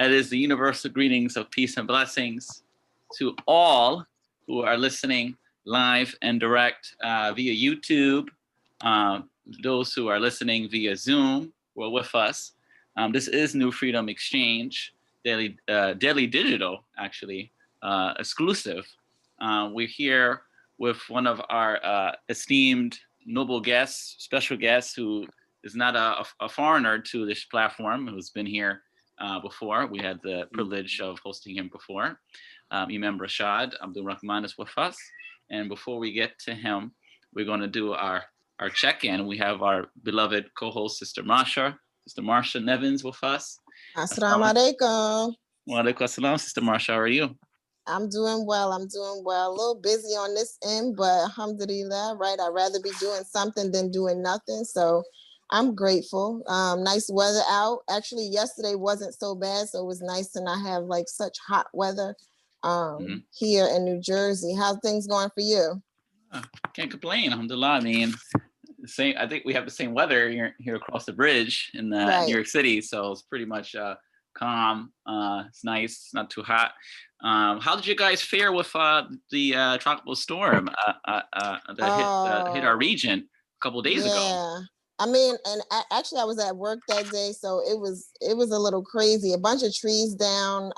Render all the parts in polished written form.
That is the universal greetings of peace and blessings to all who are listening live and direct via YouTube. Those who are listening via Zoom were with us. This is New Freedom Exchange Daily Digital, actually, exclusive. We're here with one of our esteemed noble guests, special guests, who is not a foreigner to this platform, who's been here before. We had the privilege of hosting him before. Imam Rashad Abdul-Rahman is with us. And before we get to him, we're going to do our check-in. We have our beloved co-host, Sister Marsha Nevins with us. Assalamu alaikum. Wa alaikum assalam. Sister Marsha, how are you? I'm doing well. A little busy on this end, but alhamdulillah, right? I'd rather be doing something than doing nothing. So I'm grateful. Nice weather out. Actually, yesterday wasn't so bad, so it was nice to not have like such hot weather here in New Jersey. How's things going for you? Can't complain, alhamdulillah. I mean, same. I think we have the same weather here across the bridge in New York City, so it's pretty much calm. It's nice. It's not too hot. How did you guys fare with the tropical storm that hit our region a couple of days ago? I mean, and actually I was at work that day, so it was a little crazy. A bunch of trees down,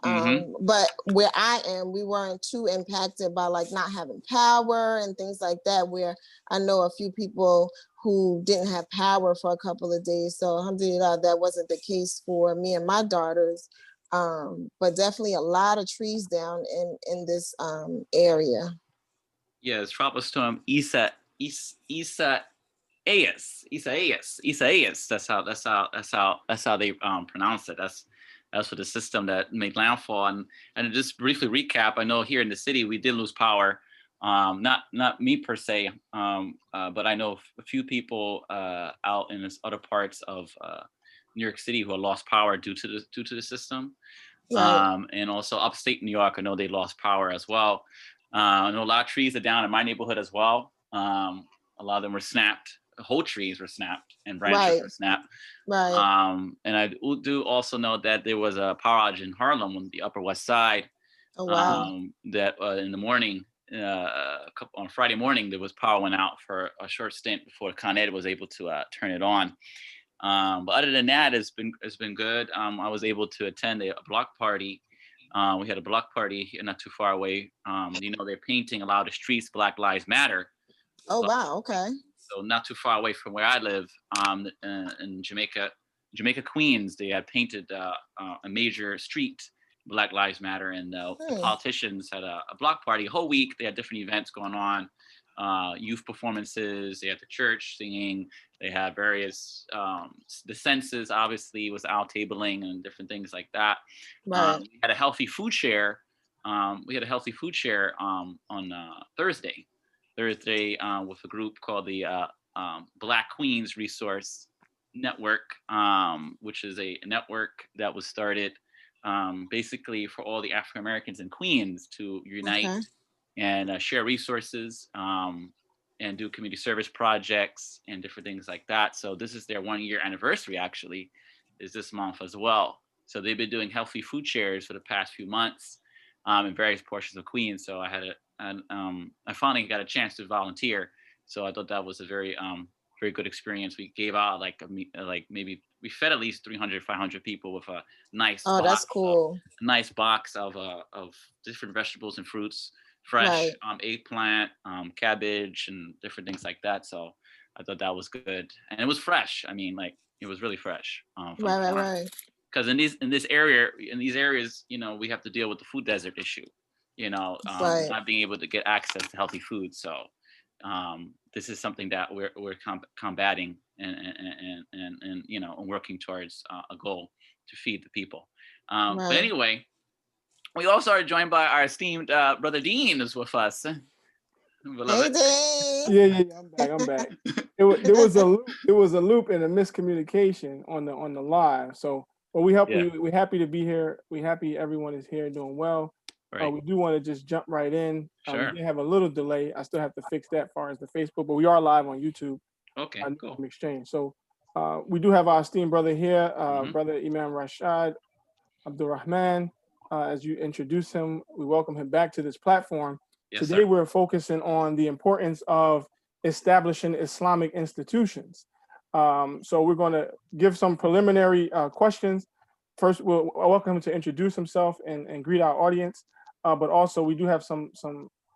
but where I am, we weren't too impacted by like not having power and things like that, where I know a few people who didn't have power for a couple of days. So alhamdulillah, that wasn't the case for me and my daughters. But definitely a lot of trees down in this area. Yeah, it's tropical storm Isaias. That's how they pronounce it. That's what the system that made landfall. And just briefly recap, I know here in the city we did lose power. Not me per se, but I know a few people out in other parts of New York City who have lost power due to the system. And also upstate New York, I know they lost power as well. I know a lot of trees are down in my neighborhood as well. A lot of them were snapped. Whole trees were snapped and branches were snapped. And I do also know that there was a power outage in Harlem on the Upper West Side. That in the morning, on Friday morning, there was power went out for a short stint before Con Ed was able to turn it on. But other than that, it's been good. I was able to attend a block party. We had a block party here not too far away. They're painting a lot of the streets Black Lives Matter. Oh, wow. Okay. So not too far away from where I live, in Jamaica, Queens, they had painted a major street Black Lives Matter, and the politicians had a block party a whole week. They had different events going on, youth performances. They had the church singing. They had various the census obviously was out tabling and different things like that. We had a healthy food share. On Thursday with a group called the Black Queens Resource Network, which is a network that was started basically for all the African Americans in Queens to unite and share resources and do community service projects and different things like that. So this is their 1-year anniversary, actually, is this month as well. So they've been doing healthy food shares for the past few months in various portions of Queens. So I finally got a chance to volunteer. So I thought that was a very good experience. We gave out maybe we fed at least 300, 500 people with a nice box. That's cool. A nice box of different vegetables and fruits, fresh eggplant, cabbage, and different things like that. So I thought that was good, and it was fresh. I mean, like it was really fresh. Right. Because in these areas, we have to deal with the food desert issue. Not being able to get access to healthy food. So this is something that we're combating and working towards a goal to feed the people. But anyway, we also are joined by our esteemed brother Dean is with us. Hey, Dean. Yeah, I'm back. There was a loop and a miscommunication on the live. So, but we're happy to be here. We're happy everyone is here doing well. We do want to just jump right in. Sure. We did have a little delay. I still have to fix that as far as the Facebook, but we are live on YouTube. Okay, cool. Exchange. So we do have our esteemed brother here, brother Imam Rashad Abdul-Rahman. As you introduce him, we welcome him back to this platform. Yes, Today, sir. we're focusing on the importance of establishing Islamic institutions. So we're going to give some preliminary questions. First, we'll welcome him to introduce himself and greet our audience. But also, we do have some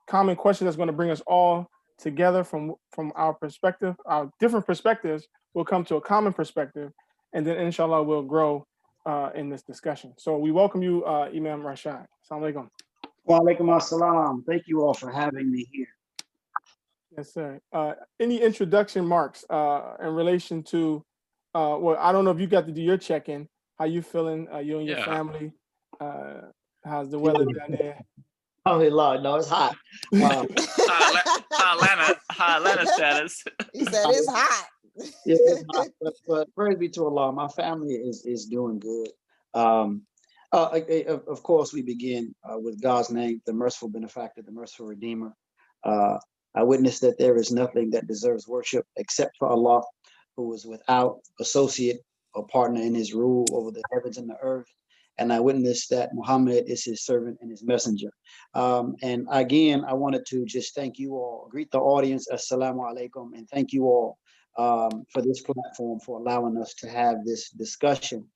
common questions that's going to bring us all together from our perspective. Our different perspectives will come to a common perspective, and then inshallah we'll grow in this discussion. So we welcome you, Imam Rashad. Assalamu alaikum. Wa alaikum assalam. Thank you all for having me here. Yes, sir. Any introduction marks in relation to, well, I don't know if you got to do your check-in. How you feeling? You and your family? How's the weather down there? Oh, Lord, no, it's hot. High Atlanta status. He said it's hot. Yeah, it's hot. But praise be to Allah, my family is doing good. Of course, we begin with God's name, the merciful benefactor, the merciful redeemer. I witness that there is nothing that deserves worship except for Allah, who is without associate or partner in his rule over the heavens and the earth. And I witness that Muhammad is his servant and his messenger. And again, I wanted to just thank you all, greet the audience, assalamu alaikum, and thank you all for this platform, for allowing us to have this discussion,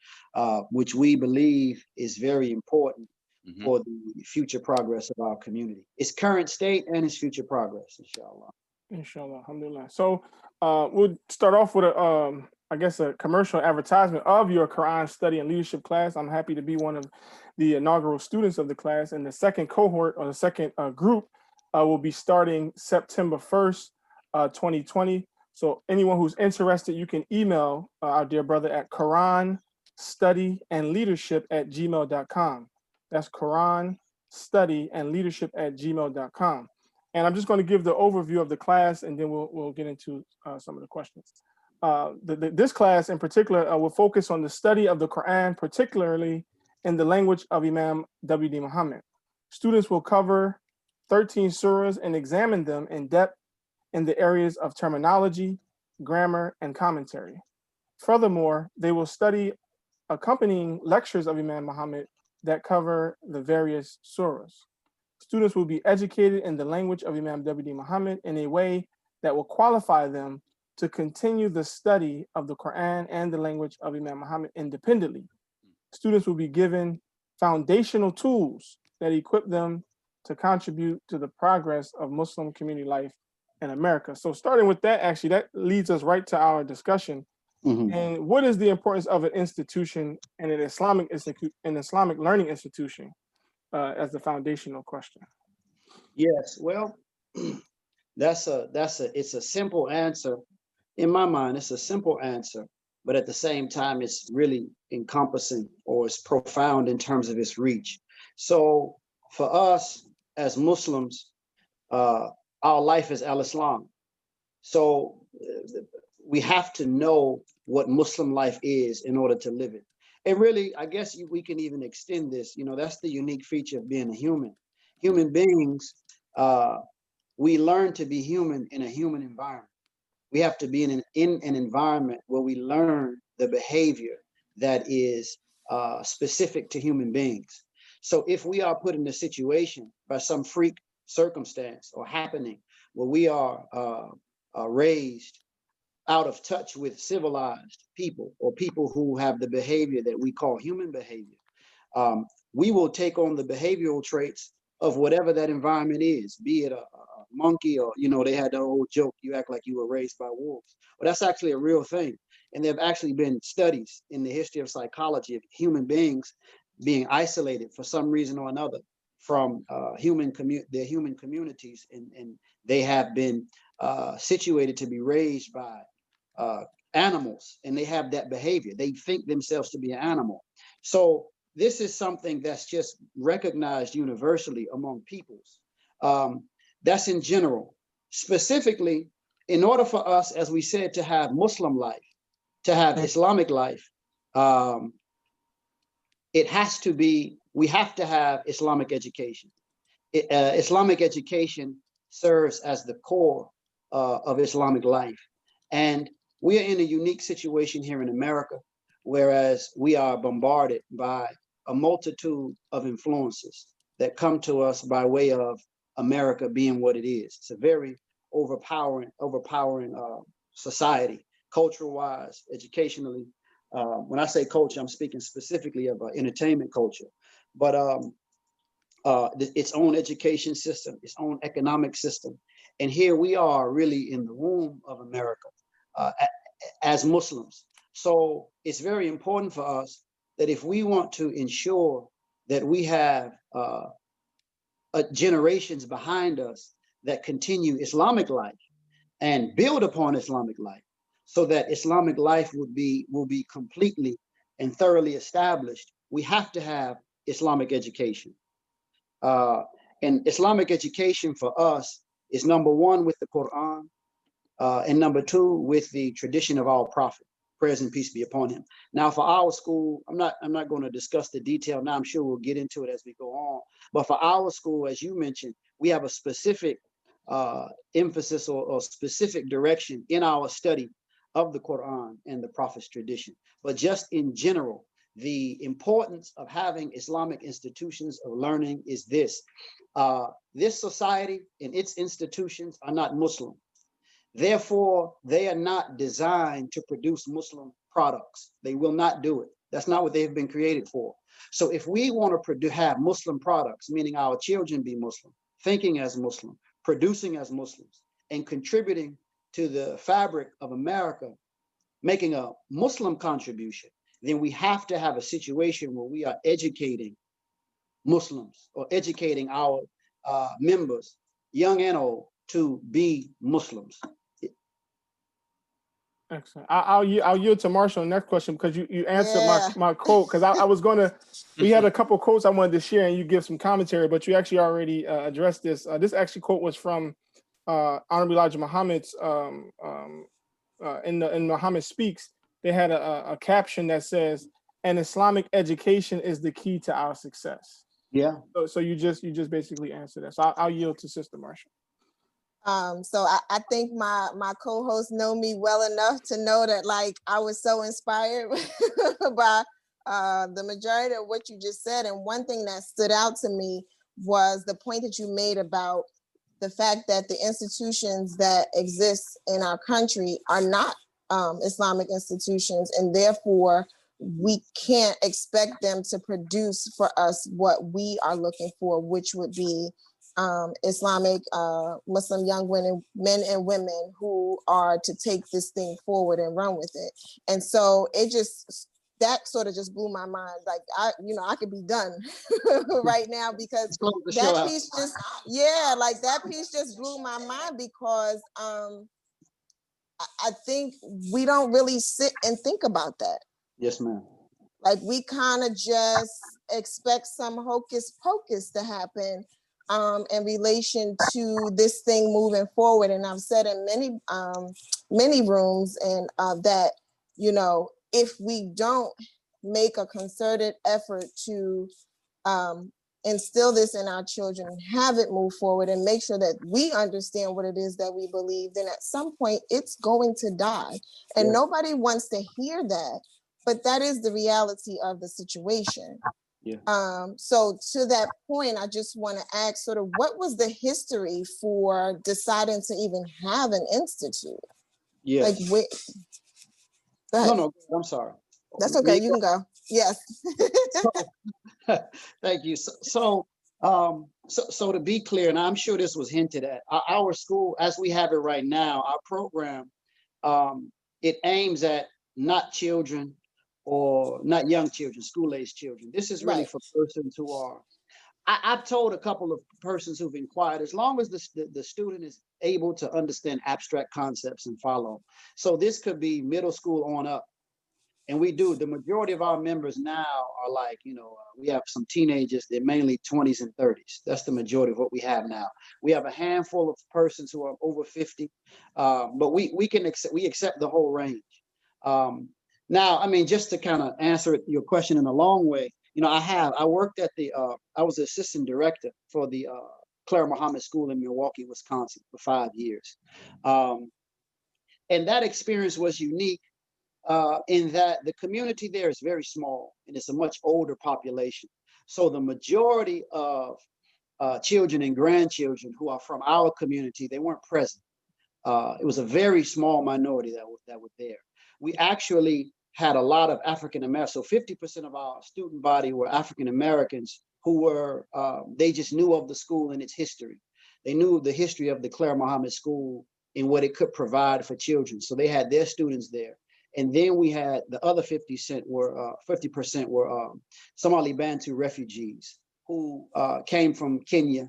which we believe is very important for the future progress of our community, its current state and its future progress, inshallah. Inshallah, alhamdulillah. So we'll start off with I guess a commercial advertisement of your Quran study and leadership class. I'm happy to be one of the inaugural students of the class, and the second cohort, or the second group will be starting September 1st, 2020. So anyone who's interested, you can email our dear brother at quranstudyandleadership@gmail.com. That's quranstudyandleadership@gmail.com. And I'm just going to give the overview of the class, and then we'll get into some of the questions. This class in particular will focus on the study of the Quran, particularly in the language of Imam W.D. Muhammad. Students will cover 13 surahs and examine them in depth in the areas of terminology, grammar, and commentary. Furthermore, they will study accompanying lectures of Imam Muhammad that cover the various surahs. Students will be educated in the language of Imam W.D. Muhammad in a way that will qualify them to continue the study of the Quran and the language of Imam Muhammad independently. Students will be given foundational tools that equip them to contribute to the progress of Muslim community life in America. So starting with that, actually, that leads us right to our discussion. And what is the importance of an institution and an Islamic learning institution as the foundational question? Yes, well, it's a simple answer. In my mind, it's a simple answer, but at the same time, it's really encompassing, or it's profound in terms of its reach. So for us as Muslims, our life is al-Islam. So we have to know what Muslim life is in order to live it. And really, I guess we can even extend this. You know, that's the unique feature of being a human. Human beings, we learn to be human in a human environment. We have to be in an environment where we learn the behavior that is specific to human beings. So if we are put in a situation by some freak circumstance or happening where we are raised out of touch with civilized people, or people who have the behavior that we call human behavior, we will take on the behavioral traits of whatever that environment is, be it a monkey, or, you know, they had the old joke, you act like you were raised by wolves. Well, that's actually a real thing. And there have actually been studies in the history of psychology of human beings being isolated for some reason or another from their human communities, and they have been situated to be raised by animals, and they have that behavior. They think themselves to be an animal. So this is something that's just recognized universally among peoples. That's in general. Specifically, in order for us, as we said, to have Muslim life, to have Islamic life, it has to be, we have to have Islamic education. Islamic education serves as the core of Islamic life. And we are in a unique situation here in America, whereas we are bombarded by a multitude of influences that come to us by way of America being what it is. It's a very overpowering society, culture-wise, educationally. When I say culture, I'm speaking specifically of entertainment culture, but its own education system, its own economic system. And here we are really in the womb of America as Muslims. So it's very important for us that if we want to ensure that we have generations behind us that continue Islamic life and build upon Islamic life, so that Islamic life will be completely and thoroughly established, we have to have Islamic education. And Islamic education for us is number one with the Quran, and number two with the tradition of our prophet, prayers and peace be upon him. Now, for our school, I'm not going to discuss the detail now. I'm sure we'll get into it as we go on. But for our school, as you mentioned, we have a specific emphasis or specific direction in our study of the Quran and the Prophet's tradition. But just in general, the importance of having Islamic institutions of learning is this. This society and its institutions are not Muslim. Therefore, they are not designed to produce Muslim products. They will not do it. That's not what they've been created for. So if we want to have Muslim products, meaning our children be Muslim, thinking as Muslim, producing as Muslims, and contributing to the fabric of America, making a Muslim contribution, then we have to have a situation where we are educating Muslims or educating our members, young and old, to be Muslims. Excellent. I'll yield to Marshall on the next question, because you answered my quote, because I was going to, we had a couple of quotes I wanted to share and you give some commentary, but you actually already addressed this. This actually quote was from Honorable Elijah Muhammad's, in Muhammad Speaks, they had a caption that says, "An Islamic education is the key to our success." Yeah. So you just basically answered that. So I'll yield to Sister Marshall. So I think my co-hosts know me well enough to know that, like, I was so inspired by the majority of what you just said. And one thing that stood out to me was the point that you made about the fact that the institutions that exist in our country are not Islamic institutions, and therefore we can't expect them to produce for us what we are looking for, which would be Islamic Muslim young men and women who are to take this thing forward and run with it. And so that sort of just blew my mind. Like, I could be done right now, because that piece that piece just blew my mind, because I think we don't really sit and think about that. Yes, ma'am. Like, we kind of just expect some hocus pocus to happen in relation to this thing moving forward. And I've said in many rooms and that, if we don't make a concerted effort to instill this in our children and have it move forward and make sure that we understand what it is that we believe, then at some point it's going to die. And nobody wants to hear that, but that is the reality of the situation. Yeah. So to that point, I just want to ask, sort of, what was the history for deciding to even have an institute? Yeah. Like, No, I'm sorry. That's okay. You can go. Yes. Thank you. So to be clear, and I'm sure this was hinted at, our school, as we have it right now, our program, it aims at not children or not young children, school-age children. This is really for persons who are, I've told a couple of persons who've inquired, as long as the student is able to understand abstract concepts and follow. So this could be middle school on up. And we do, the majority of our members now are like, we have some teenagers, they're mainly 20s and 30s. That's the majority of what we have now. We have a handful of persons who are over 50, but we accept the whole range. Now, I mean, just to kind of answer your question in a long way, I worked at I was the assistant director for the Clara Muhammad School in Milwaukee, Wisconsin for 5 years. And that experience was unique in that the community there is very small and it's a much older population. So the majority of children and grandchildren who are from our community, they weren't present. It was a very small minority that were there. We actually had a lot of African Americans. So 50% of our student body were African Americans who were, they just knew of the school and its history. They knew the history of the Claire Muhammad School and what it could provide for children. So they had their students there. And then we had the other 50% were Somali Bantu refugees who came from Kenya,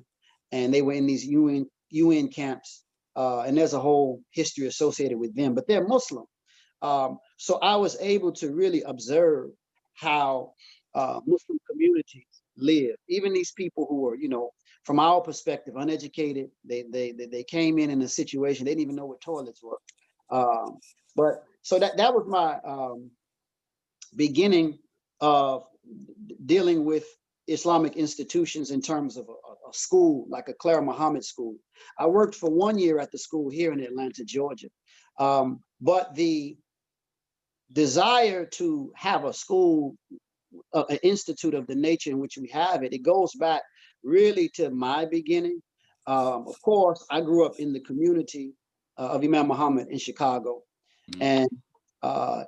and they were in these UN camps. And there's a whole history associated with them, but they're Muslim. So I was able to really observe how Muslim communities live. Even these people who were, from our perspective, uneducated, they came in a situation, they didn't even know what toilets were. But so that was my beginning of dealing with Islamic institutions in terms of a school, like a Claire Muhammad school. I worked for 1 year at the school here in Atlanta, Georgia. But the desire to have a school, an institute of the nature in which we have it, it goes back really to my beginning. Of course, I grew up in the community of Imam Muhammad in Chicago. And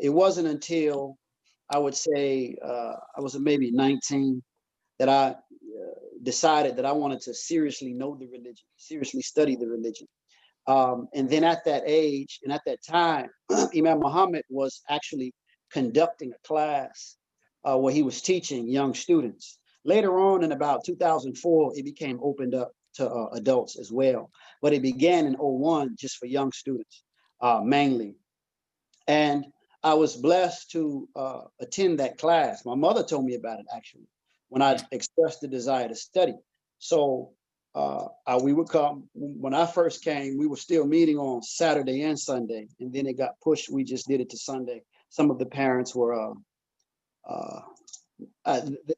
it wasn't until I would say I was maybe 19 that I decided that I wanted to seriously know the religion, seriously study the religion. And then at that age and at that time, Imam Muhammad was actually conducting a class where he was teaching young students. Later on in about 2004, it became opened up to adults as well. But it began in 2001 just for young students mainly. And I was blessed to attend that class. My mother told me about it actually, when I expressed the desire to study. So we would come. When I first came, we were still meeting on Saturday and Sunday, and then it got pushed. We just did it to Sunday. Some of the parents were,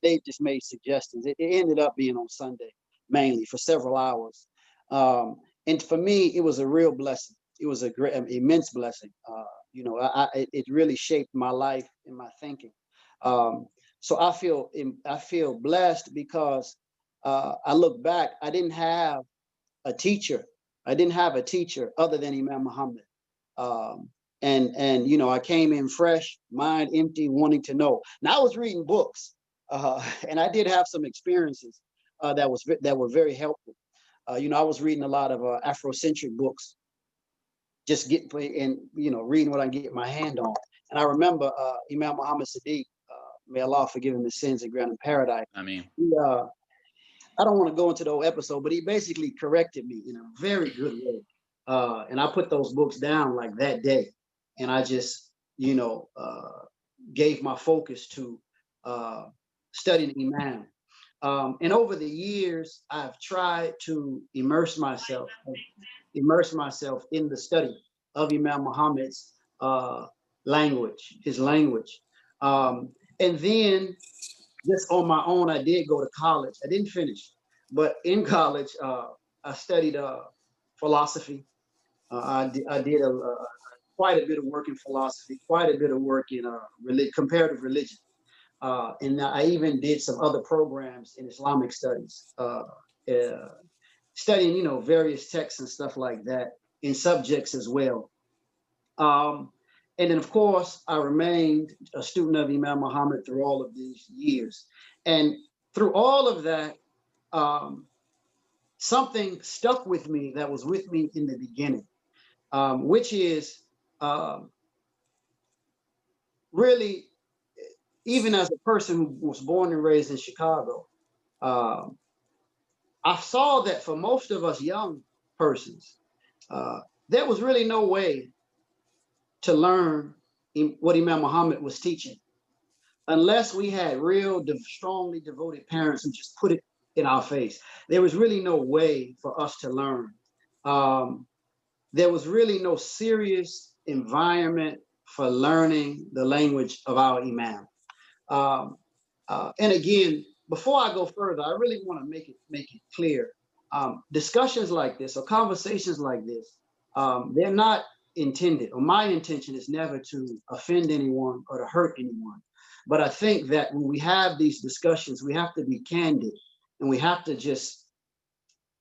they just made suggestions. It ended up being on Sunday, mainly for several hours. And for me, it was a real blessing. It was a great, immense blessing. It really shaped my life and my thinking. So I feel blessed because I look back, I didn't have a teacher. I didn't have a teacher other than Imam Muhammad. And I came in fresh, mind empty, wanting to know. Now I was reading books, and I did have some experiences that were very helpful. I was reading a lot of Afrocentric books, just reading what I can get my hand on. And I remember Imam Muhammad Sadiq, may Allah forgive him his sins and grant him paradise. I mean, I don't want to go into the whole episode, but he basically corrected me in a very good way. And I put those books down like that day. And I just, gave my focus to studying Imam. And over the years, I've tried to immerse myself in the study of Imam Muhammad's language, his language. And then just on my own, I did go to college. I didn't finish, but in college, I studied philosophy. I did quite a bit of work in philosophy, quite a bit of work in comparative religion. And I even did some other programs in Islamic studies, studying, various texts and stuff like that in subjects as well. And then, of course, I remained a student of Imam Muhammad through all of these years. And through all of that, something stuck with me that was with me in the beginning, which is really, even as a person who was born and raised in Chicago, I saw that for most of us young persons, there was really no way to learn what Imam Muhammad was teaching unless we had real strongly devoted parents who just put it in our face. There was really no way for us to learn. There was really no serious environment for learning the language of our Imam. And again, before I go further, I really want to make it clear. Discussions like this or conversations like this, they're not intended, or my intention is never to offend anyone or to hurt anyone. But I think that when we have these discussions, we have to be candid, and we have to just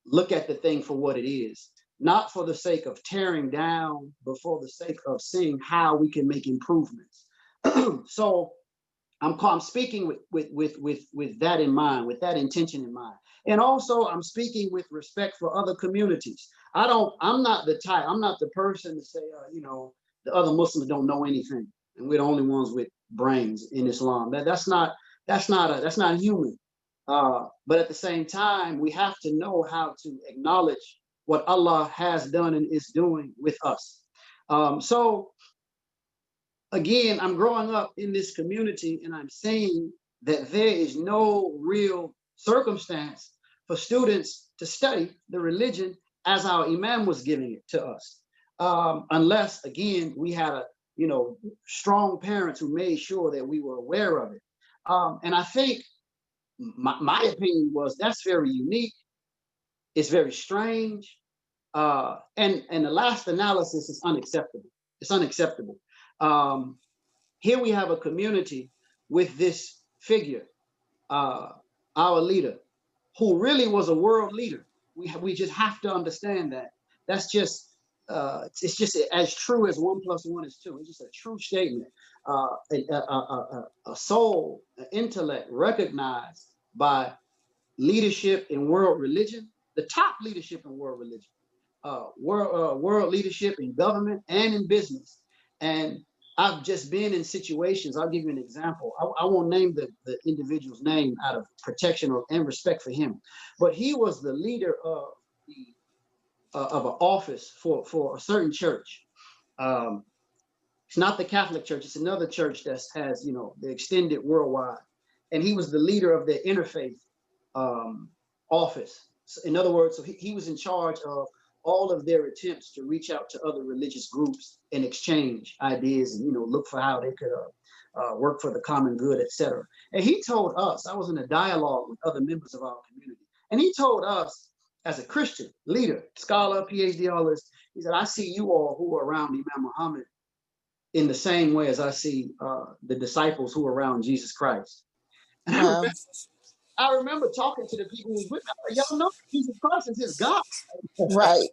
look at the thing for what it is, not for the sake of tearing down, but for the sake of seeing how we can make improvements. So I'm speaking with that in mind, with that intention in mind. And also I'm speaking with respect for other communities. I'm not the person to say, the other Muslims don't know anything, and we're the only ones with brains in Islam. That's not human. But at the same time, we have to know how to acknowledge what Allah has done and is doing with us. So again, I'm growing up in this community, and I'm saying that there is no real circumstance for students to study the religion as our Imam was giving it to us, unless, again, we had strong parents who made sure that we were aware of it. And I think my opinion was that's very unique. It's very strange. And the last analysis is unacceptable. It's unacceptable. Here we have a community with this figure, our leader, who really was a world leader. We just have to understand that. That's just, it's just as true as 1 + 1 is 2. It's just a true statement. A soul, an intellect recognized by leadership in world religion, the top leadership in world religion, world leadership in government and in business. And I've just been in situations. I'll give you an example. I won't name the individual's name out of protection and respect for him, but he was the leader of an office for a certain church. It's not the Catholic Church. It's another church that has, the extended worldwide. And he was the leader of the interfaith office. So in other words, so he was in charge of all of their attempts to reach out to other religious groups and exchange ideas and, look for how they could work for the common good, etc. And he told us, I was in a dialogue with other members of our community, and he told us, as a Christian leader, scholar, PhD, all this, he said, I see you all who are around Imam Muhammad in the same way as I see the disciples who are around Jesus Christ. And I remember talking to the people who was with me. Y'all know Jesus Christ is his God. Right.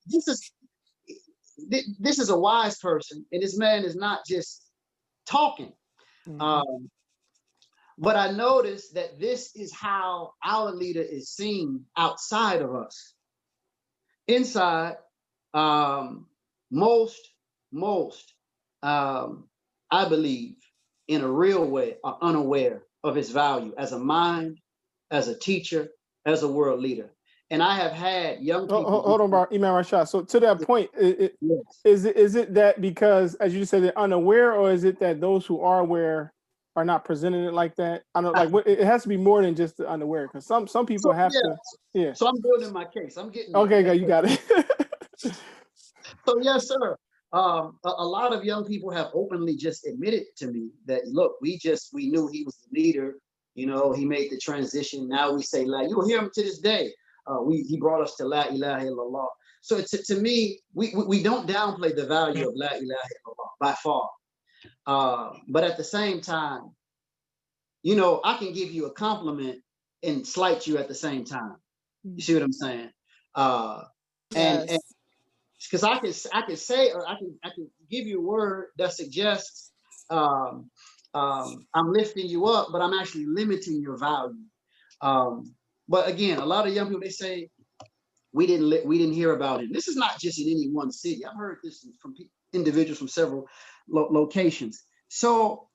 This is a wise person, and this man is not just talking. But I noticed that this is how our leader is seen outside of us. Inside, most, I believe, in a real way, are unaware of his value as a mind, as a teacher, as a world leader. And I have had young people. Hold on, Imam Rashad. So to that point, is it that because, as you said, they're unaware, or is it that those who are aware are not presenting it like that? I don't it has to be more than just the unaware, because some people have to. Yeah. So I'm building my case. I'm getting. Okay, you got it. So yes, sir. A lot of young people have openly just admitted to me that, look, we knew he was the leader. He made the transition. Now we say La. You'll hear him to this day. He brought us to La ilaha illallah. So to me, we don't downplay the value of La ilaha illallah by far. But at the same time, I can give you a compliment and slight you at the same time. You see what I'm saying? And because I can say, or I can give you a word that suggests I'm lifting you up, but I'm actually limiting your value. But again, a lot of young people, they say we didn't hear about it. This is not just in any one city. I've heard this from individuals from several locations. So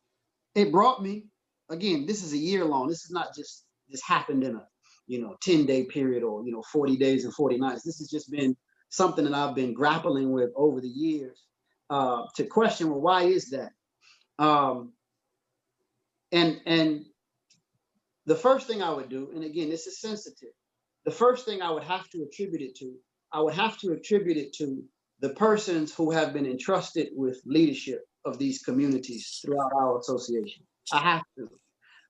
it brought me, again, this is a year long. This is not just happened in a 10-day period or 40 days and 40 nights. This has just been something that I've been grappling with over the years, to question, well, why is that? And the first thing I would do, and again, this is sensitive, the first thing I would have to attribute it to the persons who have been entrusted with leadership of these communities throughout our association. I have to.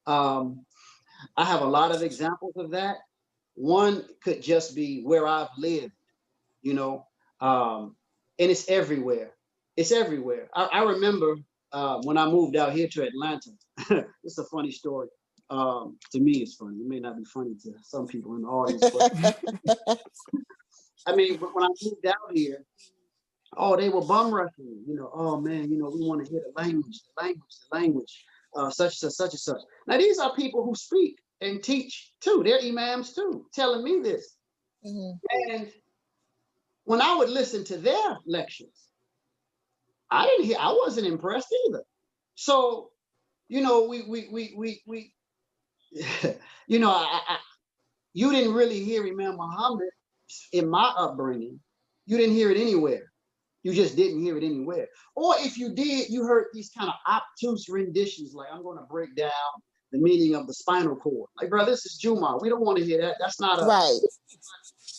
I have a lot of examples of that. One could just be where I've lived, and it's everywhere. It's everywhere. I remember when I moved out here to Atlanta. It's a funny story. To me, it's funny. It may not be funny to some people in the audience, but I mean, when I moved out here, oh, they were bum rushing. You know, oh man, you know, we want to hear the language, such and such and such. Now, these are people who speak and teach too. They're imams too, telling me this. And when I would listen to their lectures, I wasn't impressed either. So, you know, we you know, you didn't really hear Imam Muhammad in my upbringing. You didn't hear it anywhere. You just didn't hear it anywhere. Or if you did, you heard these kind of obtuse renditions, like, I'm going to break down the meaning of the spinal cord. Like, bro, this is Juma. We don't want to hear that. That's not a right.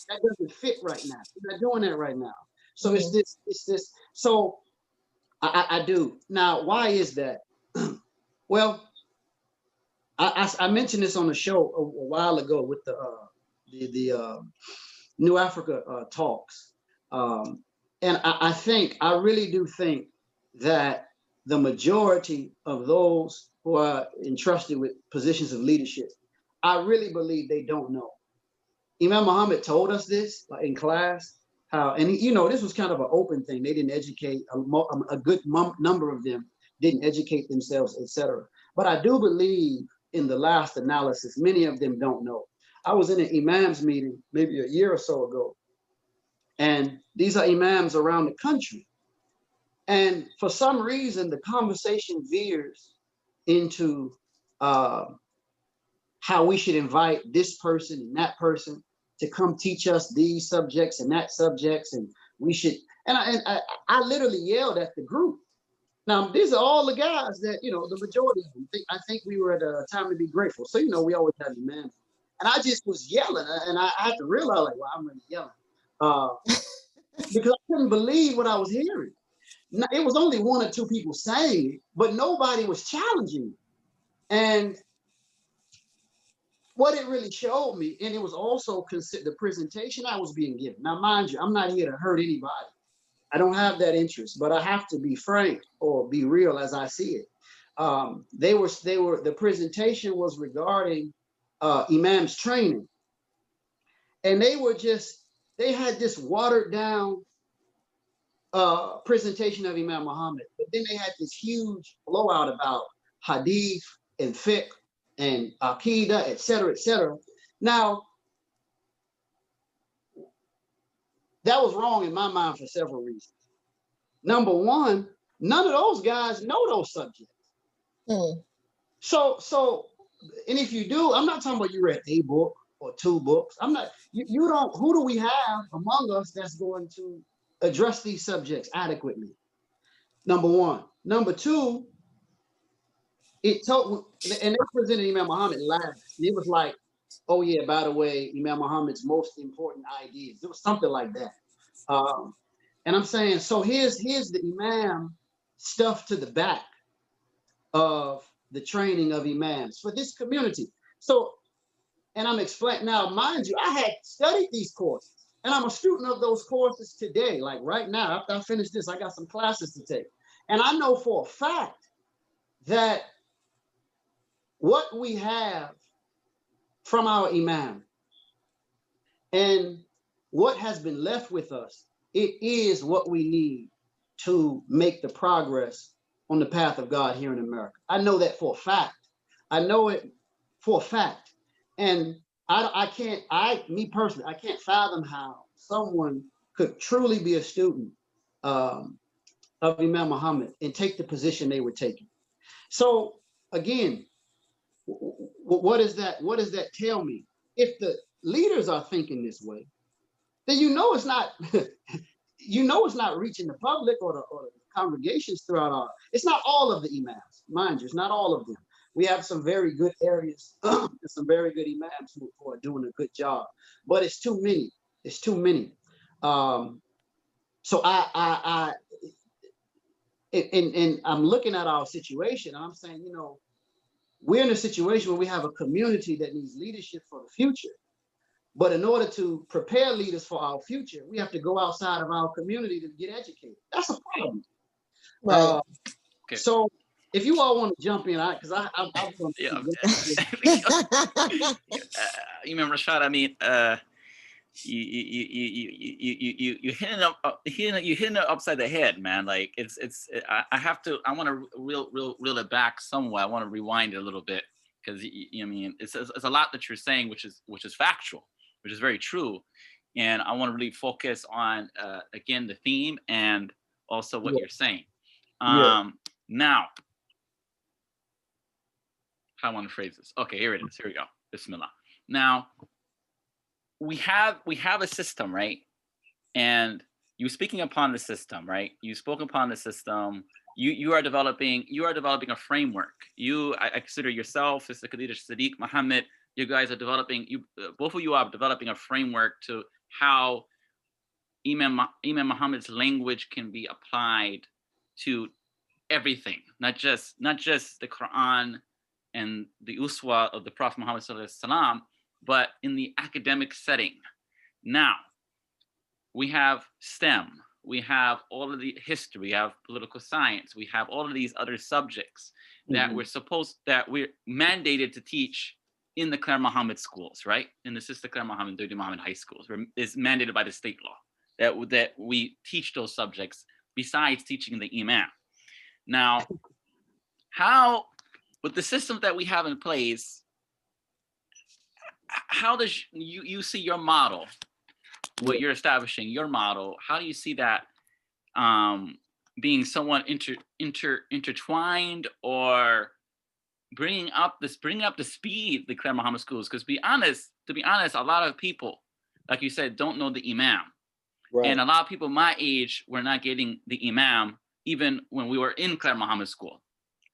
That doesn't fit right now. We're not doing that right now. So it's this. So I do. Now, why is that? Well, I mentioned this on the show a while ago with the New Africa talks. And I really do think that the majority of those who are entrusted with positions of leadership, I really believe they don't know. Imam Muhammad told us this in class, how, and you know, this was kind of an open thing. They didn't educate, a good number of them didn't educate themselves, etc. But I do believe in the last analysis, many of them don't know. I was in an imams meeting maybe a year or so ago, and these are imams around the country. And for some reason, the conversation veers into how we should invite this person and that person to come teach us these subjects and that subjects, and we should. And I literally yelled at the group. Now, these are all the guys that, you know, the majority of them. I think we were at a time to be grateful. So, you know, we always have imams. And I just was yelling, and I had to realize, like, well, I'm really yelling. Because I couldn't believe what I was hearing. It was only one or two people saying it, but nobody was challenging it. And what it really showed me, and it was also the presentation I was being given. Now, mind you, I'm not here to hurt anybody. I don't have that interest, but I have to be frank or be real as I see it. The presentation was regarding imams training, and they had this watered down presentation of Imam Muhammad, but then they had this huge blowout about hadith and fiqh and aqidah, et cetera, et cetera. Now, that was wrong in my mind for several reasons. Number one, none of those guys know those subjects. So, and if you do, I'm not talking about you read a book or two books. I'm not, you don't, who do we have among us that's going to address these subjects adequately? Number one. Number two, it told, and they presented Imam Muhammad last. It was like, oh yeah, by the way, Imam Muhammad's most important ideas. It was something like that. And I'm saying, so here's the Imam stuff to the back of the training of imams for this community. So, and I'm explaining now, mind you, I had studied these courses, and I'm a student of those courses today. Like right now, after I finish this, I got some classes to take. And I know for a fact that what we have from our imam and what has been left with us, it is what we need to make the progress on the path of God here in America. I know that for a fact. I know it for a fact. And me personally, I can't fathom how someone could truly be a student of Imam Muhammad and take the position they were taking. So again, what does that tell me? If the leaders are thinking this way, then you know it's not it's not reaching the public or the congregations throughout our. It's not all of the imams, mind you. It's not all of them. We have some very good areas and some very good imams who are doing a good job, but it's too many. It's too many. So and I'm looking at our situation, and I'm saying, you know, we're in a situation where we have a community that needs leadership for the future. But in order to prepare leaders for our future, we have to go outside of our community to get educated. That's a problem. Right. Okay. So if you all want to jump in, because I want to. Imam Rashad, I mean, you hitting it upside the head, man. Like I want to reel it back somewhat. I want to rewind it a little bit because I mean it's a lot that you're saying, which is factual, which is very true, and I want to really focus on again the theme and also what you're saying. Now, how I want to phrase this. Okay, here it is. Here we go. Bismillah. Now, we have a system, right? And you speaking upon the system, right? You spoke upon the system. You are developing a framework. I consider yourself, Mr. Khadija Sadiq Muhammad. You guys are developing. Both of you are developing a framework to how Imam Muhammad's language can be applied to everything, not just the Quran and the uswa of the Prophet Muhammad sallallahu alaihi wasallam, but in the academic setting. Now, we have STEM, we have all of the history, we have political science, we have all of these other subjects that we're mandated to teach in the Claire Muhammad schools, right? In the Sister Claire Muhammad, Dodi Muhammad high schools. It's mandated by the state law that we teach those subjects besides teaching the Imam. Now, how, with the system that we have in place, how does you see your model, what you're establishing, your model, how do you see that being somewhat intertwined or bringing up the speed the Claire Muhammad schools? Because to be honest, a lot of people, like you said, don't know the Imam. Right. And a lot of people my age were not getting the Imam even when we were in Claire Muhammad school.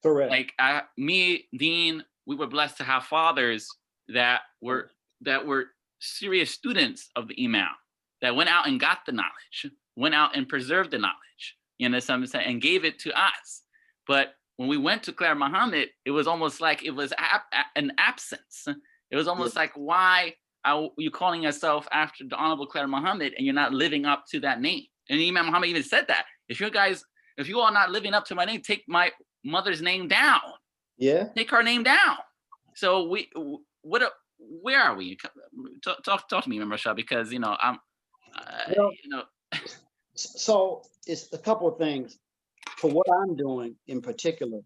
Correct. Like me, Dean, we were blessed to have fathers that were serious students of the Imam, that went out and got the knowledge, went out and preserved the knowledge, you know what I'm saying, and gave it to us. But when we went to Claire Muhammad, it was almost like it was an absence. It was almost like, why are you calling yourself after the Honorable Claire Muhammad and you're not living up to that name? And Imam Muhammad even said that. If you are not living up to my name, take my mother's name down. Yeah. Take her name down. So where are we? Talk to me, Imam Rashad, because So it's a couple of things. For what I'm doing in particular,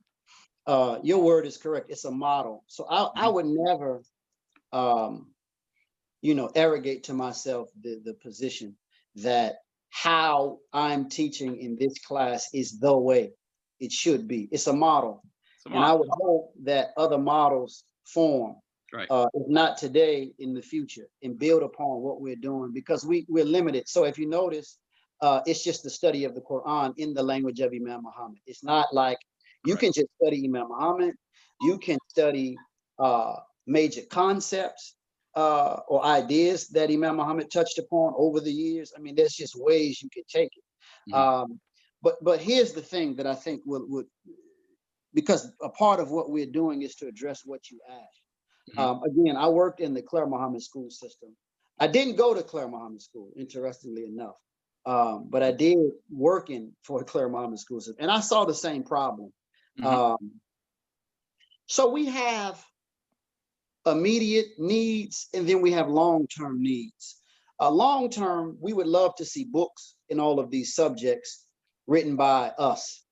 your word is correct. It's a model. So I would never, arrogate to myself the position that how I'm teaching in this class is the way it should be. It's a model. And I would hope that other models form, right. If not today, in the future, and build upon what we're doing, because we're limited. So if you notice, it's just the study of the Quran in the language of Imam Muhammad. It's not like you can just study Imam Muhammad. You can study major concepts or ideas that Imam Muhammad touched upon over the years. I mean, there's just ways you can take it. Mm-hmm. But here's the thing that I think would, because a part of what we're doing is to address what you asked. Mm-hmm. Again, I worked in the Claire Muhammad school system. I didn't go to Claire Muhammad school, interestingly enough. But I did working for the Claire Muhammad school system, and I saw the same problem. Mm-hmm. So we have immediate needs, and then we have long-term needs. Long-term, we would love to see books in all of these subjects written by us.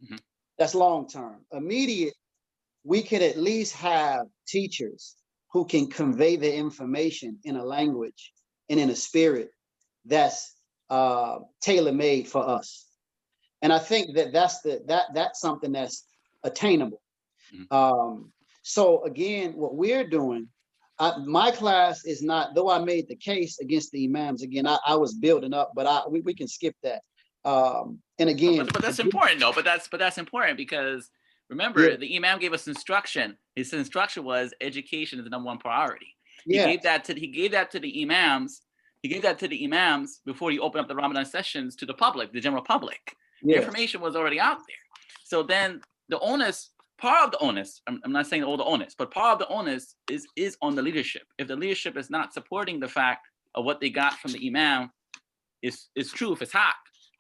Mm-hmm. That's long-term. Immediate, we could at least have teachers who can convey the information in a language and in a spirit that's tailor-made for us. And I think that's something that's attainable. Mm-hmm. So again, what we're doing, my class is not, though I made the case against the imams, again, I was building up, but we can skip that. And again, but that's important though, but that's important because remember, the imam gave us instruction. His instruction was education is the number one priority. He gave that to the imams. He gave that to the imams before he opened up the Ramadan sessions to the public, the general public. The information was already out there. So then the onus part of the onus, I'm not saying all the onus, but part of the onus is on the leadership. If the leadership is not supporting the fact of what they got from the imam is true, if it's haq,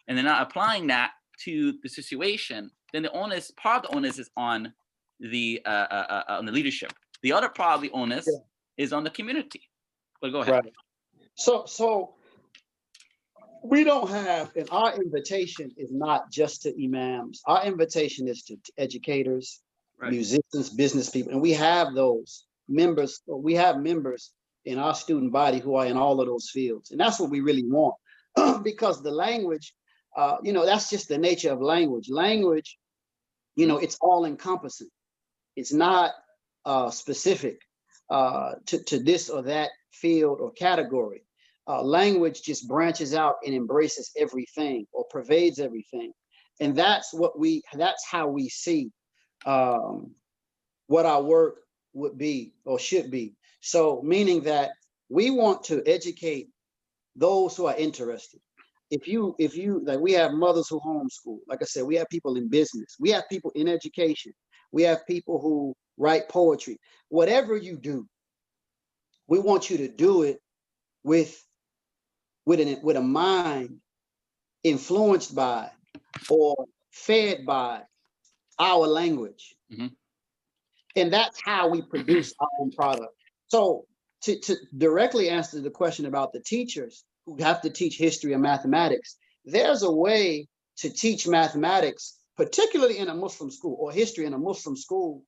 and they're not applying that to the situation, then the onus, part of the onus is on the leadership. The other part of the onus is on the community. But go ahead. Right. So we don't have, and our invitation is not just to imams. Our invitation is to educators, musicians, business people, and we have those members. We have members in our student body who are in all of those fields, and that's what we really want, because the language, that's just the nature of language. Language, it's all encompassing. It's not specific to this or that field or category. Language just branches out and embraces everything or pervades everything. And that's how we see what our work would be or should be. So meaning that we want to educate those who are interested. If you like, we have mothers who homeschool. Like I said, we have people in business. We have people in education. We have people who write poetry. Whatever you do, we want you to do it with a mind influenced by or fed by our language. Mm-hmm. And that's how we produce our own product. So to directly answer the question about the teachers who have to teach history and mathematics, there's a way to teach mathematics, particularly in a Muslim school, or history in a Muslim school,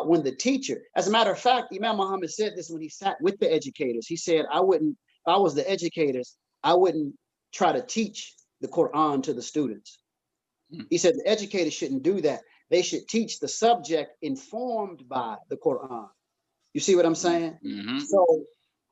when the teacher, as a matter of fact, Imam Muhammad said this when he sat with the educators. He said, if I was the educators, I wouldn't try to teach the Quran to the students. He said the educators shouldn't do that. They should teach the subject informed by the Quran. You see what I'm saying? Mm-hmm. So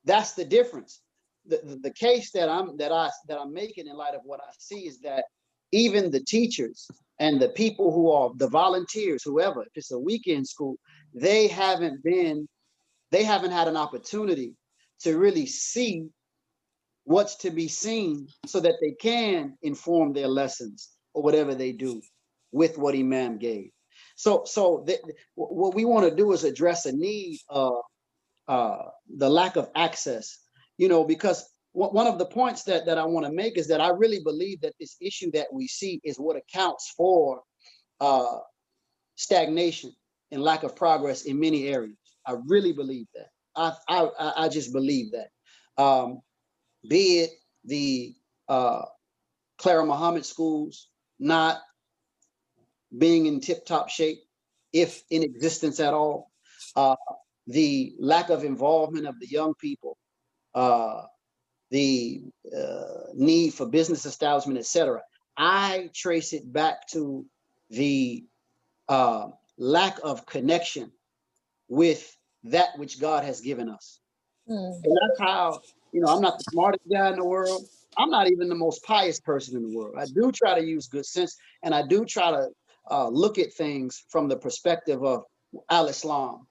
that's the difference. The case that I'm making in light of what I see is that even the teachers and the people who are the volunteers, whoever, if it's a weekend school, they haven't had an opportunity to really see what's to be seen so that they can inform their lessons or whatever they do with what Imam gave. So what we want to do is address a need of the lack of access, because one of the points that I want to make is that I really believe that this issue that we see is what accounts for stagnation and lack of progress in many areas. I really believe that. I just believe that. Be it the Clara Muhammad schools not being in tip-top shape, if in existence at all, the lack of involvement of the young people, the need for business establishment, etc. I trace it back to the lack of connection with that which God has given us. And that's how, I'm not the smartest guy in the world. I'm not even the most pious person in the world. I do try to use good sense, and I do try to look at things from the perspective of al-Islam.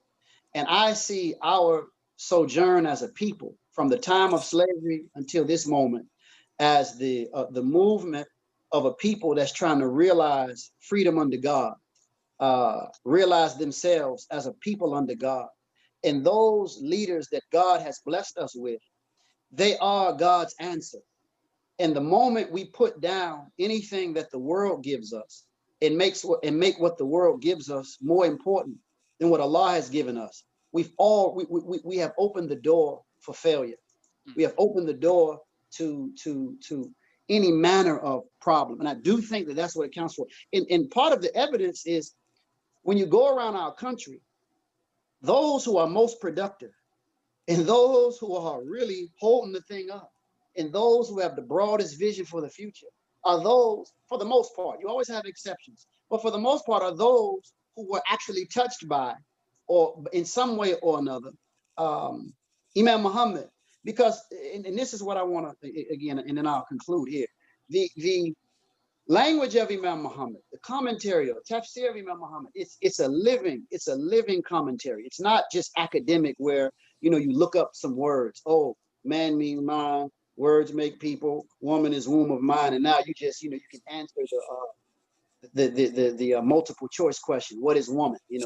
And I see our sojourn as a people from the time of slavery until this moment as the movement of a people that's trying to realize freedom under God, realize themselves as a people under God. And those leaders that God has blessed us with, they are God's answer. And the moment we put down anything that the world gives us and make what the world gives us more important than what Allah has given us, we have opened the door for failure. We have opened the door to any manner of problem. And I do think that that's what it counts for. And part of the evidence is when you go around our country, those who are most productive and those who are really holding the thing up and those who have the broadest vision for the future are those, for the most part, you always have exceptions, but for the most part are those who were actually touched by, or in some way or another, Imam Muhammad. Because, and this is what I want to, again, and then I'll conclude here. The language of Imam Muhammad, the commentary or tafsir of Imam Muhammad, it's a living commentary. It's not just academic where, you look up some words. Oh, man means mind, words make people, woman is womb of mind. And now you just, you can answer the multiple choice question, what is woman? You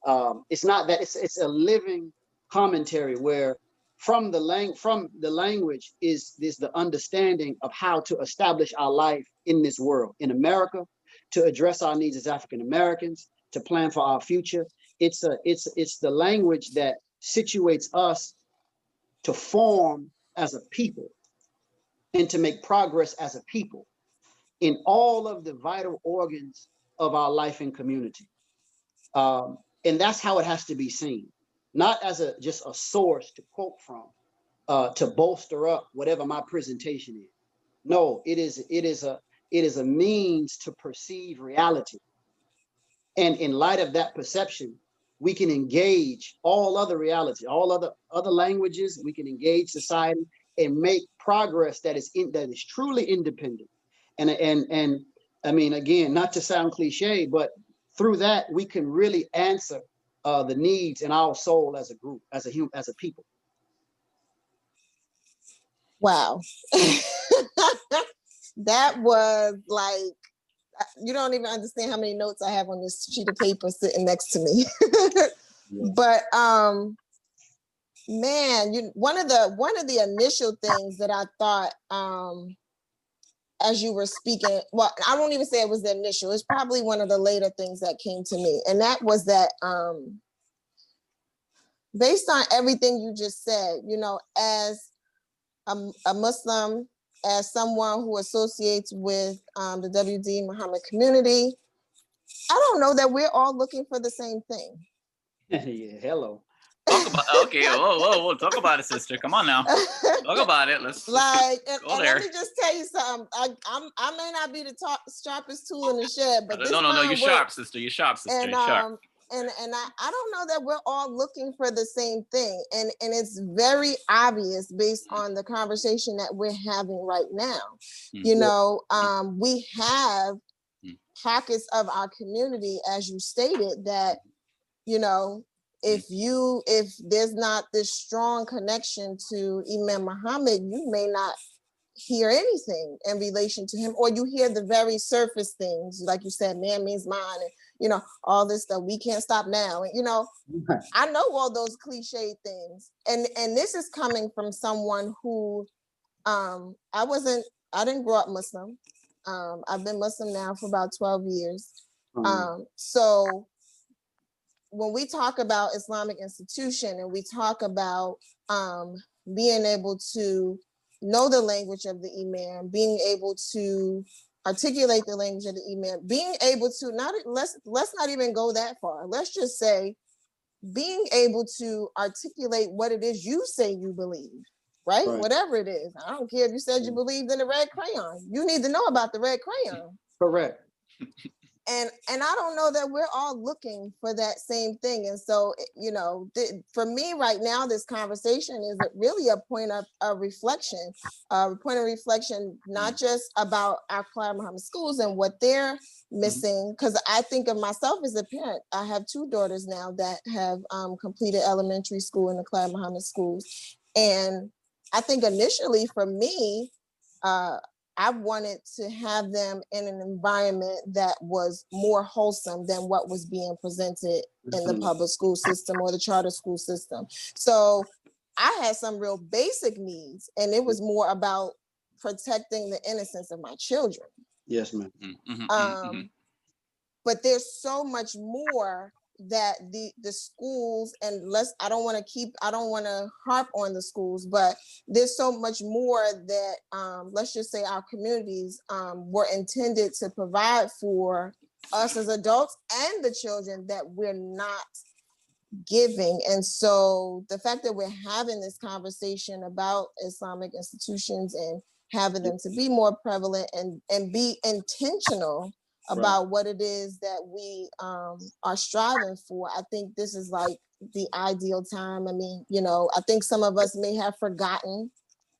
know, it's not that, it's a living commentary where from the language is the understanding of how to establish our life in this world, in America, to address our needs as African Americans, to plan for our future. It's the language that situates us to form as a people and to make progress as a people in all of the vital organs of our life and community. And that's how it has to be seen, not as just a source to quote from, to bolster up whatever my presentation is. No, it is a means to perceive reality. And in light of that perception, we can engage all other reality, all other languages. We can engage society and make progress that is truly independent. And I mean, again, not to sound cliche, but through that we can really answer the needs in our soul as a group, as a people. Wow. That was like, you don't even understand how many notes I have on this sheet of paper sitting next to me. Yeah. But man, one of the initial things that I thought as you were speaking, well, I won't even say it was the initial, it's probably one of the later things that came to me. And that was that based on everything you just said, you know, as a Muslim, as someone who associates with the WD Muhammad community, I don't know that we're all looking for the same thing. Yeah, hello. Talk about, okay, whoa, talk about it, sister. Come on now, talk about it. Let's like, and let me just tell you something. I may not be the sharpest tool in the shed, but no, you're sharp, sister. You're sharp, sister. And, you're sharp. And I don't know that we're all looking for the same thing. And it's very obvious based on the conversation that we're having right now. You know, we have pockets of our community, as you stated, that, you know, if there's not this strong connection to Imam Muhammad, you may not hear anything in relation to him, or you hear the very surface things, like you said, man means mine, and you know, all this stuff, we can't stop now, and you know, I know all those cliche things, and this is coming from someone who I didn't grow up Muslim. I've been Muslim now for about 12 years. So when we talk about Islamic institution and we talk about being able to know the language of the Imam, being able to articulate the language of the Imam, being able to let's not even go that far. Let's just say being able to articulate what it is you say you believe, right? Whatever it is. I don't care if you said you believed in the red crayon. You need to know about the red crayon. Correct. And I don't know that we're all looking for that same thing. And so, you know, for me right now, this conversation is really a point of reflection, not just about our Clyde Muhammad schools and what they're missing, because I think of myself as a parent. I have two daughters now that have completed elementary school in the Clyde Muhammad schools. And I think initially for me, I wanted to have them in an environment that was more wholesome than what was being presented in the public school system or the charter school system. So I had some real basic needs, and it was more about protecting the innocence of my children. Yes, ma'am. But there's so much more that the schools, and I don't want to harp on the schools, but there's so much more that let's just say our communities were intended to provide for us as adults and the children that we're not giving. And so the fact that we're having this conversation about Islamic institutions and having them to be more prevalent and be intentional about what it is that we are striving for, I think this is like the ideal time. I mean, you know, I think some of us may have forgotten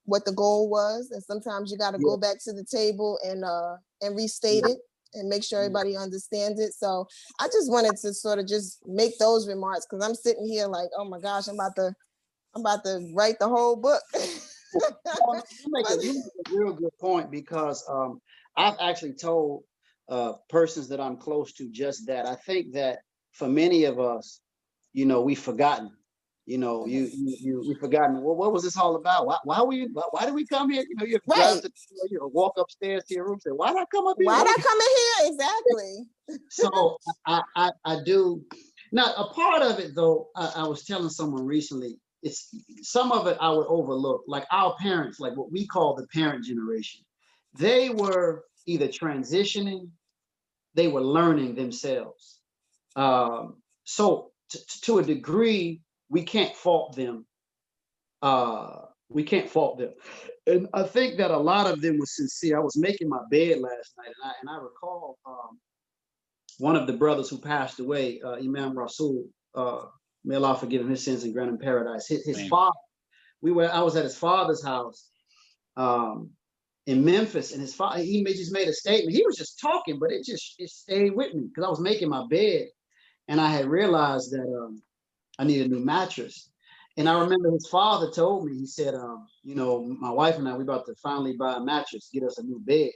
what the goal was, and sometimes you got to go back to the table and restate it and make sure everybody understands it. So I just wanted to sort of just make those remarks, because I'm sitting here like, oh my gosh, I'm about to write the whole book. You make a real good point, because I've actually told persons that I'm close to, just that. I think that for many of us, you know, we've forgotten. You know, we've forgotten. Well, what was this all about? Why did we come here? You know, you drive to, you know, walk upstairs to your room, say, why did I come up here? Why did I come in here? Exactly. So I do. Now, a part of it, though, I was telling someone recently, it's some of it I would overlook. Like our parents, like what we call the parent generation, they were either transitioning, they were learning themselves. So to a degree, we can't fault them. We can't fault them. And I think that a lot of them were sincere. I was making my bed last night, and I recall one of the brothers who passed away, Imam Rashad, may Allah forgive him his sins and grant him paradise. His father, I was at his father's house in Memphis, and his father, he just made a statement. He was just talking, but it stayed with me because I was making my bed, and I had realized that I need a new mattress. And I remember his father told me, he said, you know, my wife and I, we about to finally buy a mattress, get us a new bed.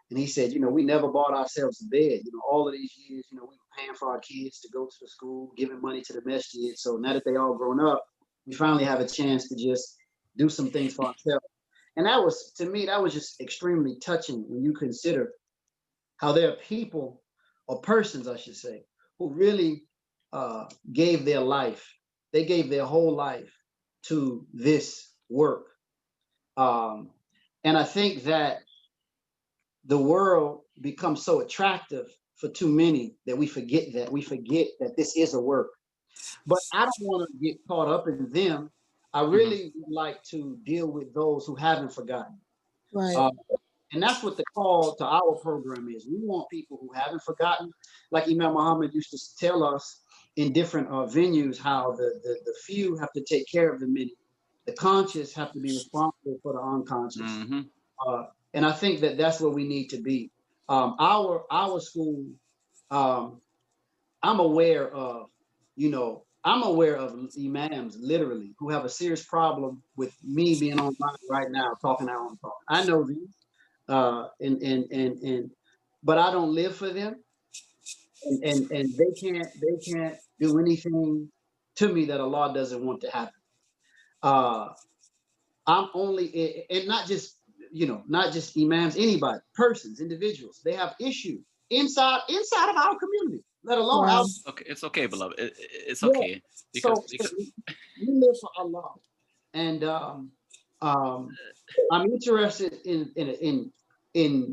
And he said, you know, we never bought ourselves a bed. You know, all of these years, you know, we were paying for our kids to go to the school, giving money to the masjid. So now that they all grown up, we finally have a chance to just do some things for ourselves. And that was, to me, that was just extremely touching when you consider how there are people, or persons, I should say, who really gave their life. They gave their whole life to this work. And I think that the world becomes so attractive for too many that we forget that this is a work. But I don't want to get caught up in them. I really would like to deal with those who haven't forgotten. Right. And that's what the call to our program is. We want people who haven't forgotten, like Imam Muhammad used to tell us in different venues, how the few have to take care of the many. The conscious have to be responsible for the unconscious. And I think that that's where we need to be. Our school, I'm aware of, you know, I'm aware of imams literally who have a serious problem with me being online right now, talking out on talk. I know them, but I don't live for them, and they can't do anything to me that Allah doesn't want to happen. I'm only, and not just, you know, not just imams, anybody, persons, individuals. They have issues inside of our community, let alone out. Okay, it's okay, beloved. It's okay. Because we live for Allah, and I'm interested in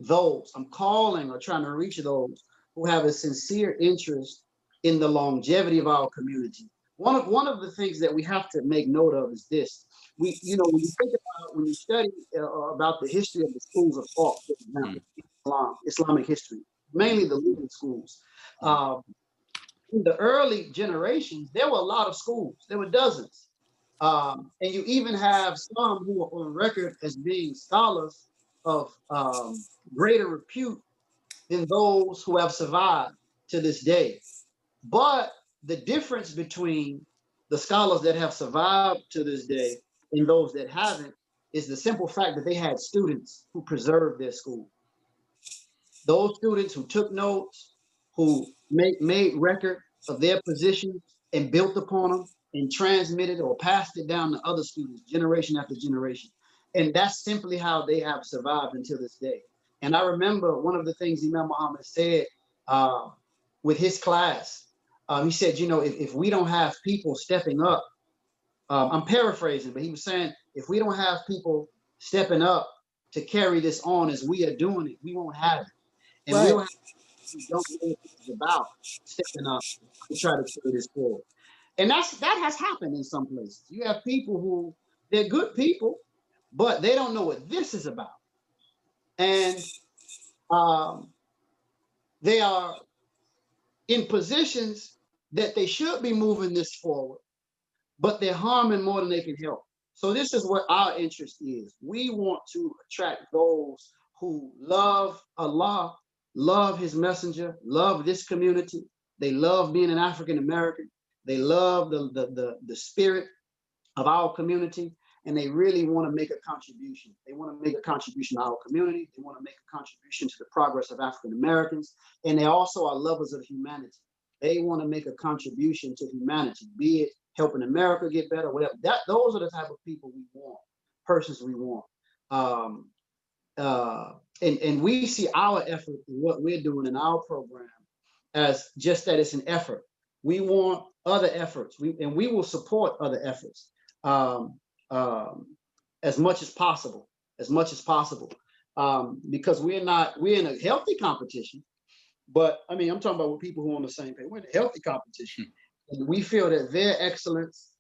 those. I'm calling or trying to reach those who have a sincere interest in the longevity of our community. One of the things that we have to make note of is this. You know, when you think about, when you study about the history of the schools of thought, for example, Islamic history, mainly the legal schools. In the early generations, there were a lot of schools. There were dozens. And you even have some who are on record as being scholars of greater repute than those who have survived to this day. But the difference between the scholars that have survived to this day and those that haven't is the simple fact that they had students who preserved their school. Those students who took notes, who made record of their positions and built upon them and transmitted or passed it down to other students generation after generation. And that's simply how they have survived until this day. And I remember one of the things Imam Muhammad said with his class. He said, you know, if we don't have people stepping up, I'm paraphrasing, but he was saying, if we don't have people stepping up to carry this on as we are doing it, we won't have it. And we don't have people who don't know what it's about stepping up to try to carry this forward. And that has happened in some places. You have people who, they're good people, but they don't know what this is about. And they are in positions that they should be moving this forward, but they're harming more than they can help. So this is what our interest is. We want to attract those who love Allah, love his messenger, love this community. They love being an African American. They love the spirit of our community. and they really want to make a contribution. They want to make a contribution to our community. They want to make a contribution to the progress of African Americans. And they also are lovers of humanity. They want to make a contribution to humanity, be it helping America get better, whatever. Those are the type of people we want, persons we want. And we see our effort in what we're doing in our program as just that it's an effort. We want other efforts, and we will support other efforts as much as possible, because we're in a healthy competition. But I mean, I'm talking about with people who are on the same page. We're in a healthy competition, and we feel that their excellence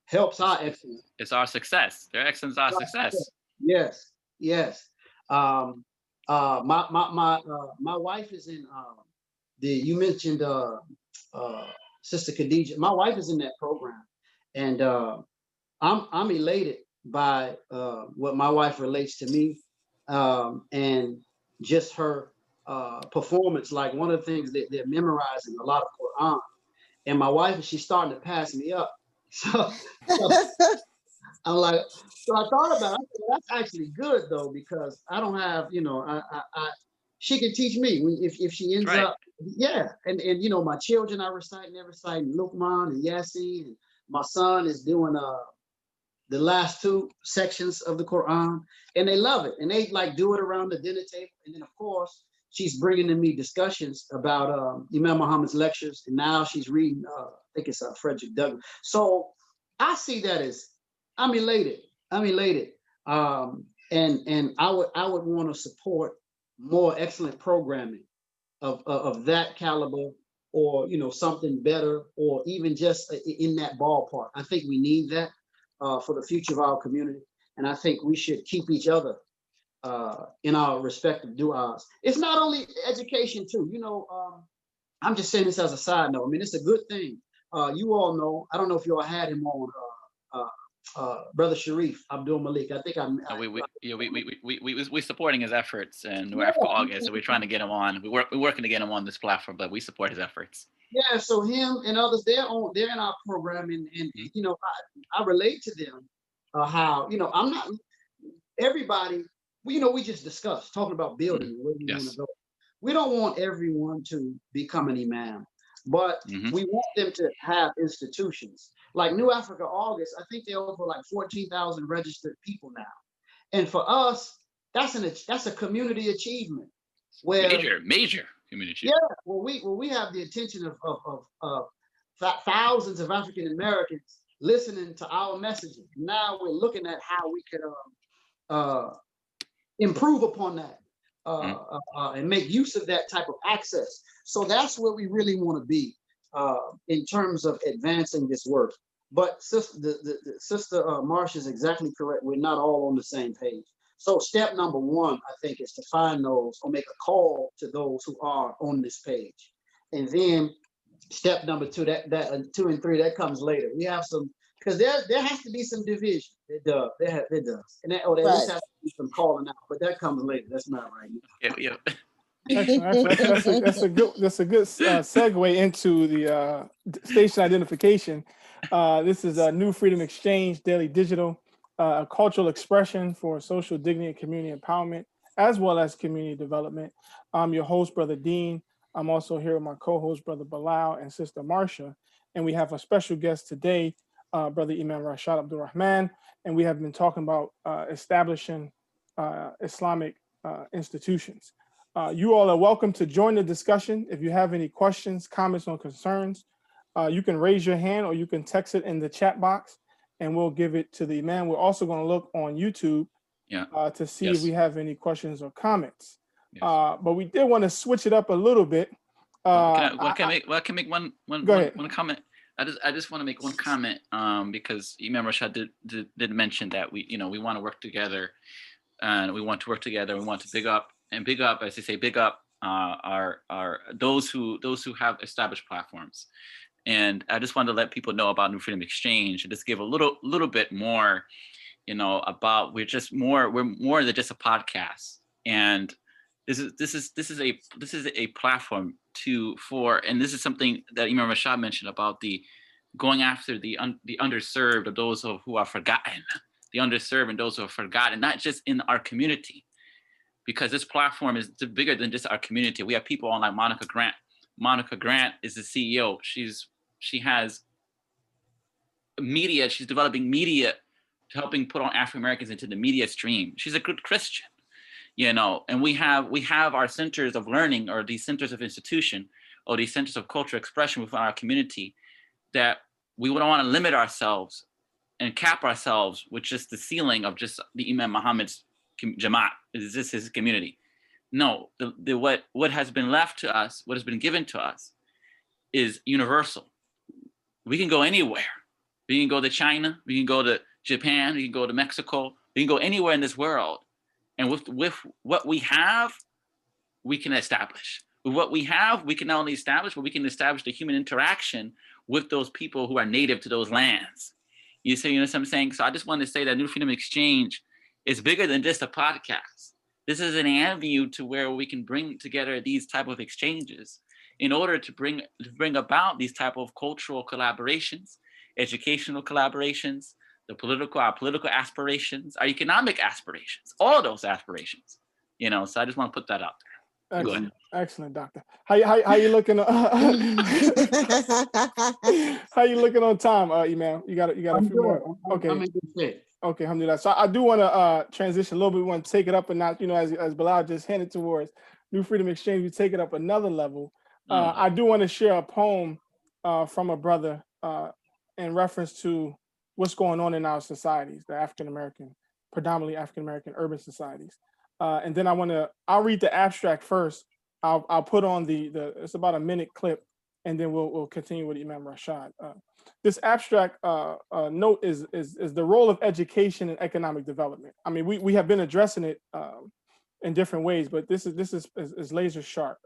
helps our excellence. It's our success. Their excellence is our success. Yes, yes. My wife is in you mentioned Sister Khadija. My wife is in that program, and I'm elated by what my wife relates to me, and just her performance. Like, one of the things that they're memorizing a lot of Quran, and my wife, she's starting to pass me up. So I'm like, so I thought about it. I said, that's actually good though, because I don't have, she can teach me if she ends up, yeah. And my children are reciting Luqman and Yasin, and my son is doing the last 2 sections of the Quran, and they love it, and they like do it around the dinner table. And then of course she's bringing to me discussions about Imam Muhammad's lectures, and now she's reading I think it's Frederick Douglass. So I see that as, I'm elated. And I would want to support more excellent programming of that caliber, or something better, or even just in that ballpark. I think we need that for the future of our community, and I think we should keep each other in our respective du'as. It's not only education too. I'm just saying this as a side note. I mean, it's a good thing. You all know. I don't know if you all had him on. Brother Sharif Abdul Malik. I think we're supporting his efforts, and we're after August, so we're trying to get him on. We're working to get him on this platform, but we support his efforts. Yeah, so him and others, they're in our program, and I relate to them. How I'm not everybody. We just discussed talking about building where we want to go. We don't want everyone to become an imam, but we want them to have institutions. Like New Africa August, I think they're over like 14,000 registered people now. And for us, that's a community achievement. Where major community achievement. Yeah, well we have the attention of thousands of African Americans listening to our messaging. Now we're looking at how we could improve upon that and make use of that type of access. So that's where we really want to be in terms of advancing this work. But Sister Marsha is exactly correct. We're not all on the same page. So step number 1, I think, is to find those, or make a call to those who are on this page. And then step number 2, that 2 and 3, that comes later. We have some, because there has to be some division. It does. It does. And there has to be some calling out, but that comes later. That's not right now. Yeah. Excellent. That's a good segue into the station identification. This is a New Freedom Exchange Daily Digital, a cultural expression for social dignity and community empowerment, as well as community development. I'm your host, Brother Dean. I'm also here with my co-host, Brother Bilal, and Sister Marsha. And we have a special guest today, Brother Imam Rashad Abdul-Rahman. And we have been talking about establishing Islamic institutions. You all are welcome to join the discussion. If you have any questions, comments, or concerns, you can raise your hand or you can text it in the chat box, and we'll give it to the Imam. We're also going to look on YouTube to see if we have any questions or comments. But we did want to switch it up a little bit. Can I make one comment? I just want to make one comment because Imam Rashad did mention that we want to work together, and we want to work together. We want to big up, as they say, big up our those who have established platforms. And I just wanted to let people know about New Freedom Exchange and just give a little bit more, about we're more than just a podcast. And this is a platform and this is something that Imam Rashad mentioned about the going after the underserved, or those who are forgotten, the underserved and those who are forgotten, not just in our community, because this platform is bigger than just our community. We have people on like Monica Grant. Monica Grant is the CEO. She has media. She's developing media to helping put on African Americans into the media stream. She's a good Christian, you know. And we have our centers of learning, or these centers of institution, or these centers of cultural expression within our community, that we don't want to limit ourselves and cap ourselves with just the ceiling of just the Imam Muhammad's Jamaat. Is this his community? No, what has been left to us, what has been given to us, is universal. We can go anywhere. We can go to China. We can go to Japan. We can go to Mexico. We can go anywhere in this world. And with what we have, we can establish. With what we have, we can not only establish, but we can establish the human interaction with those people who are native to those lands. You know what I'm saying? So I just wanted to say that New Freedom Exchange is bigger than just a podcast. This is an avenue to where we can bring together these type of exchanges in order to bring about these type of cultural collaborations, educational collaborations, our political aspirations, our economic aspirations, all those aspirations. You know, so I just want to put that out there. Excellent, excellent, Doctor. How you looking? How you looking on time, Imam? You got a few more. Okay. I'm in good shape. Okay, alhamdulillah. So I do want to transition a little bit. We want to take it up a notch. You know, as Bilal just handed towards New Freedom Exchange, we take it up another level. I do want to share a poem from a brother in reference to what's going on in our societies, the predominantly African-American urban societies. And then I'll read the abstract first. I'll put on it's about a minute clip, and then we'll continue with Imam Rashad. This abstract note is the role of education in economic development. I mean, we have been addressing it in different ways, but this is laser sharp.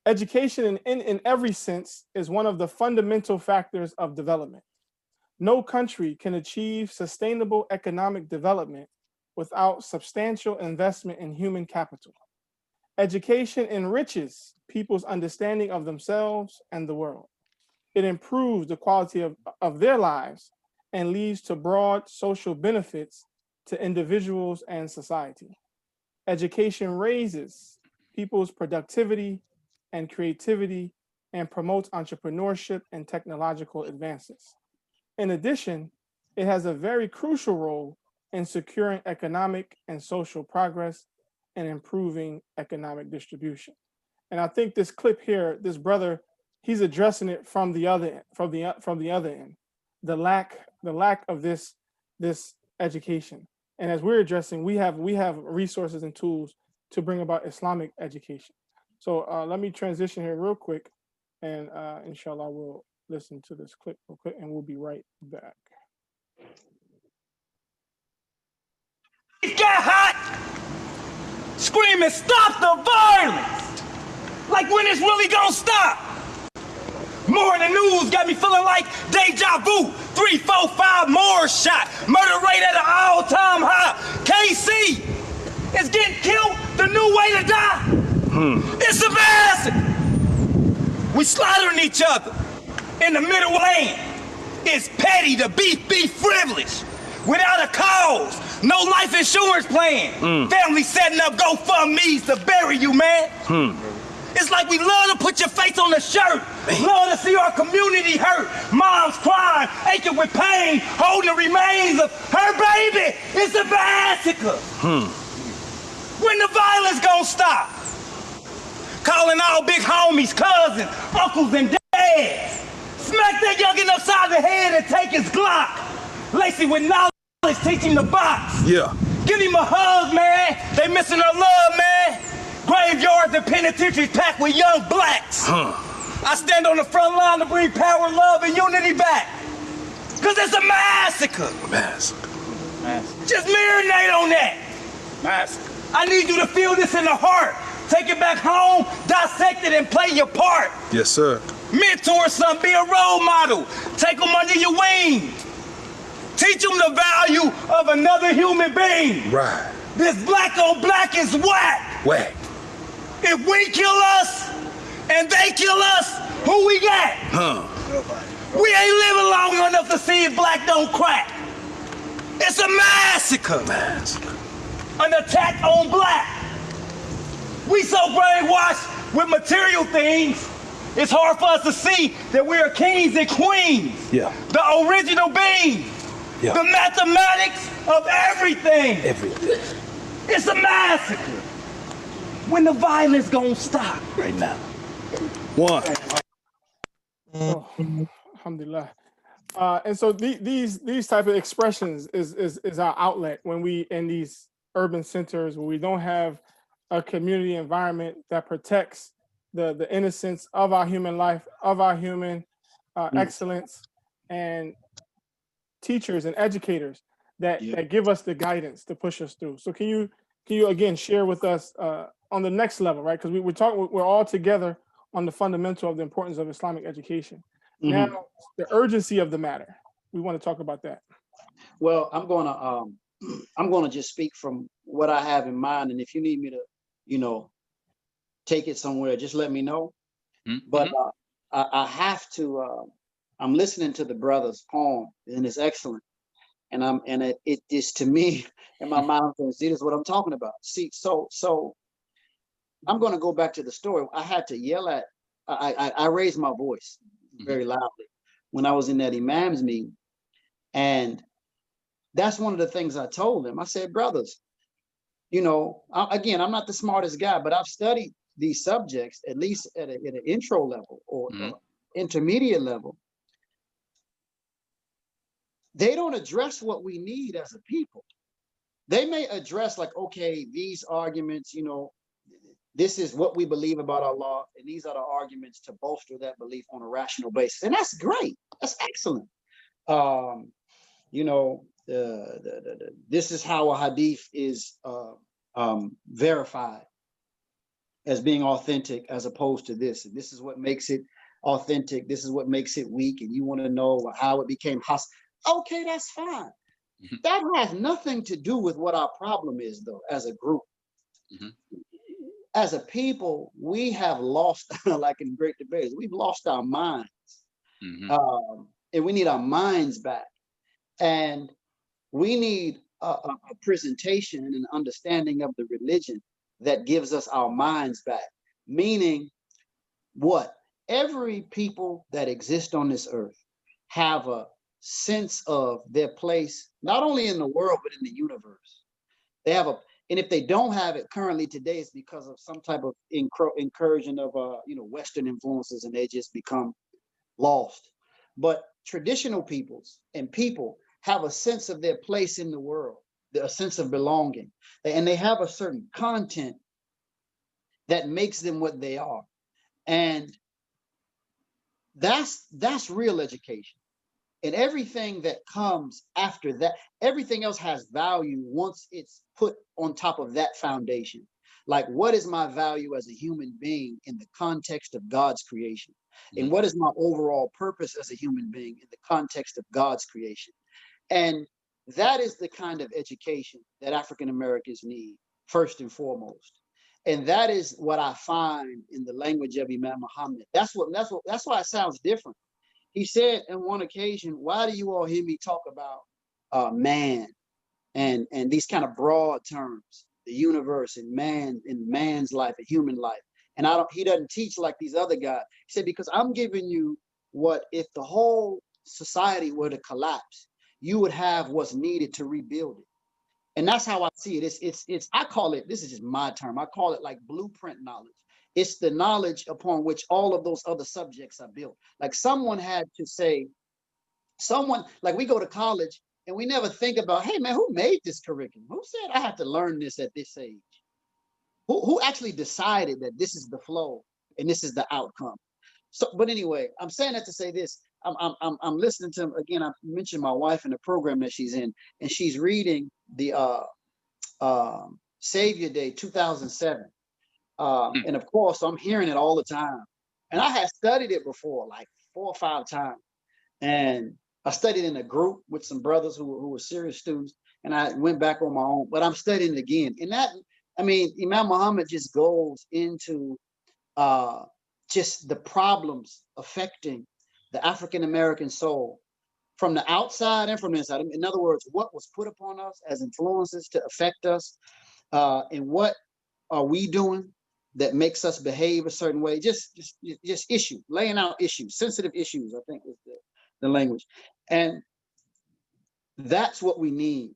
Education in every sense is one of the fundamental factors of development. No country can achieve sustainable economic development without substantial investment in human capital. Education enriches people's understanding of themselves and the world. It improves the quality of their lives and leads to broad social benefits to individuals and society. Education raises people's productivity and creativity and promotes entrepreneurship and technological advances. In addition, it has a very crucial role in securing economic and social progress and improving economic distribution. And I think this clip here, this brother, he's addressing it from the other end, the lack of this education. And as we're addressing, we have resources and tools to bring about Islamic education. So let me transition here real quick, and inshallah we'll listen to this clip real quick, and we'll be right back. It got hot, screaming, "Stop the violence!" Like, when it's really gonna stop? More in the news got me feeling like deja vu. 3, 4, 5 more shot. Murder rate at an all-time high. KC is getting killed. The new way to die. It's a massacre. We slaughtering each other in the middle lane. It's petty to be frivolous. Without a cause, no life insurance plan. Family setting up GoFundMe's to bury you, man. It's like we love to put your face on the shirt. Love to see our community hurt. Moms crying, aching with pain, holding the remains of her baby. It's a massacre. When the violence gonna stop? Calling all big homies, cousins, uncles, and dads. Smack that youngin' upside the head and take his Glock. Lace it with knowledge, teach him the box. Yeah. Give him a hug, man. They missing our love, man. Graveyards and penitentiaries packed with young blacks. I stand on the front line to bring power, love, and unity back. Cause it's a massacre. Massacre. Just marinate on that. Massacre. I need you to feel this in the heart. Take it back home, dissect it, and play your part. Yes, sir. Mentor some, be a role model. Take them under your wing. Teach them the value of another human being. Right. This black on black is whack. Whack. If we kill us and they kill us, who we got? We ain't living long enough to see if black don't crack. It's a massacre. An attack on black. We so brainwashed with material things, it's hard for us to see that we are kings and queens. Yeah. The original being. Yeah. The mathematics of everything. It's a massacre. When the violence gonna stop? Right now. One. Oh, alhamdulillah. And so these type of expressions is our outlet when we in these urban centers where we don't have a community environment that protects the innocence of our human life, of our human excellence, and teachers and educators that give us the guidance to push us through. So can you again share with us on the next level, right? Because we're all together on the fundamental of the importance of Islamic education. Now, the urgency of the matter. We want to talk about that. Well, I'm gonna just speak from what I have in mind, and if you need me to, take it somewhere, just let me know. But I have to. I'm listening to the brother's poem, and it's excellent. And it is to me in my mind. See, this is what I'm talking about. See, so I'm going to go back to the story. I had to yell at. I raised my voice very loudly when I was in that imam's meeting, and that's one of the things I told them. I said, brothers, again, I'm not the smartest guy, but I've studied these subjects at least at an intro level or intermediate level. They don't address what we need as a people. They may address like, okay, these arguments, this is what we believe about Allah, and these are the arguments to bolster that belief on a rational basis. And that's great. That's excellent. This is how a hadith is verified as being authentic as opposed to this. And this is what makes it authentic. This is what makes it weak. And you want to know how it became hostile. Okay, that's fine. That has nothing to do with what our problem is, though, as a group. As a people, we have lost, like in great debates, we've lost our minds. And we need our minds back. And we need a presentation and an understanding of the religion that gives us our minds back. Meaning what? Every people that exist on this earth have a sense of their place, not only in the world, but in the universe. They have and if they don't have it currently today, it's because of some type of incursion of Western influences, and they just become lost. But traditional peoples and people have a sense of their place in the world, a sense of belonging, and they have a certain content that makes them what they are. And that's real education. And everything that comes after that, everything else has value once it's put on top of that foundation. Like, what is my value as a human being in the context of God's creation? And what is my overall purpose as a human being in the context of God's creation? And that is the kind of education that African Americans need, first and foremost. And that is what I find in the language of Imam Muhammad. That's why it sounds different. He said on one occasion, why do you all hear me talk about man and these kind of broad terms, the universe and man, in man's life, a human life? And he doesn't teach like these other guys. He said, because I'm giving you what if the whole society were to collapse, you would have what's needed to rebuild it. And that's how I see it. It's I call it, this is just my term, I call it like blueprint knowledge. It's the knowledge upon which all of those other subjects are built. Like someone had to say, like we go to college and we never think about, hey man, who made this curriculum? Who said I have to learn this at this age? Who actually decided that this is the flow and this is the outcome? So, but anyway, I'm saying that to say this. I'm listening to, again, I mentioned my wife in the program that she's in, and she's reading the Savior Day 2007. And of course, I'm hearing it all the time. And I had studied it before, like 4 or 5 times. And I studied in a group with some brothers who were serious students. And I went back on my own, but I'm studying it again. And that, I mean, Imam Muhammad just goes into just the problems affecting the African-American soul from the outside and from the inside. In other words, what was put upon us as influences to affect us, and what are we doing that makes us behave a certain way? Just issue, laying out issues, sensitive issues, I think is the language. And that's what we need.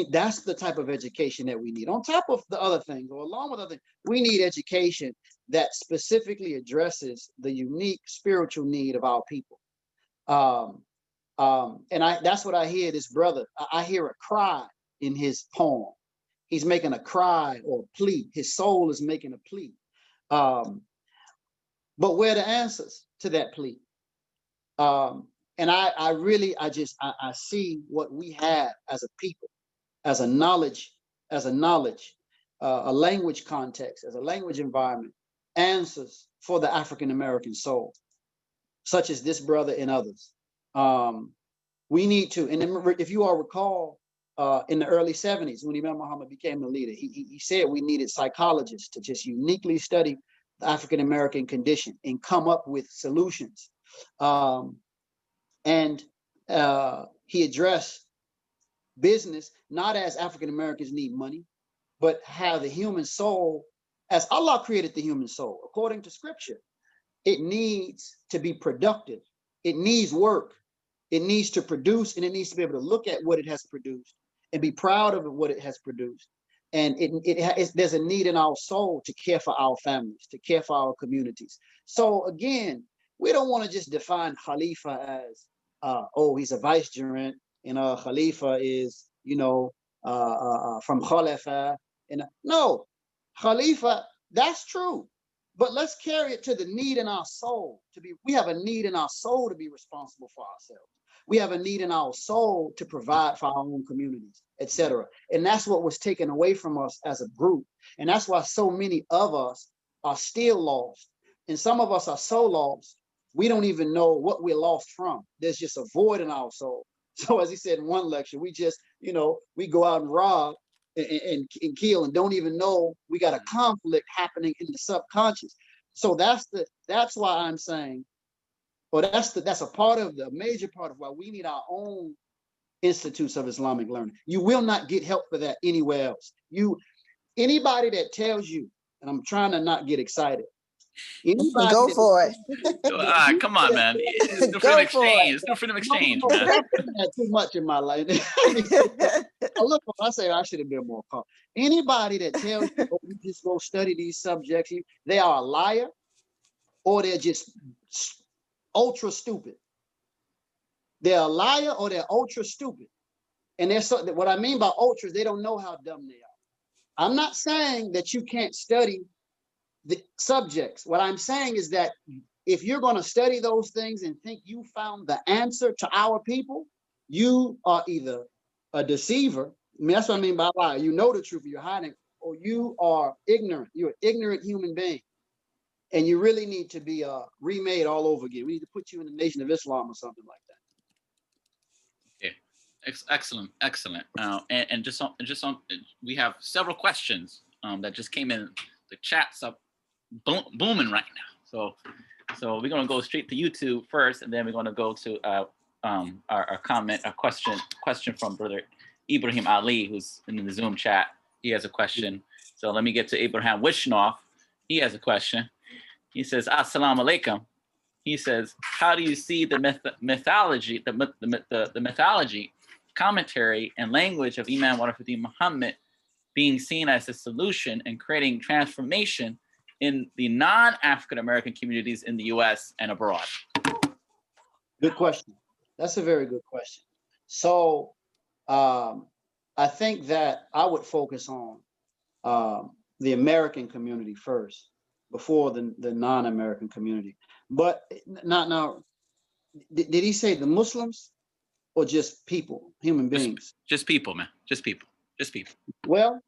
That's the type of education that we need. On top of the other things, or along with other things, we need education that specifically addresses the unique spiritual need of our people. And that's what I hear this brother. I hear a cry in his poem. He's making a cry or a plea. His soul is making a plea. But where are the answers to that plea? And I see what we have as a people, as a knowledge, a language context, as a language environment, answers for the African-American soul, such as this brother and others. We need to, and if you all recall, in the early 70s, when Imam Muhammad became the leader, he said we needed psychologists to just uniquely study the African-American condition and come up with solutions. And he addressed business not as African-Americans need money, but how the human soul, as Allah created the human soul, according to scripture, it needs to be productive. It needs work. It needs to produce, and it needs to be able to look at what it has produced and be proud of what it has produced. And there's a need in our soul to care for our families, to care for our communities. So again, we don't want to just define Khalifa as, oh, he's a vicegerent, and Khalifa is, from Khalifa. And no, Khalifa, that's true. But let's carry it to the need in our soul we have a need in our soul to be responsible for ourselves. We have a need in our soul to provide for our own communities, etc. And that's what was taken away from us as a group. And that's why so many of us are still lost. And some of us are so lost, we don't even know what we're lost from. There's just a void in our soul. So as he said in one lecture, we just, we go out and rob and kill and don't even know we got a conflict happening in the subconscious. So that's why I'm saying, or that's a major part of why we need our own institutes of Islamic learning. You will not get help for that anywhere else. Anybody that tells you, and I'm trying to not get excited. Go for it. Come on, man. It's good freedom exchange. It's good freedom exchange, man. I've done that too much in my life. I say I should have been more calm. Anybody that tells you, oh, you just go study these subjects, they are a liar, or they're just ultra stupid. They're a liar or they're ultra stupid. And what I mean by ultras, they don't know how dumb they are. I'm not saying that you can't study the subjects. What I'm saying is that if you're going to study those things and think you found the answer to our people, you are either a deceiver. I mean, that's what I mean by lie. You know the truth, you're hiding, or you are ignorant. You're an ignorant human being. And you really need to be remade all over again. We need to put you in the Nation of Islam or something like that. Okay, excellent. And just on, we have several questions that just came in. The chat's up booming right now. So we're gonna go straight to YouTube first, and then we're gonna go to our comment, a question from Brother Ibrahim Ali, who's in the Zoom chat. He has a question. So let me get to Abraham Wishnoff. He has a question. He says, Assalamu alaikum. He says, how do you see the mythology, the mythology, commentary, and language of Imam Rashad Muhammad being seen as a solution and creating transformation in the non-African American communities in the U.S. and abroad? Good question. That's a very good question. So I think that I would focus on the American community first, before the non-American community. But now, did he say the Muslims or just people, human beings? Just people, man. Just people. Well,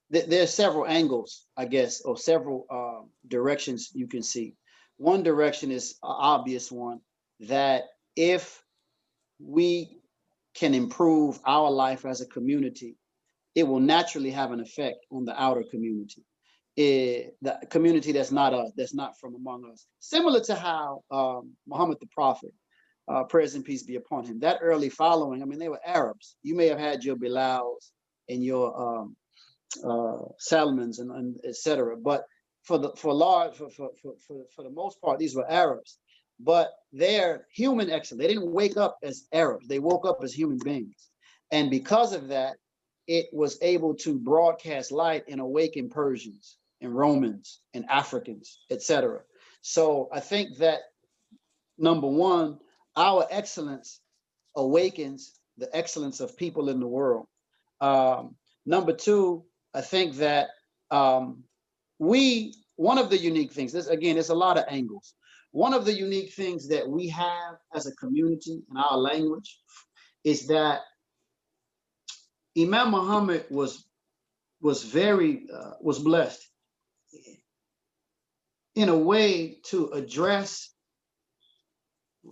there's several angles, I guess, or several directions you can see. One direction is an obvious one, that if we can improve our life as a community, it will naturally have an effect on the outer community. the community that's not from among us. Similar to how Muhammad the Prophet, praise and peace be upon him, that early following, I mean, they were Arabs. You may have had your Bilals and your Salmons and etc. But for the most part, these were Arabs. But they're human excellence. They didn't wake up as Arabs. They woke up as human beings. And because of that, it was able to broadcast light and awaken Persians and Romans and Africans, etc. So I think that, number one, our excellence awakens the excellence of people in the world. Number two, I think that one of the unique things, there's a lot of angles. One of the unique things that we have as a community in our language is that Imam Muhammad was blessed in a way to address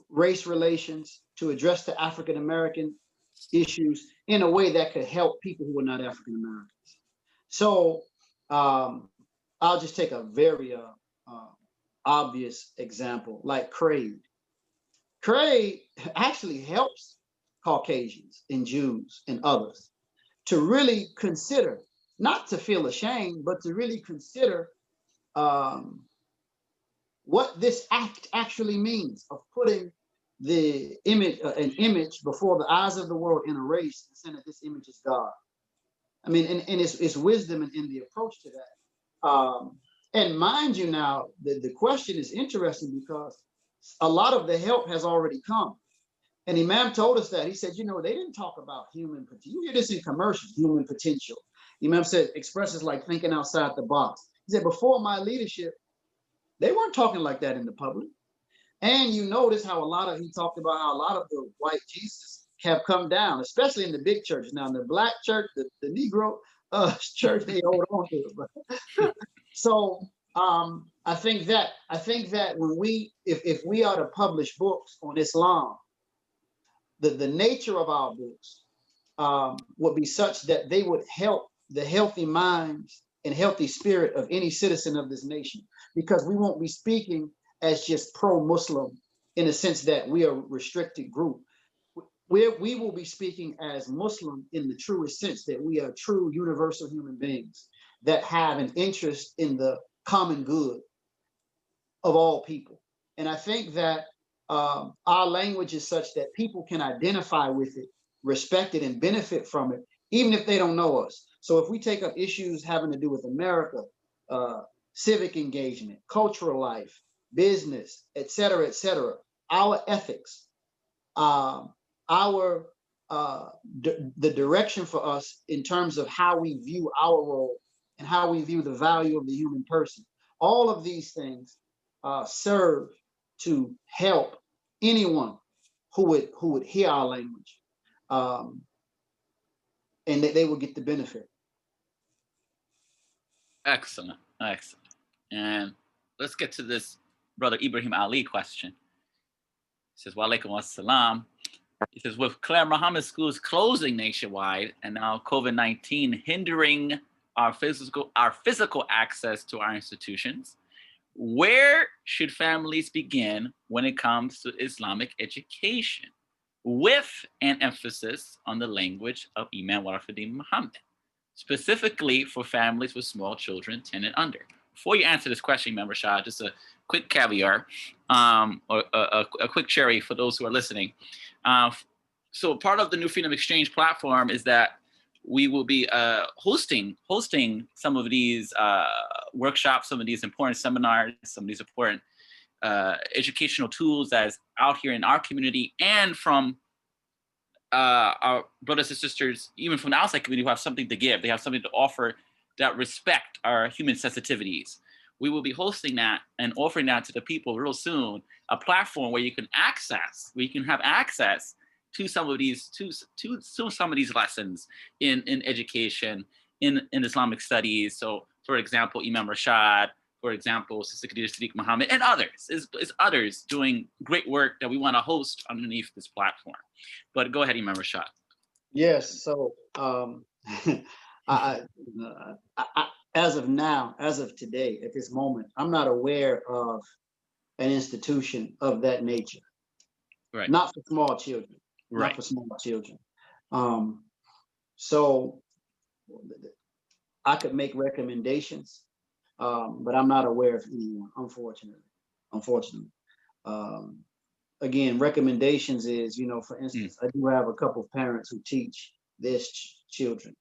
race relations, to address the African American issues in a way that could help people who are not African Americans. So I'll just take a very obvious example, like Craig. Craig actually helps Caucasians and Jews and others to really consider, not to feel ashamed, but to really consider what this act actually means of putting the image, an image before the eyes of the world in a race and saying that this image is God. I mean, and it's wisdom in the approach to that. And mind you now, the question is interesting because a lot of the help has already come. And Imam told us that. He said, you know, they didn't talk about human potential. You hear this in commercials, human potential. Imam said expressions like thinking outside the box. He said, before my leadership, they weren't talking like that in the public. And you notice how he talked about how a lot of the white Jesus have come down, especially in the big churches. Now, in the black church, the Negro church, they hold on to it. So I think that when if we are to publish books on Islam, the nature of our books would be such that they would help the healthy minds and healthy spirit of any citizen of this nation, because we won't be speaking as just pro-Muslim in a sense that we are a restricted group. We will be speaking as Muslim in the truest sense, that we are true universal human beings that have an interest in the common good of all people. And I think that our language is such that people can identify with it, respect it, and benefit from it, even if they don't know us. So if we take up issues having to do with America, civic engagement, cultural life, business, et cetera, our ethics, the direction for us in terms of how we view our role and how we view the value of the human person, all of these things serve to help anyone who would hear our language, and that they will get the benefit. Excellent. And let's get to this brother Ibrahim Ali question. He says, wa alaikum assalam. He says, with Claire Muhammad schools closing nationwide and now COVID-19 hindering our physical access to our institutions, where should families begin when it comes to Islamic education, with an emphasis on the language of Imam Rashad Muhammad, specifically for families with small children 10 and under? Before you answer this question, Imam Rashad, just a quick caveat, or a quick cherry for those who are listening. So part of the New Freedom Exchange platform is that we will be hosting some of these workshops, some of these important seminars, some of these important educational tools that is out here in our community, and from our brothers and sisters, even from the outside community, who have something to give. They have something to offer that respect our human sensitivities. We will be hosting that and offering that to the people real soon, a platform where you can have access to some of these to some of these lessons in education, in Islamic studies. So for example, Imam Rashad, for example, Sister Khadija Siddiq Muhammad, and others, is others doing great work that we want to host underneath this platform. But go ahead, Imam Rashad. Yes, so as of now, as of today, at this moment, I'm not aware of an institution of that nature. Right. Not for small children. Right. Not for small children. So I could make recommendations, but I'm not aware of anyone, unfortunately. Again, recommendations is, for instance, I do have a couple of parents who teach their children,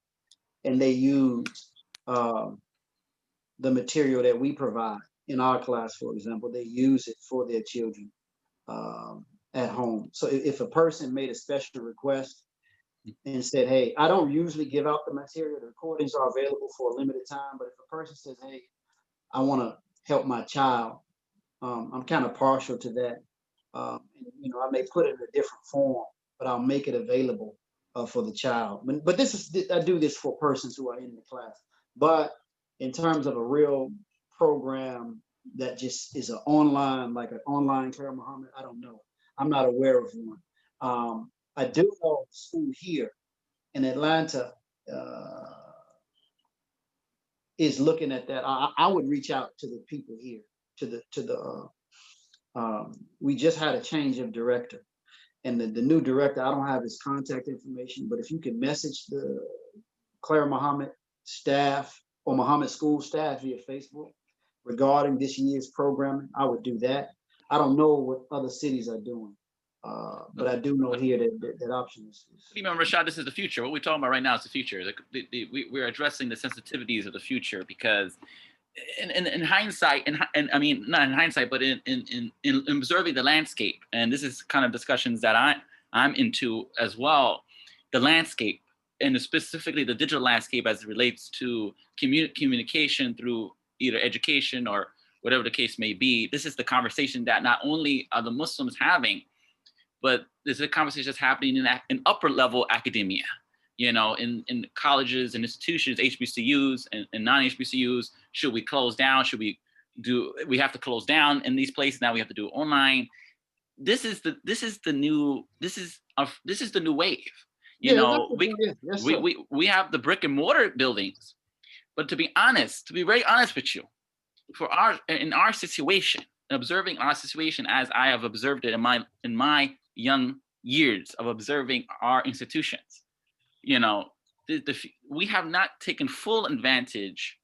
and they use the material that we provide in our class, for example. They use it for their children at home. So if a person made a special request and said, hey, I don't usually give out the material, the recordings are available for a limited time, but if a person says, hey, I want to help my child, I'm kind of partial to that. I may put it in a different form, but I'll make it available for the child. But I do this for persons who are in the class. But in terms of a real program that just is an online, like an online Clara Muhammad, I don't know. I'm not aware of one. I do know the school here in Atlanta is looking at that. I would reach out to the people here, we just had a change of director, and the new director, I don't have his contact information, but if you can message the Clara Muhammad staff or Muhammad School staff via Facebook regarding this year's programming, I would do that. I don't know what other cities are doing, but I do know here that option is. Imam Rashad, this is the future. What we're talking about right now is the future. We're addressing the sensitivities of the future because in hindsight, and I mean, not in hindsight, but in observing the landscape, and this is kind of discussions that I'm into as well, the landscape, and specifically the digital landscape as it relates to communication through either education or whatever the case may be. This is the conversation that not only are the Muslims having, but this is a conversation that's happening in upper level academia, in colleges and institutions, HBCUs and non-HBCUs. Should we close down? We have to close down in these places. Now we have to do it online. This is the new wave. We have the brick and mortar buildings, but to be very honest with you, in our situation, observing our situation as I have observed it in my young years of observing our institutions, we have not taken full advantage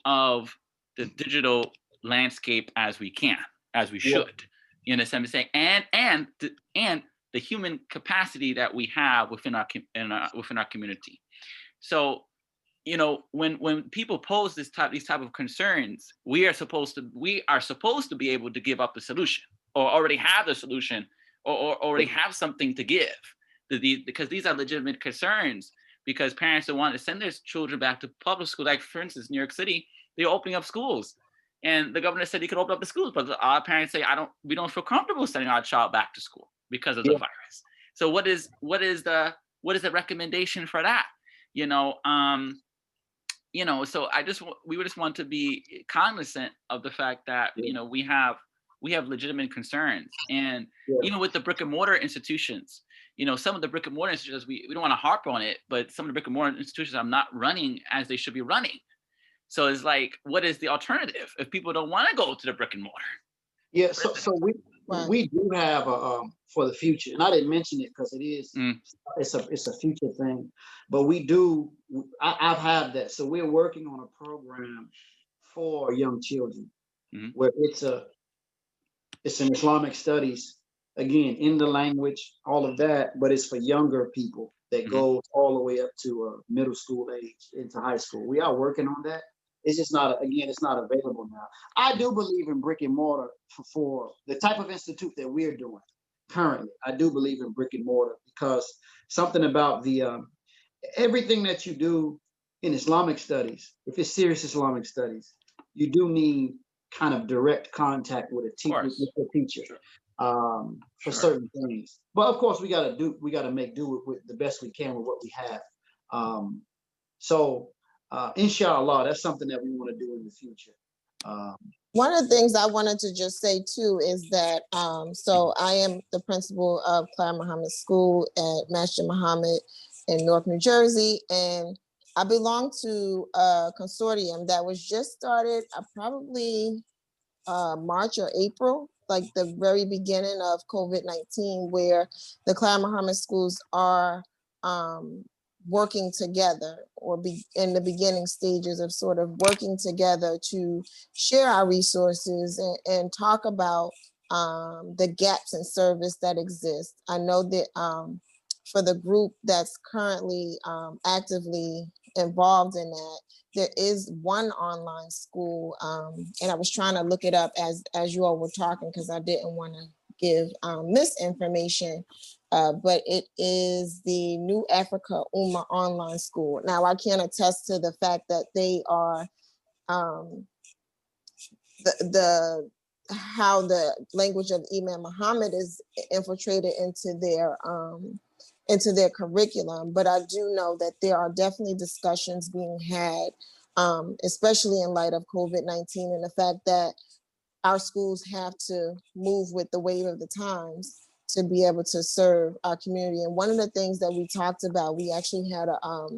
of the digital landscape as we should. You understand what I'm saying? And the human capacity that we have within our community. So, when people pose these type of concerns, we are supposed to be able to give up the solution, or already have the solution, or already have something to give, because these are legitimate concerns. Because parents don't want to send their children back to public school. Like, for instance, New York City, they're opening up schools, and the governor said he could open up the schools, but our parents say we don't feel comfortable sending our child back to school because of the virus. So what is the recommendation for that? So we just want to be cognizant of the fact that we have legitimate concerns, and even with the brick and mortar institutions, some of the brick and mortar institutions, we don't want to harp on it, but some of the brick and mortar institutions are not running as they should be running. So it's like, what is the alternative if people don't want to go to the brick and mortar? Yeah, so we do have for the future, and I didn't mention it because it is it's a future thing, but I've had that. So we're working on a program for young children where it's an Islamic studies, again, in the language, all of that, but it's for younger people that goes all the way up to middle school age into high school. We are working on that. It's just it's not available now. I do believe in brick and mortar for the type of institute that we're doing currently. I do believe in brick and mortar because something about the everything that you do in Islamic studies, if it's serious Islamic studies, you do need kind of direct contact with a teacher for certain things. But of course, we got to make do with the best we can with what we have. Inshallah, that's something that we want to do in the future. One of the things I wanted to just say too is that so I am the principal of Clara Muhammad School at Masjid Muhammad in North New Jersey, and I belong to a consortium that was just started probably March or April, like the very beginning of COVID-19, where the Clyde Muhammad schools are working together, or be in the beginning stages of sort of working together to share our resources and talk about the gaps in service that exist. I know that for the group that's currently actively involved in that, there is one online school, and I was trying to look it up as you all were talking, because I didn't want to give misinformation, but it is the New Africa Ummah Online School. Now, I can attest to the fact that they are how the language of Imam Muhammad is infiltrated into their curriculum. But I do know that there are definitely discussions being had, especially in light of COVID-19 and the fact that our schools have to move with the wave of the times to be able to serve our community. And one of the things that we talked about, we actually had a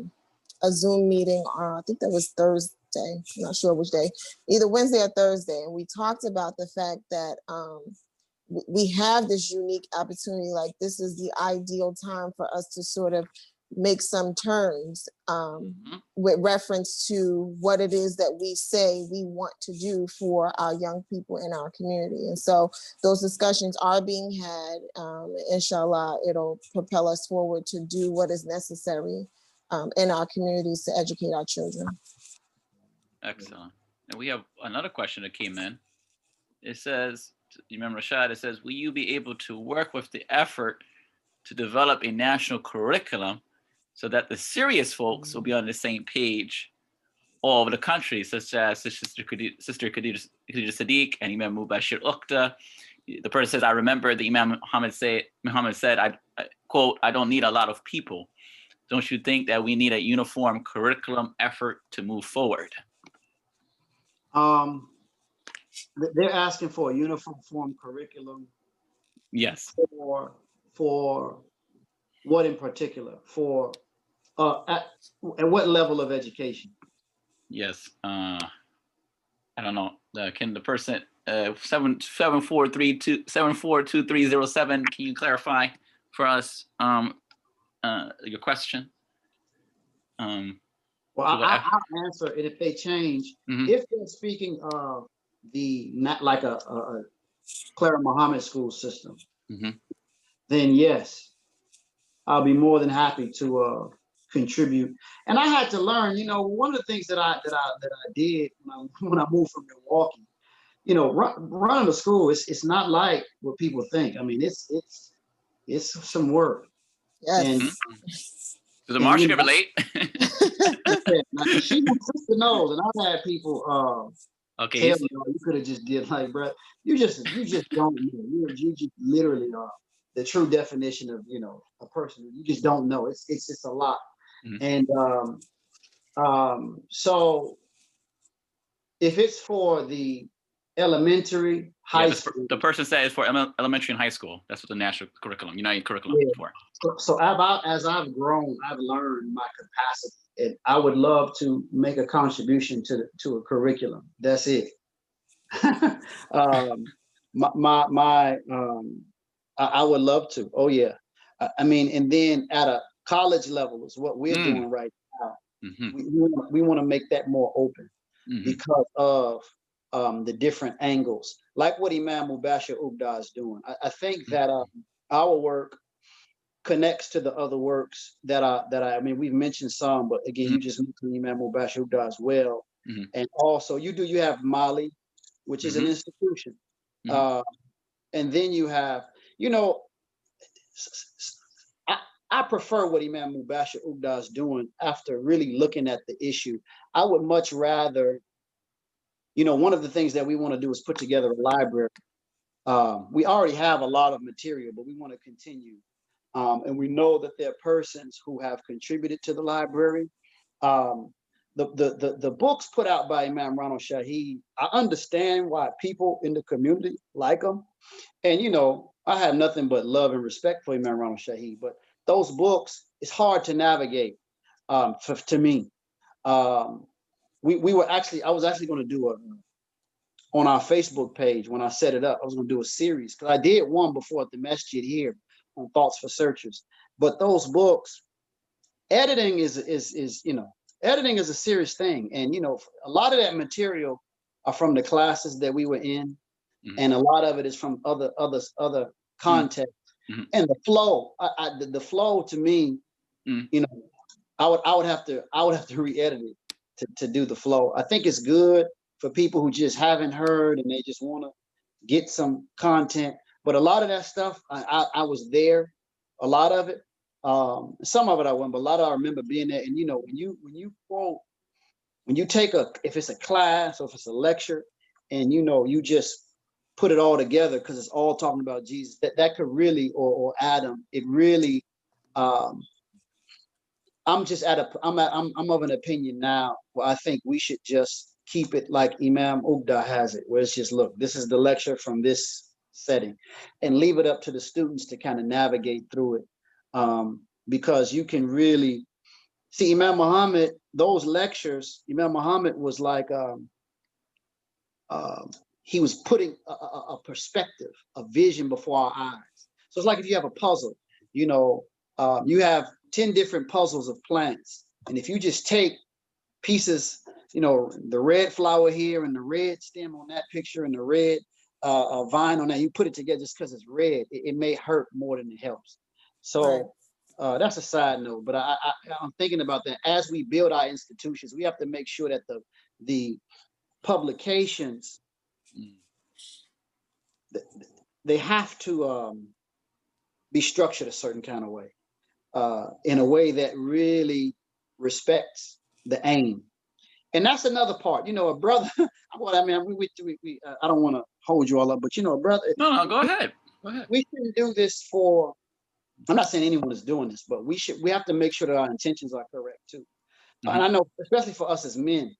Zoom meeting on, I think that was Thursday, I'm not sure which day, either Wednesday or Thursday. And we talked about the fact that we have this unique opportunity, like this is the ideal time for us to sort of make some turns with reference to what it is that we say we want to do for our young people in our community. And so those discussions are being had. Inshallah, it'll propel us forward to do what is necessary in our communities to educate our children. Excellent. And we have another question that came in. It says, Imam Rashad, it says, will you be able to work with the effort to develop a national curriculum so that the serious folks will be on the same page all over the country, such as Sister Khadija Sadiq and Imam Mubashir Uqta? The person says, I remember the Imam Muhammad said, I quote, I don't need a lot of people. Don't you think that we need a uniform curriculum effort to move forward? They're asking for a uniform curriculum. Yes. For what in particular? For at what level of education? Yes. I don't know. Can the person 742307? Can you clarify for us your question? Well, I'll answer it if they change. If they're speaking of not like a Clara Muhammad school system, then yes, I'll be more than happy to contribute. And I had to learn, one of the things that I did when I moved from Milwaukee, running a school, it's not like what people think. I mean, it's some work. Yes. And the Marsh can relate. She my sister knows, and I've had people okay, tell me, you could have just did like, bro, you just don't know. You just literally are the true definition of a person. You just don't know. It's just a lot. And so if it's for the elementary, high school, the person said it's for elementary and high school. That's what the national curriculum, United Curriculum, is for. So as I've grown, I've learned my capacity, and I would love to make a contribution to a curriculum. That's it. I would love to. Oh yeah. I mean, and then at a college level is what we're doing right now. We want to make that more open because of the different angles, like what Imam Mubashir Uqta is doing. I think that our work connects to the other works that I mean, we've mentioned some, but again, you just mentioned Imam Mubashir Uqta as well. And also you have Mali, which is an institution. And then you have, I prefer what Imam Mubashir Uqta is doing after really looking at the issue. I would much rather, one of the things that we want to do is put together a library. We already have a lot of material, but we want to continue. And we know that there are persons who have contributed to the library. The books put out by Imam Rashad Shaheed, I understand why people in the community like them. And, I have nothing but love and respect for Imam Rashad Shaheed, but those books, it's hard to navigate to me. we were actually, I was actually going to do on our Facebook page when I set it up, I was going to do a series because I did one before at the masjid here on Thoughts for Searchers. But those books, editing is editing is a serious thing, and a lot of that material are from the classes that we were in, and a lot of it is from other content. And the flow, the flow to me, I would have to re-edit it to do the flow. I think it's good for people who just haven't heard and they just want to get some content. But a lot of that stuff, I was there, a lot of it. Some of it I wasn't, but a lot of it I remember being there. And when you take if it's a class or if it's a lecture, and you just put it all together because it's all talking about Jesus, that could really, or Adam, it really. I'm of an opinion now where I think we should just keep it like Imam Ugda has it, where it's just, look, this is the lecture from this setting, and leave it up to the students to kind of navigate through it. Because you can really see Imam Muhammad, those lectures, Imam Muhammad was like, he was putting a perspective, a vision before our eyes. So it's like if you have a puzzle, you have 10 different puzzles of plants. And if you just take pieces, the red flower here and the red stem on that picture and the red vine on that, you put it together just because it's red, it may hurt more than it helps. So that's a side note, but I'm thinking about that. As we build our institutions, we have to make sure that the publications, they have to be structured a certain kind of way, in a way that really respects the aim. And that's another part, a brother. I mean, we I don't want to hold you all up, but a brother. No, go ahead. We shouldn't do this for. I'm not saying anyone is doing this, but we have to make sure that our intentions are correct too. And I know, especially for us as men,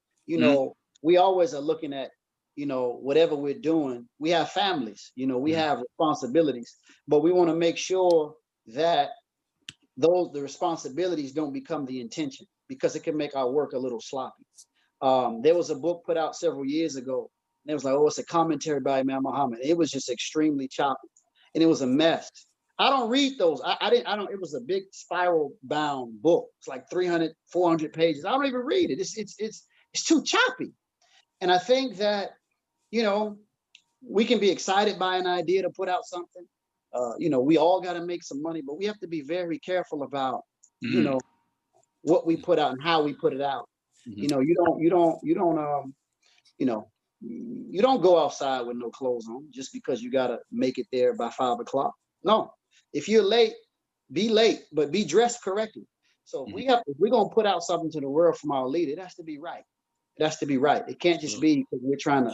we always are looking at, whatever we're doing. We have families, we have responsibilities, but we want to make sure that the responsibilities don't become the intention, because it can make our work a little sloppy. There was a book put out several years ago, and it was like, it's a commentary by Imam Muhammad. It was just extremely choppy, and it was a mess. I don't read those. I don't. It was a big spiral bound book. It's like 300, 400 pages. I don't even read it. It's too choppy. And I think that, we can be excited by an idea to put out something. We all got to make some money, but we have to be very careful about, what we put out and how we put it out. You don't go outside with no clothes on just because you got to make it there by 5 o'clock. No, if you're late, be late, but be dressed correctly. So if we're going to put out something to the world from our leader, it has to be right. It has to be right. It can't just be because we're trying to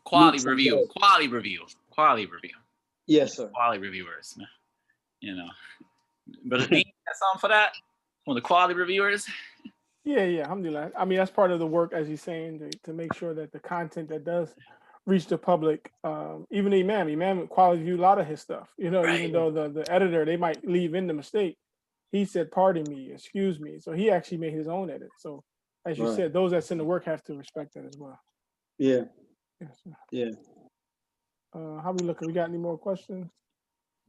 quality review. Yes, sir. Quality reviewers. But do you have something for that? For the quality reviewers? Yeah, alhamdulillah. I mean, that's part of the work, as he's saying, to make sure that the content that does reach the public, even the Imam quality review a lot of his stuff, even though the editor, they might leave in the mistake. He said, pardon me, excuse me. So he actually made his own edit. So as you said, those that send the work have to respect that as well. Yeah. Yeah. How we looking? We got any more questions?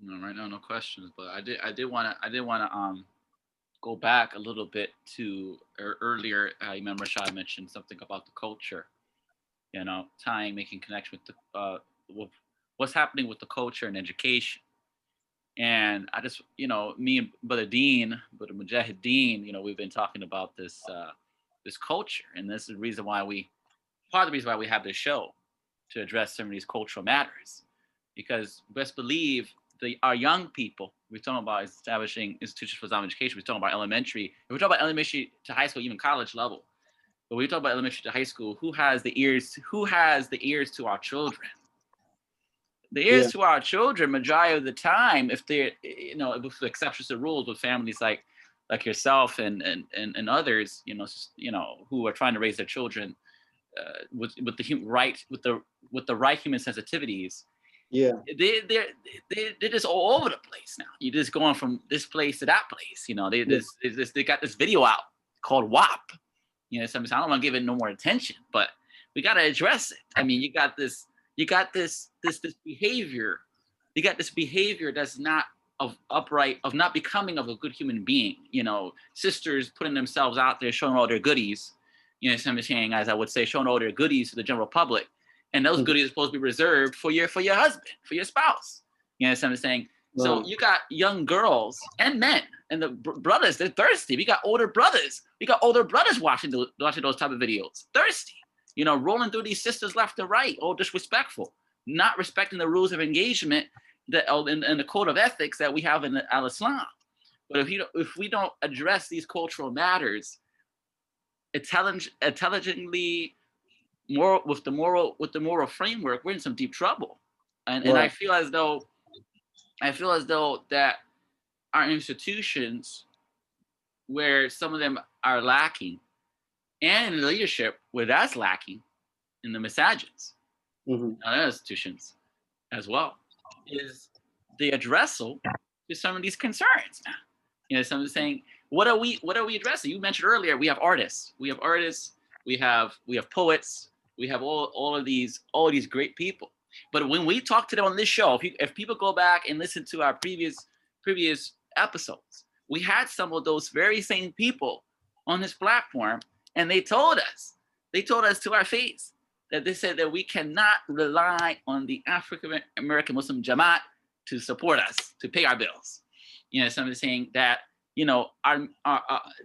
No, right now, no questions. But I did want to go back a little bit to earlier. Imam Rashad mentioned something about the culture. Making connection with with what's happening with the culture and education. And I just, me and Brother Mujahid Dean, we've been talking about this culture, and this is the reason why part of the reason why we have this show, to address some of these cultural matters, because best believe our young people, we're talking about establishing institutions for Islamic education, we're talking about elementary, we're talking about elementary to high school, even college level. But when we talk about elementary to high school, who has the ears to our children? The ears to our children, majority of the time, if they're, with exceptions to rules with families like yourself and others, who are trying to raise their children with the right human sensitivities. Yeah, they're just all over the place now. You're just going from this place to that place. They got this video out called WAP. You know, sometimes I don't want to give it no more attention, but we got to address it. I mean, you got this behavior. You got this behavior that's not of upright, of not becoming of a good human being. You know, sisters putting themselves out there, showing all their goodies. You know, some saying, as I would say, showing all their goodies to the general public, and those goodies are supposed to be reserved for your husband, for your spouse. You know, what I'm saying. So you got young girls and men and the brothers, they're thirsty. We got older brothers. We got older brothers watching those type of videos, thirsty. You know, rolling through these sisters left and right, all disrespectful, not respecting the rules of engagement that in the code of ethics that we have in Al-Islam. But if we don't address these cultural matters intelligently, with the moral framework, we're in some deep trouble. And I feel as though that our institutions, where some of them are lacking, and in the leadership where that's lacking, in the masajids, other institutions as well, is the addressal to some of these concerns. You know, someone saying, what are we addressing? You mentioned earlier, we have artists, we have poets, we have all of these great people. But when we talk to them on this show, if people go back and listen to our previous episodes, we had some of those very same people on this platform, and they told us to our face that they said that we cannot rely on the African American Muslim Jamaat to support us, to pay our bills. You know, somebody saying that, you know,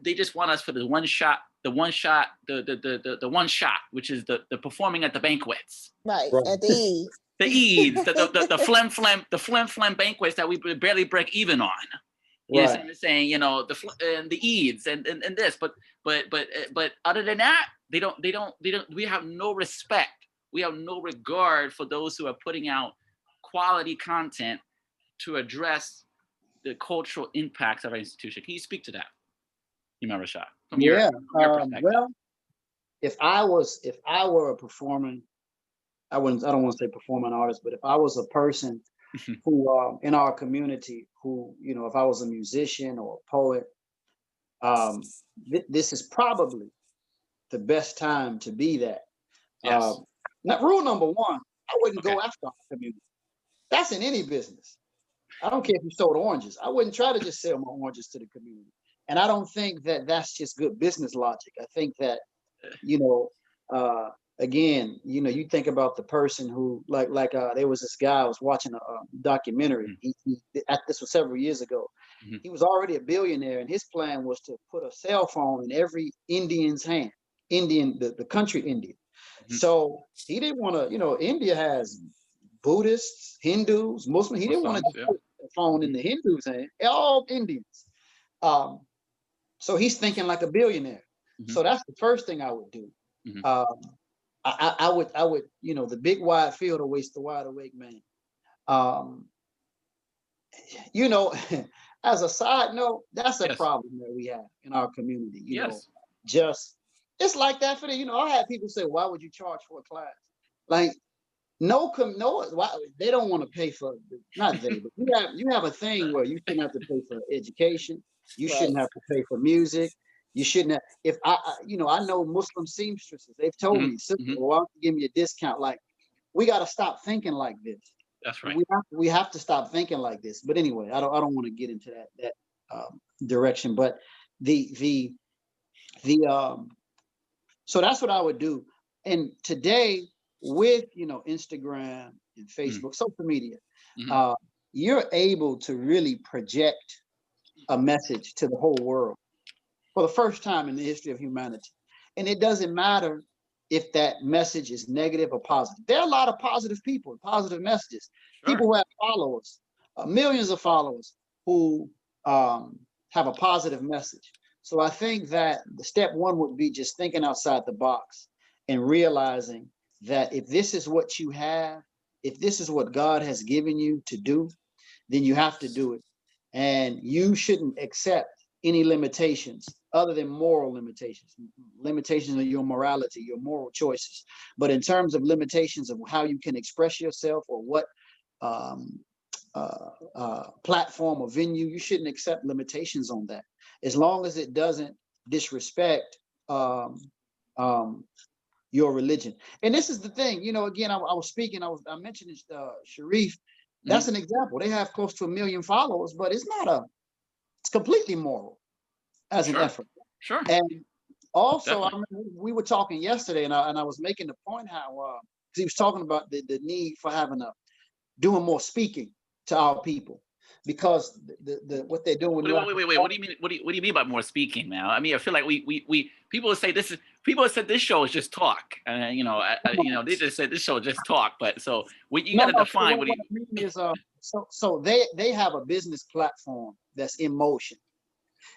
they just want us for the one shot, which is the performing at the banquets. Right. At the Eid. The Eids, the flim banquets that we barely break even on. You know what I'm saying? You know, the Eids and this, but other than that, they don't. We have no respect. We have no regard for those who are putting out quality content to address the cultural impacts of our institution. Can you speak to that, Imam Rashad? From your perspective? Well, if I were a performing, I don't want to say performing artist, but if I was a person who in our community who, you know, if I was a musician or a poet, this is probably the best time to be that. Yes. Now, rule number one, I wouldn't go after our community. That's in any business. I don't care if you sold oranges. I wouldn't try to just sell my oranges to the community. And I don't think that that's just good business logic. I think that, you know, again, you know, you think about the person who, like there was this guy, I was watching a documentary. This was several years ago. He was already a billionaire, and his plan was to put a cell phone in every Indian's hand, the country Indian. So he didn't want to, you know, India has Buddhists, Hindus, Muslims. He didn't want to put a phone in the Hindus' hand, all Indians. So he's thinking like a billionaire. So that's the first thing I would do. I would, you know, the big wide field awaits the wide awake man. You know, as a side note, that's a problem that we have in our community. You know, just it's like that for the, you know, I had people say, why would you charge for a class? Like, no, why, they don't want to pay for, not they, but you have a thing where you shouldn't have to pay for education. You shouldn't have to pay for music. You shouldn't have, if you know, I know Muslim seamstresses, they've told me, well, why don't you give me a discount? Like, we got to stop thinking like this. That's right. We have to stop thinking like this. But anyway, I don't want to get into that direction. But so that's what I would do. And today, with, you know, Instagram and Facebook, social media, you're able to really project a message to the whole world for the first time in the history of humanity. And it doesn't matter if that message is negative or positive. There are a lot of positive people, positive messages, people who have followers, millions of followers who have a positive message. So I think that the step one would be just thinking outside the box and realizing that if this is what you have, if this is what God has given you to do, then you have to do it. And you shouldn't accept any limitations other than moral limitations of your morality, your moral choices. But in terms of limitations of how you can express yourself or what platform or venue, you shouldn't accept limitations on that. As long as it doesn't disrespect your religion. And this is the thing, you know, again, I was speaking, I mentioned Sharif. That's an example. They have close to 1 million followers, but it's completely moral as an effort. Sure. And also, I remember we were talking yesterday, and I was making the point how he was talking about the need for doing more speaking to our people, because what they're doing. Wait. What do you mean? What do you mean by more speaking now? I mean, I feel like we people say this is, people said this show is just talk, and they just said this show is just talk. But so you got to define what I mean is so they have a business platform that's in motion,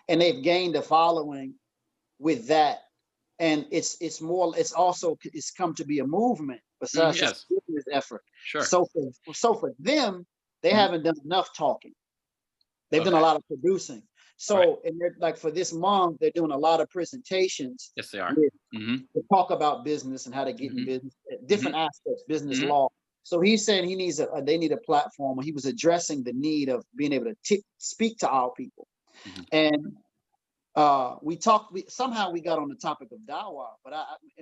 and they've gained a following with that, and it's come to be a movement besides just a business effort. Sure. So for them, they haven't done enough talking. They've done a lot of producing. So and they're, like, for this month, they're doing a lot of presentations. Yes, they are. To talk about business and how to get in business, different aspects, business law. So he's saying they need a platform, and he was addressing the need of being able to speak to our people. And we somehow we got on the topic of dawah, but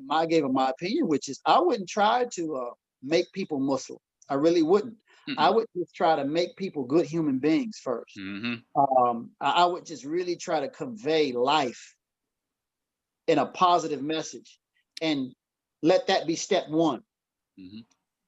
I gave him my opinion, which is I wouldn't try to make people Muslim. I really wouldn't. I would just try to make people good human beings first. I would just really try to convey life in a positive message, and let that be step one.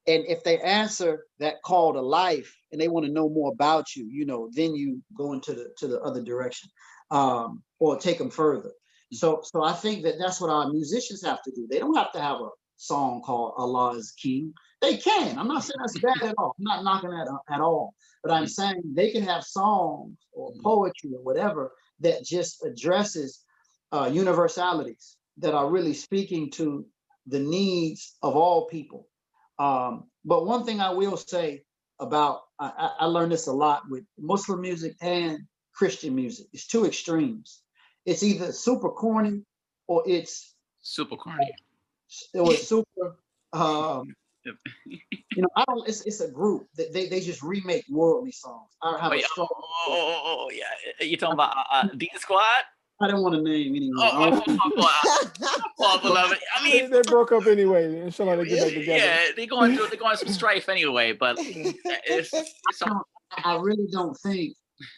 And if they answer that call to life and they want to know more about you, then you go into the other direction, or take them further. So I think that's what our musicians have to do. They don't have to have a song called Allah is King. They can. I'm not saying that's bad at all. I'm not knocking that at all. But I'm saying they can have songs or poetry or whatever that just addresses universalities that are really speaking to the needs of all people. But one thing I will say about, I learned this a lot with Muslim music and Christian music. It's two extremes. It's either super corny or it's super corny. Or super, it's a group that they just remake worldly songs. I have you talking about D Squad? I don't want to name anyone. Beloved. I mean, they broke up anyway. Inshallah, they get back together. Yeah, they're going some strife anyway. But I really don't think.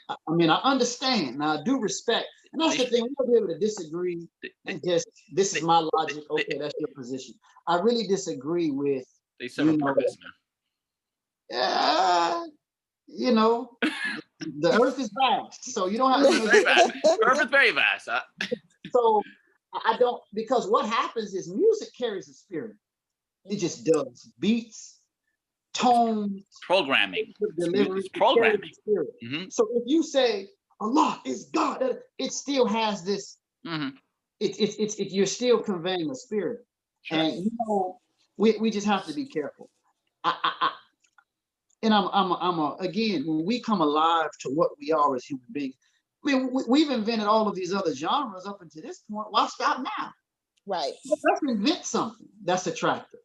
I mean, I understand. Now, I do respect, and that's the thing. We'll be able to disagree and just, this is my logic. Okay, that's your position. I really disagree with. They serve a purpose, man. The earth is vast, so you don't have to. Very vast. Earth is very vast. So I don't, because what happens is music carries a spirit. It just does. Beats, tones, programming, delivery, programming. So if you say Allah is God, it still has this. You're still conveying a spirit, and we just have to be careful. And again, when we come alive to what we are as human beings, I mean, we've invented all of these other genres up until this point. Why stop now? Right. Let's invent something that's attractive.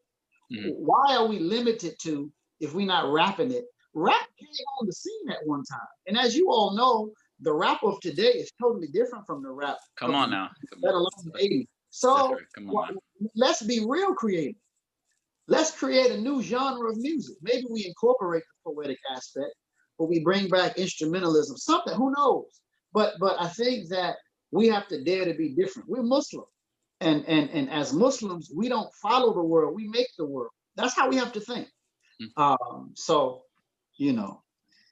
Why are we limited to, if we're not rapping it? Rap came on the scene at one time. And as you all know, the rap of today is totally different from the rap. Come on now. Let alone the 80s. So let's be real creative. Let's create a new genre of music. Maybe we incorporate the poetic aspect, but we bring back instrumentalism, something, who knows? But I think that we have to dare to be different. We're Muslim. And as Muslims, we don't follow the world, we make the world. That's how we have to think. So, that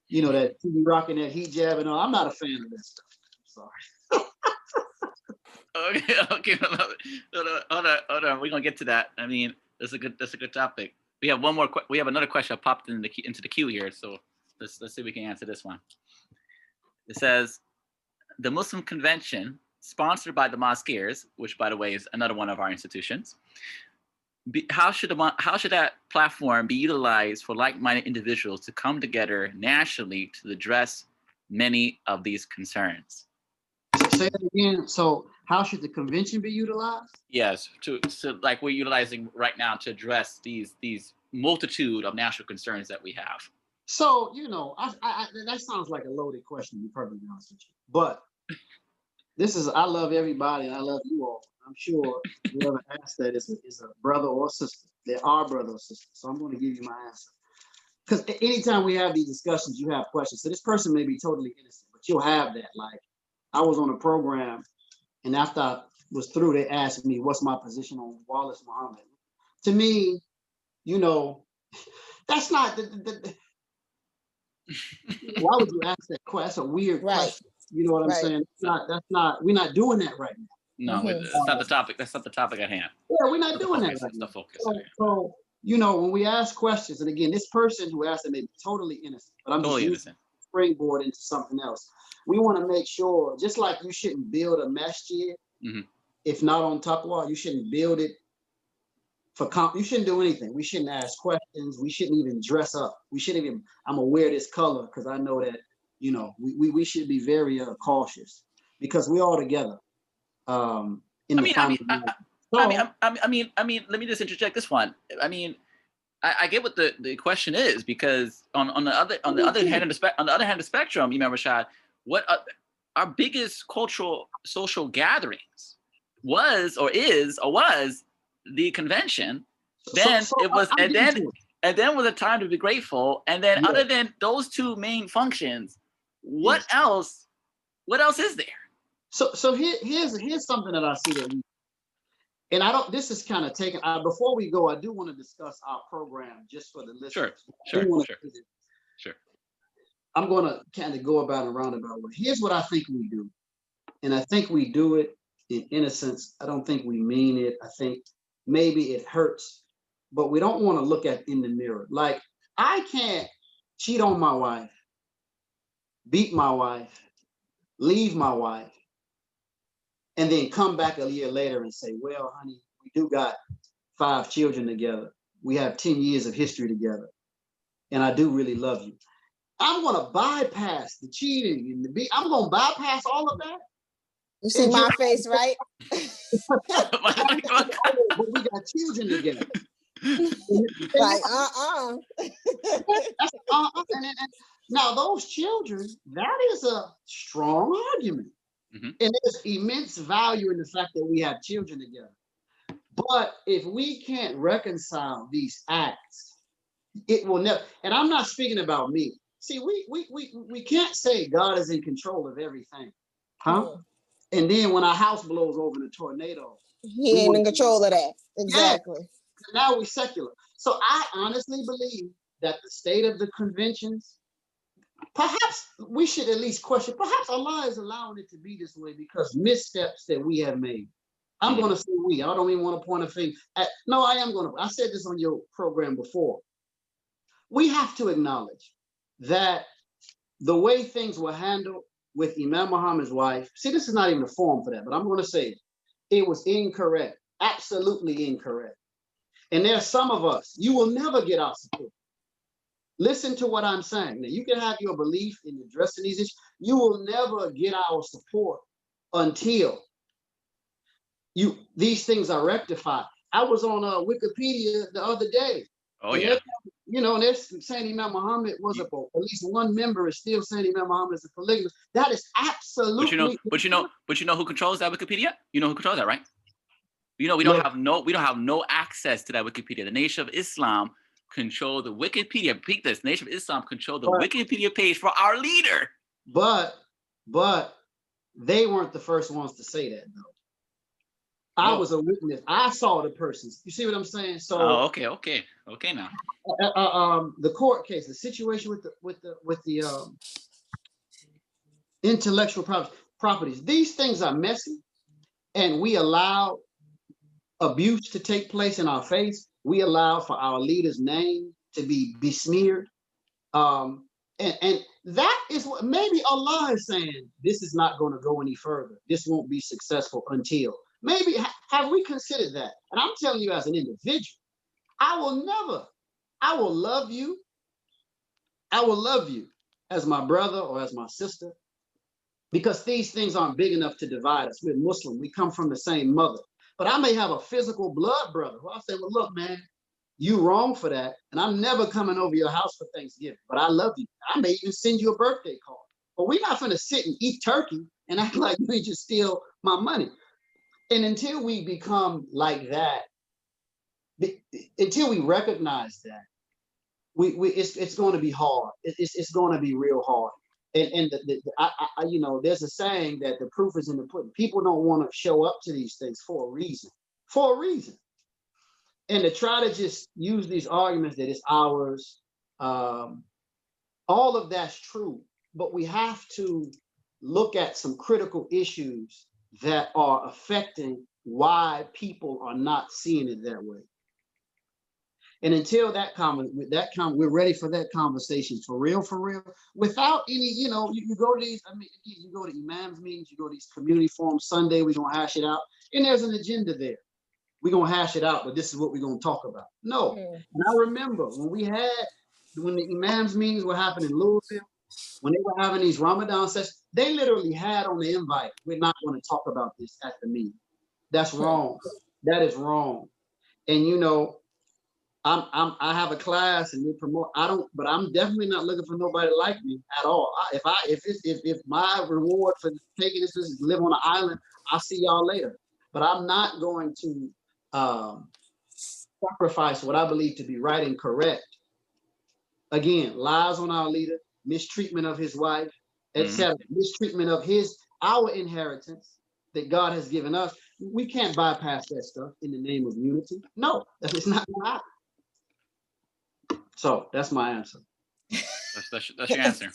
you be rocking that hijab and all, I'm not a fan of that stuff. I'm sorry. Okay. Hold on. We're gonna get to that. I mean, that's a good topic. We have one more. We have another question popped into the queue here. So let's see if we can answer this one. It says, the Muslim Convention, sponsored by the Mosqueers, which by the way is another one of our institutions. How should that platform be utilized for like-minded individuals to come together nationally to address many of these concerns? Say that again. So how should the convention be utilized? Yes, so like we're utilizing right now to address these multitude of national concerns that we have. So, that sounds like a loaded question, to be perfectly honest with you. But I love everybody and I love you all. I'm sure whoever asked that is a brother or sister. They are brother or sister. So I'm going to give you my answer. Because anytime we have these discussions, you have questions. So this person may be totally innocent, but you'll have that. Like, I was on a program, and after I was through, they asked me, what's my position on Wallace Muhammad? To me, you know, that's not why would you ask that question? That's a weird question. You know what I'm saying? That's not, we're not doing that right now. No, that's not the topic. That's not the topic at hand. Yeah, we're not doing that right now. The focus. So, you know, when we ask questions, and again, this person who asked it may be totally innocent, but I'm totally just springboard into something else. We want to make sure, just like you shouldn't build a masjid, if not on taqwa, you shouldn't build it for you shouldn't do anything. We shouldn't ask questions. We shouldn't even dress up. We shouldn't even, I'm gonna wear this color because I know that, you know, we should be very cautious because we're all together. I mean, let me just interject this one. I mean, I get what the question is, because on the other hand of the spectrum, Imam Rashad, what our biggest cultural social gatherings was the convention. Then it was, and then was a time to be grateful. And then other than those two main functions, what else is there? So here's something that I see that and I don't, this is kind of taken, before we go, I do want to discuss our program just for the listeners. Sure. I'm going to kind of go about a roundabout way. Here's what I think we do. And I think we do it in innocence. I don't think we mean it. I think maybe it hurts, but we don't want to look at in the mirror. Like, I can't cheat on my wife, beat my wife, leave my wife, and then come back a year later and say, well, honey, we do got 5 children together. We have 10 years of history together. And I do really love you. I'm going to bypass the cheating and the beat. I'm going to bypass all of that. You see my face, right? But we got children together. Like, Now, those children, that is a strong argument. And there's immense value in the fact that we have children together. But if we can't reconcile these acts, it will never. And I'm not speaking about me. See, we can't say God is in control of everything, huh? And then when our house blows over in a tornado, he ain't in control of that. Exactly. Yeah. Now we're secular. So I honestly believe that the state of the conventions, perhaps we should at least question, perhaps Allah is allowing it to be this way because missteps that we have made. I'm going to say we. I don't even want to point a finger at, no, I am going to. I said this on your program before. We have to acknowledge that the way things were handled with Imam Muhammad's wife, see, this is not even a forum for that, but I'm going to say it was incorrect, absolutely incorrect. And there's some of us, you will never get our support. Listen to what I'm saying. Now, you can have your belief in addressing these issues. You will never get our support until these things are rectified. I was on Wikipedia the other day. Oh, yeah. You know, they're saying Imam Muhammad was at least one member is still saying Imam Muhammad is a polygamist. That is absolutely. But you know who controls that Wikipedia? You know who controls that, right? You know, we don't have no access to that Wikipedia. The Nation of Islam control the Wikipedia. Repeat this: Nation of Islam control the Wikipedia page for our leader. But they weren't the first ones to say that, though. I was a witness. I saw the persons. You see what I'm saying? So okay now. The court case, the situation with the intellectual properties. These things are messy, and we allow abuse to take place in our face. We allow for our leader's name to be besmeared, and that is what maybe Allah is saying. This is not going to go any further. This won't be successful until. Maybe have we considered that? And I'm telling you as an individual, I will love you. I will love you as my brother or as my sister, because these things aren't big enough to divide us. We're Muslim. We come from the same mother. But I may have a physical blood brother who I'll say, well, look, man, you wrong for that. And I'm never coming over your house for Thanksgiving, but I love you. I may even send you a birthday card. But we're not going to sit and eat turkey and act like you just steal my money. And until we become like that, until we recognize that, it's going to be hard. It's going to be real hard. And you know, there's a saying that the proof is in the pudding. People don't want to show up to these things for a reason. For a reason. And to try to just use these arguments that it's ours, all of that's true. But we have to look at some critical issues that are affecting why people are not seeing it that way. And until we're ready for that conversation for real, without any, you know, you go to these, I mean, you go to imams meetings, you go to these community forums Sunday, we're gonna hash it out, and there's an agenda there. We're gonna hash it out, but this is what we're gonna talk about. No, and I remember when the imams meetings were happening in Louisville, when they were having these Ramadan sessions, they literally had on the invite, we're not gonna talk about this at the meeting. That's wrong. That is wrong. And you know, I have a class and we promote. But I'm definitely not looking for nobody like me at all. If my reward for taking this is live on an island, I'll see y'all later. But I'm not going to sacrifice what I believe to be right and correct. Again, lies on our leader, mistreatment of his wife, etc. Mistreatment of our inheritance that God has given us. We can't bypass that stuff in the name of unity. No, it's not gonna happen. So that's my answer. That's your answer.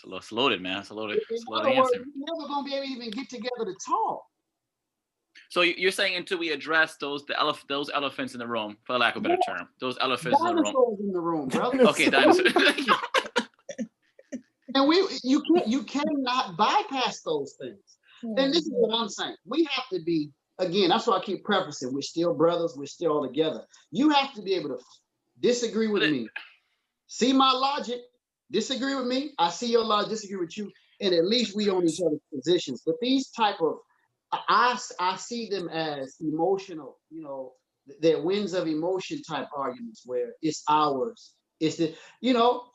It's loaded, man. It's a loaded answer. We're never gonna be able to even get together to talk. So you're saying until we address those elephants in the room, for lack of a better term, those elephants dinosaurs in the room, brother. Okay, dinosaurs. And you cannot bypass those things. And this is what I'm saying. We have to be, again, that's why I keep prefacing, we're still brothers, we're still all together. You have to be able to disagree with me, see my logic, disagree with me, I see your logic, disagree with you, and at least we on each other's positions. But these type of, I see them as emotional, you know, they're winds of emotion type arguments where it's ours. It's the, you know,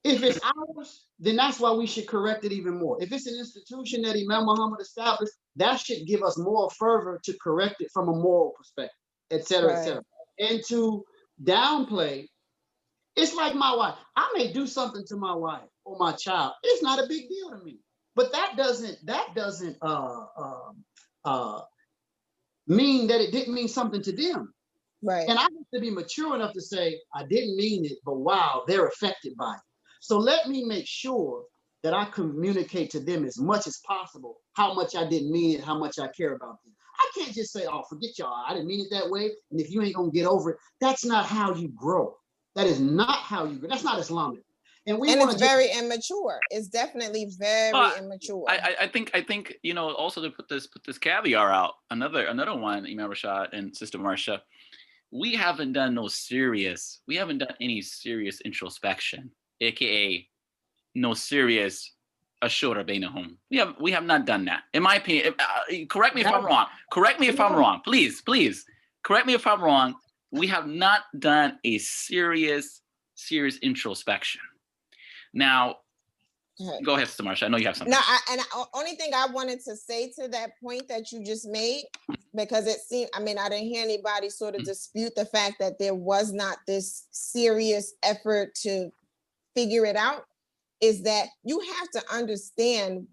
if it's ours, then that's why we should correct it even more. If it's an institution that Imam Muhammad established, that should give us more fervor to correct it from a moral perspective, et cetera, et cetera. And to downplay, it's like my wife. I may do something to my wife or my child. It's not a big deal to me. But that doesn't mean that it didn't mean something to them. Right. And I have to be mature enough to say, I didn't mean it, but wow, they're affected by it. So let me make sure that I communicate to them as much as possible how much I didn't mean it, how much I care about them. I can't just say, oh, forget y'all, I didn't mean it that way. And if you ain't gonna get over it, that's not how you grow. That is not how you grow. That's not Islamic. And it's very immature. It's definitely very immature. I think you know, also to put this caveat out, another one, Imam Rashad and Sister Marsha, we haven't done any serious introspection, aka no serious ashura bainahum. We have not done that. In my opinion, correct me if I'm wrong. Correct me if I'm wrong. Please correct me if I'm wrong. We have not done a serious introspection. Now, go ahead, Sister Marsha. I know you have something. No, only thing I wanted to say to that point that you just made, because it seemed, I mean, I didn't hear anybody sort of dispute the fact that there was not this serious effort to figure it out, is that you have to understand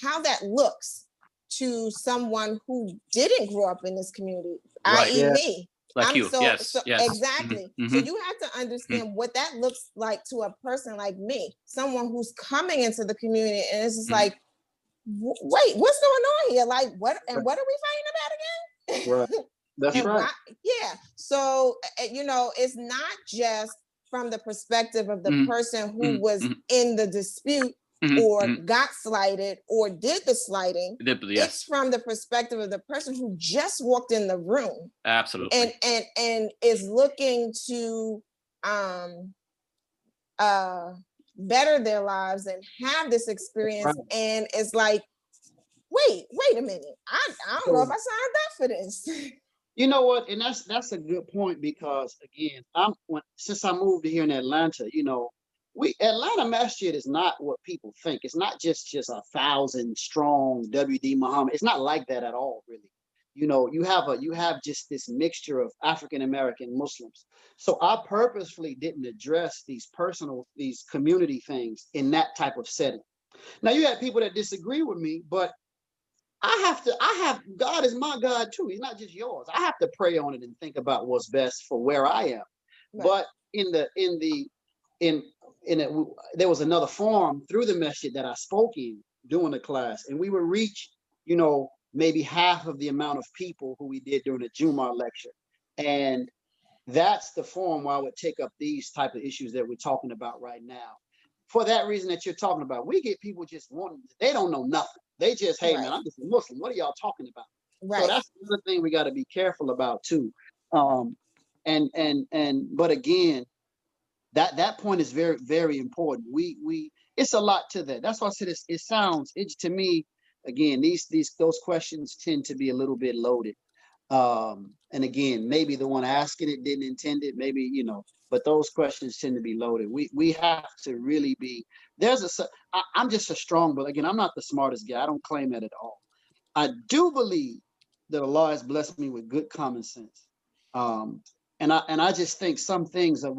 how that looks to someone who didn't grow up in this community, i.e. me. Like you, yes. Exactly. So you have to understand what that looks like to a person like me, someone who's coming into the community, and it's just like, wait, what's going on here? Like, what are we fighting about again? Right. That's right. Yeah. So, you know, it's not just from the perspective of the person who was in the dispute or got slighted or did the slighting. It's from the perspective of the person who just walked in the room. Absolutely. And is looking to better their lives and have this experience, and it's like, wait a minute, I don't know if I signed up for this. You know what? And that's a good point, because again, since I moved here in Atlanta, you know, Atlanta Masjid is not what people think. It's not just 1,000 strong WD Muhammad. It's not like that at all, really. You know, you have just this mixture of African American Muslims. So I purposefully didn't address these community things in that type of setting. Now you have people that disagree with me, but God is my God too. He's not just yours. I have to pray on it and think about what's best for where I am. Right. But there was another forum through the masjid that I spoke in during the class, and we would reach, you know, maybe half of the amount of people who we did during the Jumu'ah lecture. And that's the forum where I would take up these type of issues that we're talking about right now. For that reason that you're talking about, we get people just wanting, they don't know nothing. They just, hey, man, I'm just a Muslim. What are y'all talking about? Right. So that's another thing we got to be careful about too. But again, that point is very, very important. It's a lot to that. That's why I said it's to me, again, those questions tend to be a little bit loaded. And again, maybe the one asking it didn't intend it, maybe, you know, but those questions tend to be loaded. We have to really be, I'm just a strong, but again, I'm not the smartest guy. I don't claim that at all. I do believe that Allah has blessed me with good common sense. And I just think some things that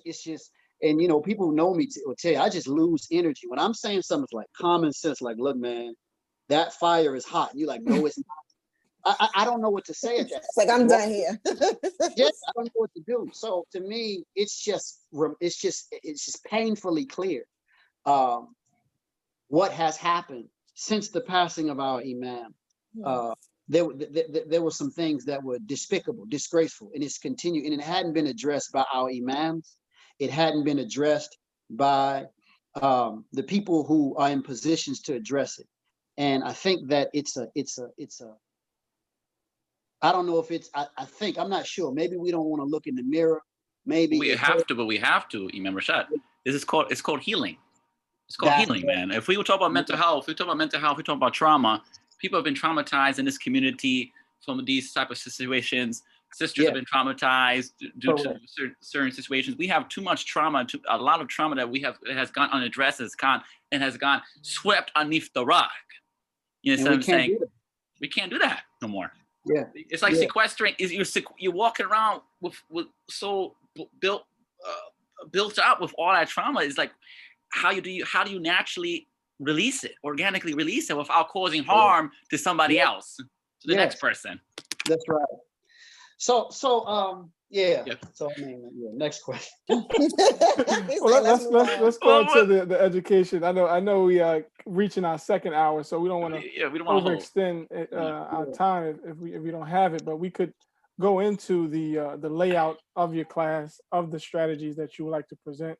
it's just, and you know, people who know me will tell you, I just lose energy. When I'm saying something like common sense, like, look, man, that fire is hot. And you're like, no, it's not. I don't know what to say at that. It's like, I'm done here. Yes, I don't know what to do. So to me, it's just painfully clear what has happened since the passing of our Imam. There were some things that were despicable, disgraceful, and it's continued, and it hadn't been addressed by our Imams. It hadn't been addressed by the people who are in positions to address it. And I think that I don't know if it's, I'm not sure. Maybe we don't want to look in the mirror. Maybe we have to, Imam Rashad. It's called healing. It's called healing, man. If we talk about mental health, we talk about trauma. People have been traumatized in this community from these type of situations. Sisters have been traumatized due to certain situations. We have too much trauma, a lot of trauma that has gone unaddressed, has gone swept underneath the rug. You know what I'm saying? We can't do that no more. Yeah, it's like sequestering. You're walking around with so built up with all that trauma. It's like, how do you naturally release it, organically release it without causing harm to somebody else, to the next person? That's right. So So I mean, next question. Well, let's go into the education. I know we are reaching our second hour, so we don't want to overextend our time if we don't have it. But we could go into the layout of your class, of the strategies that you would like to present.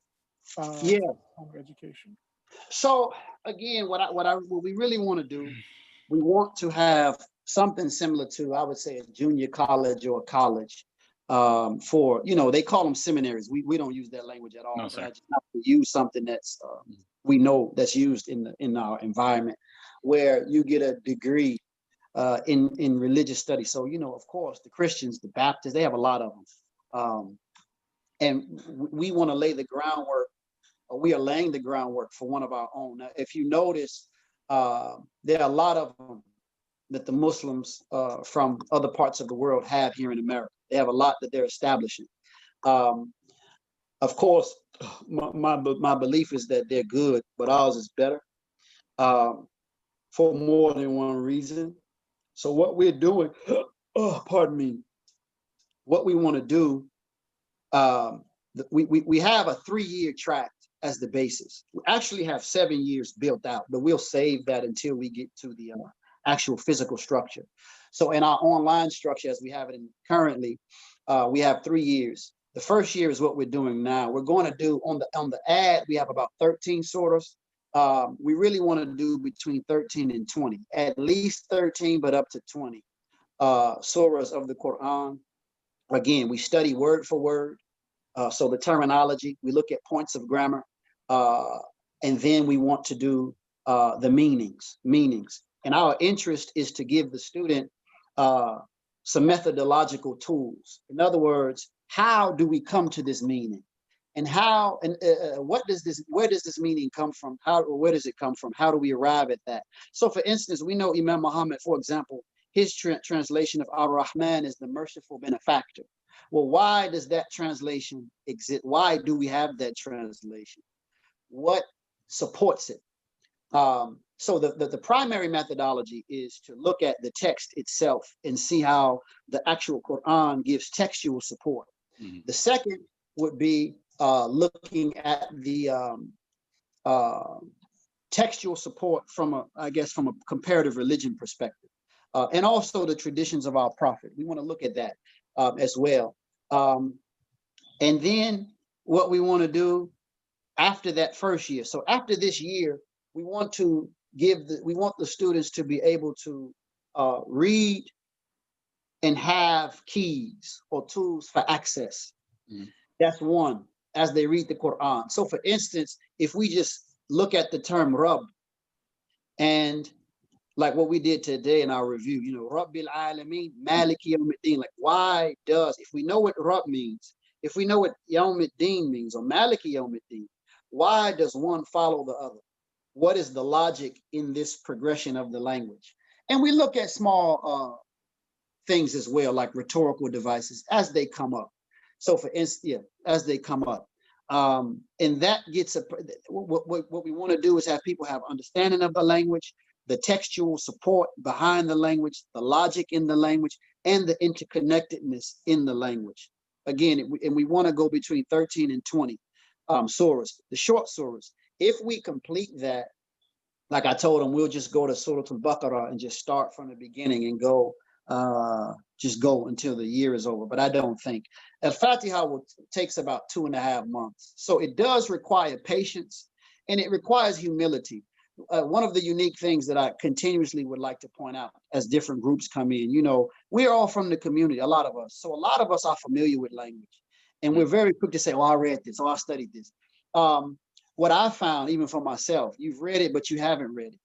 On education. So again, what we really want to do, we want to have something similar to, I would say, a junior college or a college. For, you know, they call them seminaries. We don't use that language at all. No, sir. I just have to use something that's we know that's used in our environment, where you get a degree in religious studies. So, you know, of course, the Christians, the Baptists, they have a lot of them, and we want to lay the groundwork. Or we are laying the groundwork for one of our own. Now, if you notice, there are a lot of them that the Muslims from other parts of the world have here in America. They have a lot that they're establishing. Of course, my belief is that they're good, but ours is better for more than one reason. So what we're doing, what we want to do, we have a 3-year track as the basis. We actually have 7 years built out, but we'll save that until we get to the actual physical structure. So in our online structure, as we have it currently, we have 3 years. The first year is what we're doing now. We're going to do on the ad, we have about 13 surahs. We really want to do between 13 and 20, at least 13, but up to 20 surahs of the Quran. Again, we study word for word. So the terminology, we look at points of grammar, and then we want to do the meanings. And our interest is to give the student some methodological tools. In other words, how do we come to this meaning? And how, and where does this meaning come from? Where does it come from? How do we arrive at that? So for instance, we know Imam Muhammad, for example, his translation of Ar-Rahman is the merciful benefactor. Well, why does that translation exist? Why do we have that translation? What supports it? So the primary methodology is to look at the text itself and see how the actual Quran gives textual support. Mm-hmm. The second would be looking at the textual support from a comparative religion perspective, and also the traditions of our prophet. We want to look at that as well. And then what we want to do after that first year. So after this year, we want the students to be able to read and have keys or tools for access. Mm. That's one, as they read the Quran. So for instance, if we just look at the term Rabb, and like what we did today in our review, Rabbil Alameen, Maliki Yawmiddin, like if we know what Rabb means, if we know what Yawmiddin means or Maliki Yawmiddin, why does one follow the other? What is the logic in this progression of the language? And we look at small things as well, like rhetorical devices as they come up. So for instance, as they come up. And that gets what we want to do is have people have understanding of the language, the textual support behind the language, the logic in the language, and the interconnectedness in the language. Again, and we want to go between 13 and 20 surahs, the short surahs. If we complete that, like I told them, we'll just go to Surah Al-Baqarah and just start from the beginning and go until the year is over. But I don't think. Al-Fatiha takes about 2.5 months. So it does require patience, and it requires humility. One of the unique things that I continuously would like to point out as different groups come in, we're all from the community, a lot of us. So a lot of us are familiar with language, and we're very quick to say, oh, I read this, oh, I studied this. What I found, even for myself, you've read it, but you haven't read it.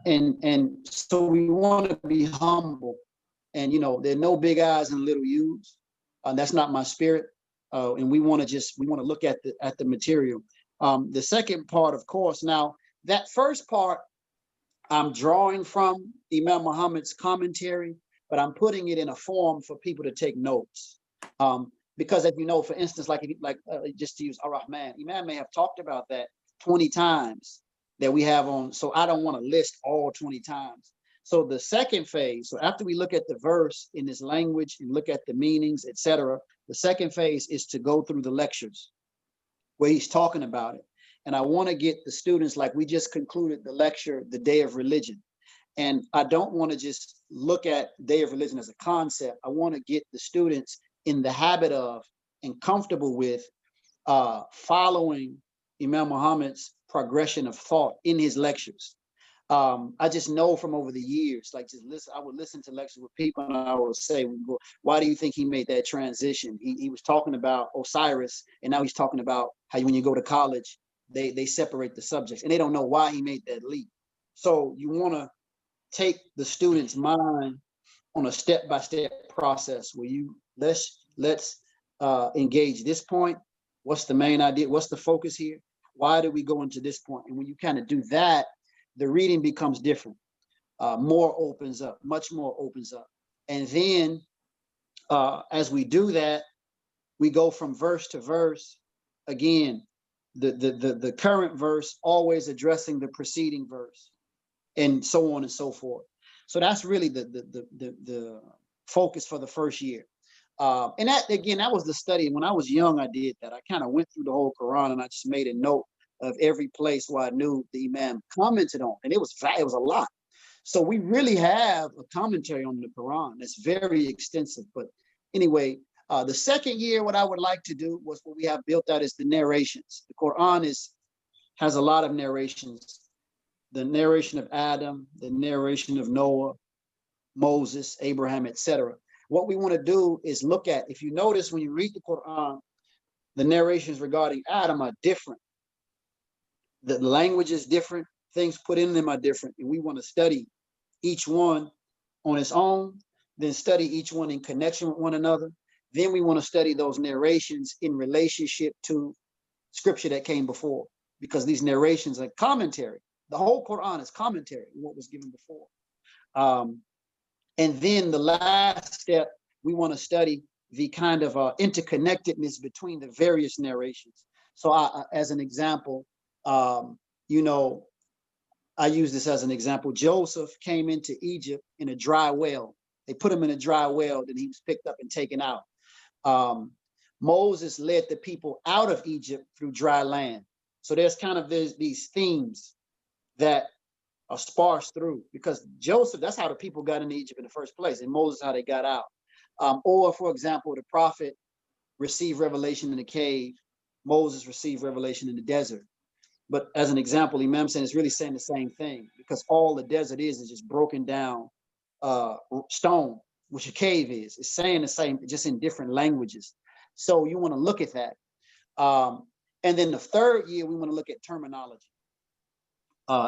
And so we want to be humble, and there are no big eyes and little U's. That's not my spirit. And we want to look at the material. The second part, of course, now that first part, I'm drawing from Imam Muhammad's commentary, but I'm putting it in a form for people to take notes. Because as you know, for instance, just to use Ar-Rahman, Imam may have talked about that 20 times that we have on. So I don't want to list all 20 times. So the second phase, so after we look at the verse in this language and look at the meanings, etc., the second phase is to go through the lectures where he's talking about it. And I want to get the students, like we just concluded the lecture, the Day of Religion. And I don't want to just look at Day of Religion as a concept. I want to get the students in the habit of and comfortable with following Imam Muhammad's progression of thought in his lectures. I just know from over the years, I would listen to lectures with people and I would say, why do you think he made that transition? He was talking about Osiris, and now he's talking about how when you go to college, they separate the subjects, and they don't know why he made that leap. So you want to take the student's mind on a step-by-step process where let's engage this point. What's the main idea? What's the focus here? Why do we go into this point? And when you kind of do that, the reading becomes different. More opens up, much more opens up. And then as we do that, we go from verse to verse. Again, the current verse always addressing the preceding verse, and so on and so forth. So that's really the focus for the first year. And that was the study. When I was young, I did that. I kind of went through the whole Quran and I just made a note of every place where I knew the Imam commented on, and it was a lot. So we really have a commentary on the Quran that's very extensive. But anyway, the second year, what I would like to do was what we have built out is the narrations. The Quran has a lot of narrations. The narration of Adam, the narration of Noah, Moses, Abraham, etc. What we want to do is look at, if you notice when you read the Quran, the narrations regarding Adam are different. The language is different. Things put in them are different. And we want to study each one on its own, then study each one in connection with one another, Then we want to study those narrations in relationship to scripture that came before, because these narrations are commentary. The whole Quran is commentary on what was given before. And then the last step, we want to study the kind of interconnectedness between the various narrations. So as an example, you know, I use this as an example. Joseph came into Egypt in a dry well. They put him in a dry well, then he was picked up and taken out. Moses led the people out of Egypt through dry land. So there's these themes that are sparse through, because Joseph, that's how the people got into Egypt in the first place, and Moses, how they got out. Or for example, the prophet received revelation in the cave, Moses received revelation in the desert. But as an example, Imam saying it's really saying the same thing, because all the desert is just broken down stone, which a cave is. It's saying the same, just in different languages. So you want to look at that. And then the third year, we want to look at terminology.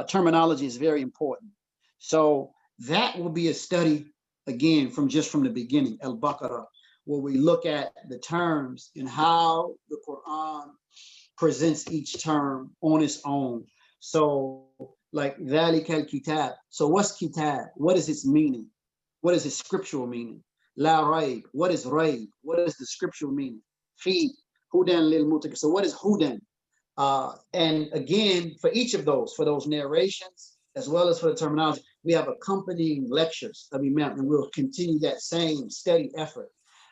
Terminology is very important. So that will be a study, again, from the beginning, Al-Baqarah, where we look at the terms and how the Quran presents each term on its own. So like ذَلِكَ الْكِتَابِ. So what's kitab? What is its meaning? What is its scriptural meaning? La rayb. What is rayb? What is the scriptural meaning? Fi hudan lil muttaqin. So what is hudan? And again, for each of those, for those narrations, as well as for the terminology, we have accompanying lectures that we met, and we'll continue that same steady effort.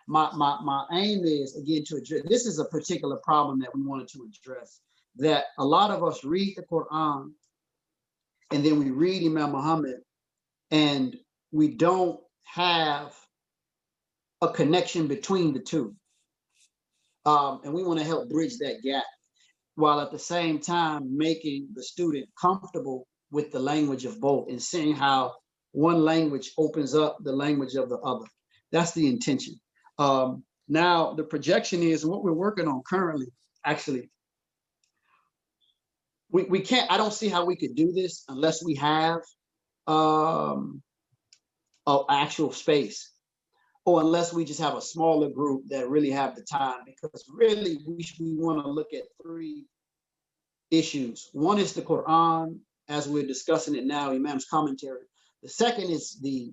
My aim is, again, to address, this is a particular problem that we wanted to address, that a lot of us read the Quran, and then we read Imam Muhammad, and we don't have a connection between the two. And we want to help bridge that gap, while at the same time making the student comfortable with the language of both and seeing how one language opens up the language of the other. That's the intention. Now, the projection is, and what we're working on currently, actually, we can't, I don't see how we could do this unless we have an actual space, or unless we just have a smaller group that really have the time, because really we want to look at three issues. One is the Quran, as we're discussing it now, Imam's commentary. The second is the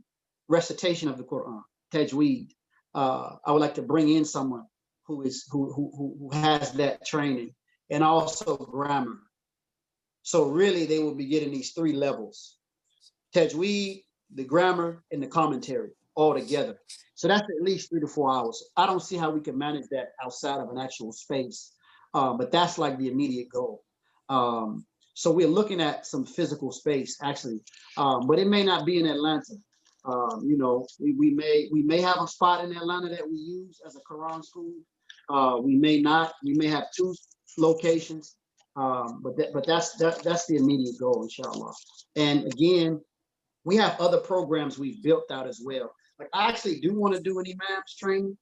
recitation of the Quran, tajweed. I would like to bring in someone who has that training, and also grammar. So really they will be getting these three levels: tajweed, the grammar, and the commentary all together. So that's at least 3 to 4 hours. I don't see how we can manage that outside of an actual space, but that's like the immediate goal. So we're looking at some physical space, actually, but it may not be in Atlanta. You know, we may have a spot in Atlanta that we use as a Quran school. We may not. We may have 2 locations, but that's the immediate goal, inshallah. And again, we have other programs we've built out as well. Like, I actually do want to do an imam's training.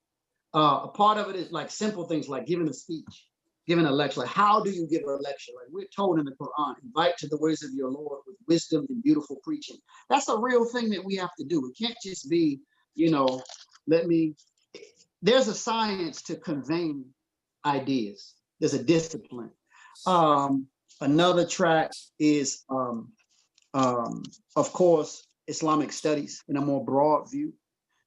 A part of it is like simple things like giving a speech, giving a lecture. Like, how do you give a lecture? Like we're told in the Quran, invite to the ways of your Lord with wisdom and beautiful preaching. That's a real thing that we have to do. It can't just be, you know, there's a science to conveying ideas. There's a discipline. Another track is, of course, Islamic studies in a more broad view,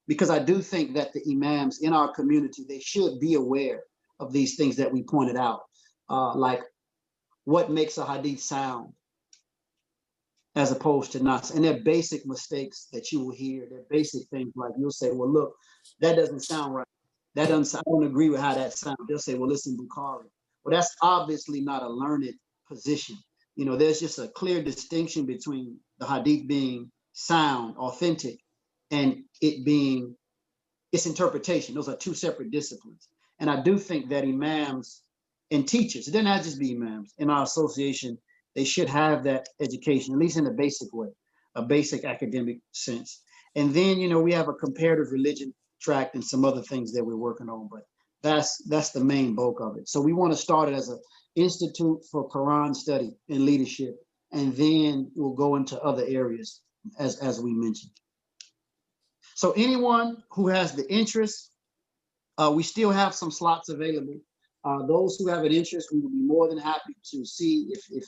because I do think that the imams in our community, they should be aware of these things that we pointed out, like what makes a hadith sound as opposed to not. And they're basic mistakes that you will hear. They're basic things like you'll say, well, look, that doesn't sound right. I don't agree with how that sounds. They'll say, well, listen, Bukhari. Well, that's obviously not a learned position. You know, there's just a clear distinction between the hadith being sound, authentic, and it being its interpretation. Those are 2 separate disciplines. And I do think that imams and teachers, it doesn't have to just be imams, in our association, they should have that education, at least in a basic way, a basic academic sense. And then, you know, we have a comparative religion track and some other things that we're working on, but that's the main bulk of it. So we want to start it as an institute for Quran study and leadership, and then we'll go into other areas as we mentioned. So anyone who has the interest, We still have some slots available. Those who have an interest, we will be more than happy to see if it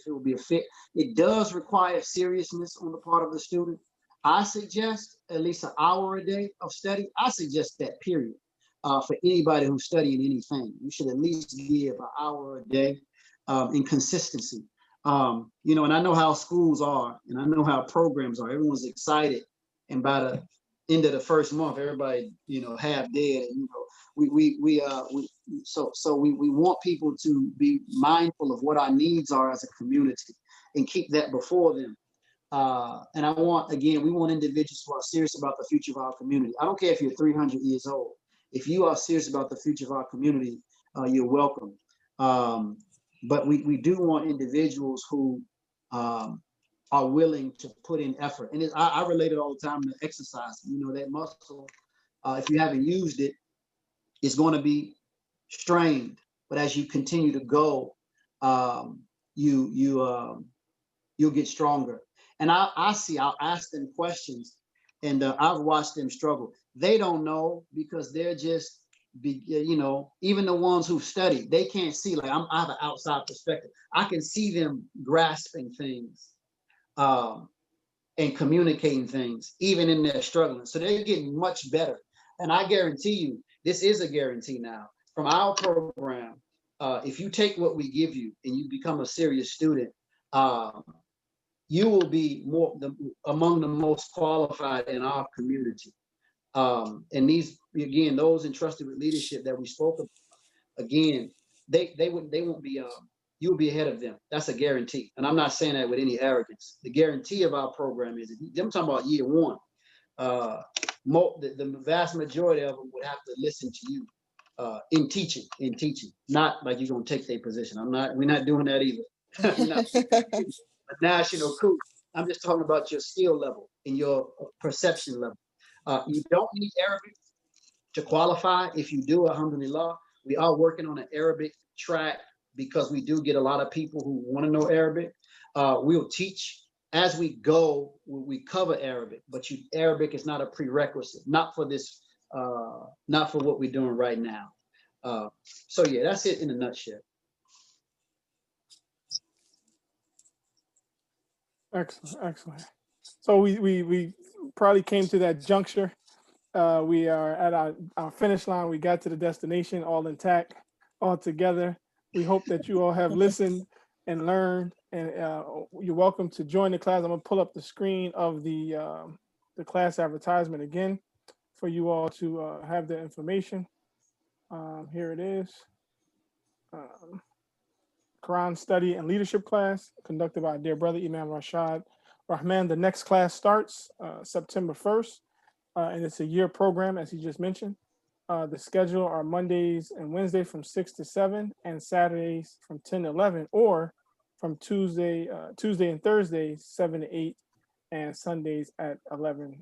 will be a fit. It does require seriousness on the part of the student. I suggest at least an hour a day of study. I suggest that, period. For anybody who's studying anything, you should at least give an hour a day in consistency. You know, and I know how schools are, and I know how programs are. Everyone's excited, and by the end of the first month, everybody, you know, half dead. And, you know, we want people to be mindful of what our needs are as a community and keep that before them. And we want individuals who are serious about the future of our community. I don't care if you're 300 years old. If you are serious about the future of our community, you're welcome. But we do want individuals who are willing to put in effort. And I relate it all the time to exercise. You know, that muscle, if you haven't used it, it's going to be strained. But as you continue to go, you'll get stronger. And I'll ask them questions, and I've watched them struggle. They don't know because they're just, you know, even the ones who've studied, they can't see. Like I have an outside perspective. I can see them grasping things and communicating things, even in their struggling. So they're getting much better. And I guarantee you, this is a guarantee now from our program. If you take what we give you and you become a serious student, you will be among the most qualified in our community. And these, again, those entrusted with leadership that we spoke about, again, they won't be, you'll be ahead of them. That's a guarantee. And I'm not saying that with any arrogance. The guarantee of our program is, I'm talking about year one, the vast majority of them would have to listen to you in teaching, not like you're going to take their position. We're not doing that either. We're not a national coup. I'm just talking about your skill level and your perception level. You don't need Arabic to qualify. If you do, alhamdulillah, we are working on an Arabic track because we do get a lot of people who want to know Arabic. We'll teach as we go. We cover Arabic, but Arabic is not a prerequisite, not for this, not for what we're doing right now. So yeah, that's it in a nutshell. Excellent. So we probably came to that juncture. We are at our finish line. We got to the destination all intact, all together. We hope that you all have listened and learned, and you're welcome to join the class. I'm gonna pull up the screen of the class advertisement again for you all to have the information. Here it is. Quran Study and Leadership class conducted by dear brother Imam Rashad Abdul-Rahman. The next class starts September 1st, and it's a year program, as he just mentioned. The schedule are Mondays and Wednesdays from 6 to 7, and Saturdays from 10 to 11, or from Tuesday and Thursdays 7 to 8, and Sundays at 11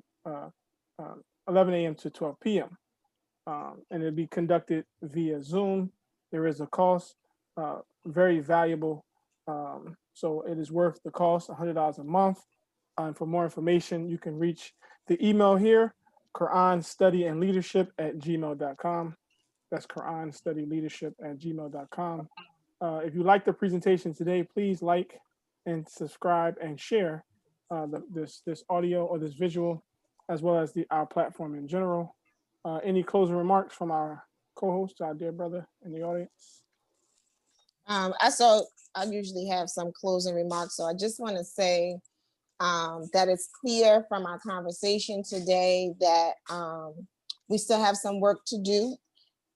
a.m. to 12 p.m. And it'll be conducted via Zoom. There is a cost. Very valuable, so it is worth the cost, $100 a month. And for more information, you can reach the email here, quranstudyandleadership@gmail.com. That's quranstudyleadership@gmail.com. If you like the presentation today, please like and subscribe and share this audio or this visual, as well as our platform in general. Any closing remarks from our co-host, our dear brother in the audience? I usually have some closing remarks. So I just want to say that it's clear from our conversation today that we still have some work to do.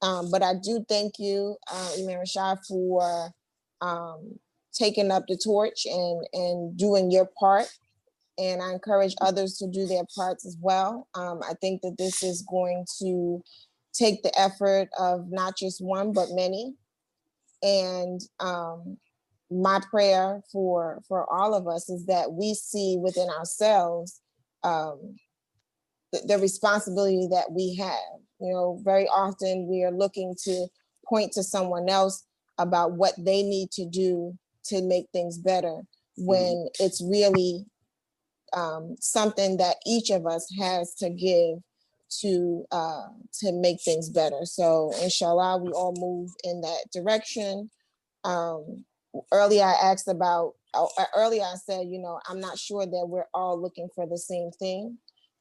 But I do thank you, Imam Rashad, for taking up the torch and doing your part. And I encourage others to do their parts as well. I think that this is going to take the effort of not just one, but many. And my prayer for all of us is that we see within ourselves the responsibility that we have. You know, very often we are looking to point to someone else about what they need to do to make things better, when it's really something that each of us has to give to make things better. So inshallah, we all move in that direction. Earlier I said, I'm not sure that we're all looking for the same thing.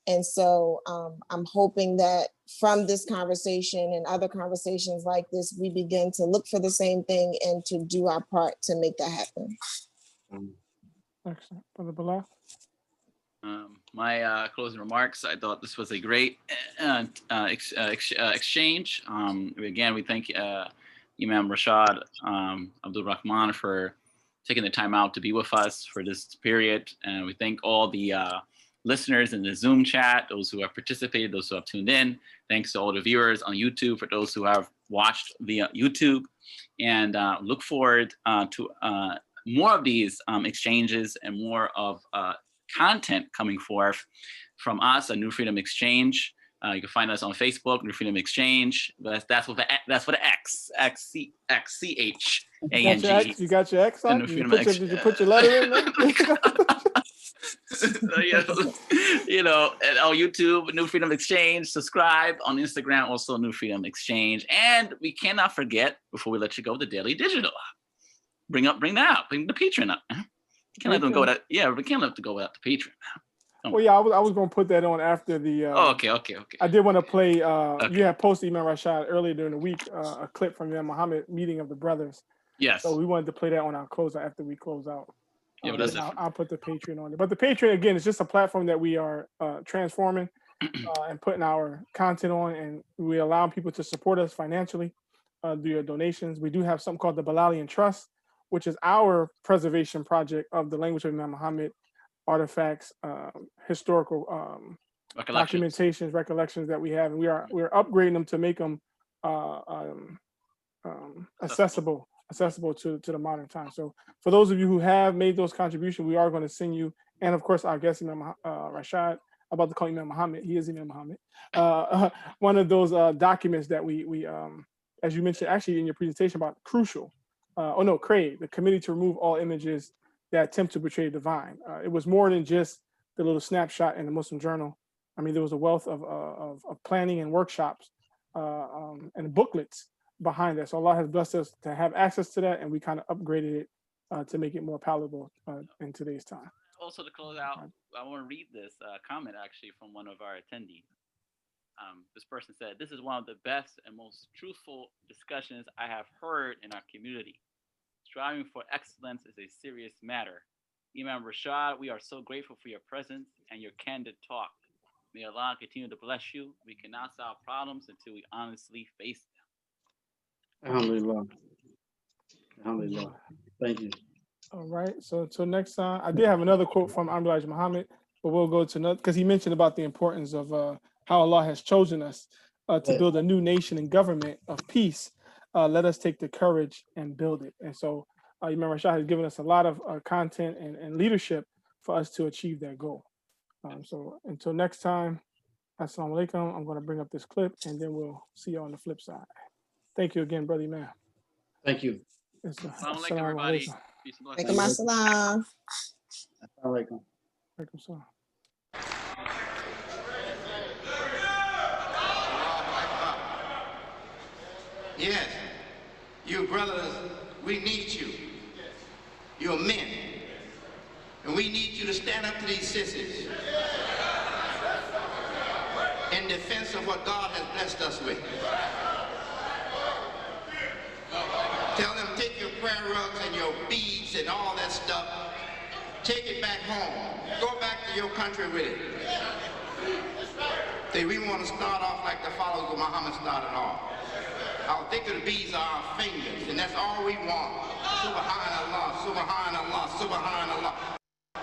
And so I'm hoping that from this conversation and other conversations like this, we begin to look for the same thing and to do our part to make that happen. Excellent. Brother Bilal? My closing remarks, I thought this was a great exchange. Again, we thank Imam Rashad Abdul-Rahman for taking the time out to be with us for this period. And we thank all the listeners in the Zoom chat, those who have participated, those who have tuned in. Thanks to all the viewers on YouTube, for those who have watched via YouTube. And look forward to more of these exchanges and more of content coming forth from us at New Freedom Exchange. You can find us on Facebook, New Freedom Exchange. That's with the X, XCHANG. You got your X on? Did you put your letter in there? And on YouTube, New Freedom Exchange. Subscribe on Instagram, also New Freedom Exchange. And we cannot forget, before we let you go, the Daily Digital. Bring the Patreon up. We can't let them go without. Yeah, we can't let them go without the Patreon. Well, yeah, I was going to put that on after the. Okay. I did want to play. You had posted Imam Rashad earlier during the week, a clip from Imam Muhammad meeting of the brothers. Yes. So we wanted to play that on our close after we close out. Yeah, but that's I'll put the Patreon on it. But the Patreon, again, is just a platform that we are transforming and putting our content on, and we allow people to support us financially through your donations. We do have something called the Bilalian Trust, which is our preservation project of the language of Imam Muhammad, artifacts, historical documentations, recollections that we have, and we're upgrading them to make them accessible to the modern time. So for those of you who have made those contributions, we are going to send you, and of course our guest Imam Rashad, I'm about to call Imam Muhammad, he is Imam Muhammad, one of those documents that we as you mentioned actually in your presentation about crucial, CRADE, the Committee to Remove All Images that Attempt to Portray the Divine. It was more than just the little snapshot in the Muslim Journal. I mean, there was a wealth of planning and workshops and booklets behind that. So Allah has blessed us to have access to that, and we kind of upgraded it to make it more palatable in today's time. Also, to close out, I want to read this comment actually from one of our attendees. This person said, "This is one of the best and most truthful discussions I have heard in our community. Striving for excellence is a serious matter. Imam Rashad, we are so grateful for your presence and your candid talk. May Allah continue to bless you. We cannot solve problems until we honestly face them." Alhamdulillah. Thank you. All right. So until next time, I did have another quote from Elijah Muhammad, but we'll go to another, because he mentioned about the importance of how Allah has chosen us to build a new nation and government of peace. Let us take the courage and build it. And so Imam Rashad has given us a lot of content and leadership for us to achieve that goal. So until next time, Assalamu alaikum. I'm going to bring up this clip and then we'll see you on the flip side. Thank you again, brother Imam. Thank you. Assalamu alaikum, everybody. Peace and blessings. Alaikum assalam. Alaikum. Alaikum salam. Yes, you brothers, we need you. You're men. And we need you to stand up to these sissies in defense of what God has blessed us with. Tell them, take your prayer rugs and your beads and all that stuff, take it back home. Go back to your country with it. See, we want to start off like the followers of Muhammad started off. Our dhikr beads are our fingers, and that's all we want. Subhanallah, subhanallah, subhanallah.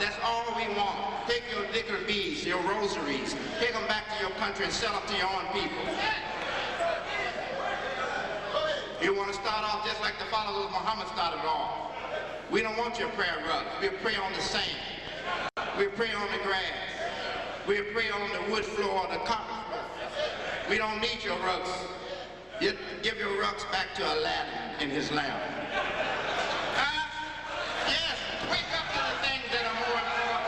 That's all we want. Take your dhikr beads, your rosaries, take them back to your country and sell them to your own people. You want to start off just like the followers of Muhammad started off. We don't want your prayer rugs. We'll pray on the sand. We'll pray on the grass. We'll pray on the wood floor or the carpet floor. We don't need your rugs. You give your rugs back to Aladdin in his lamp. Yes, wake up to the things that are more important.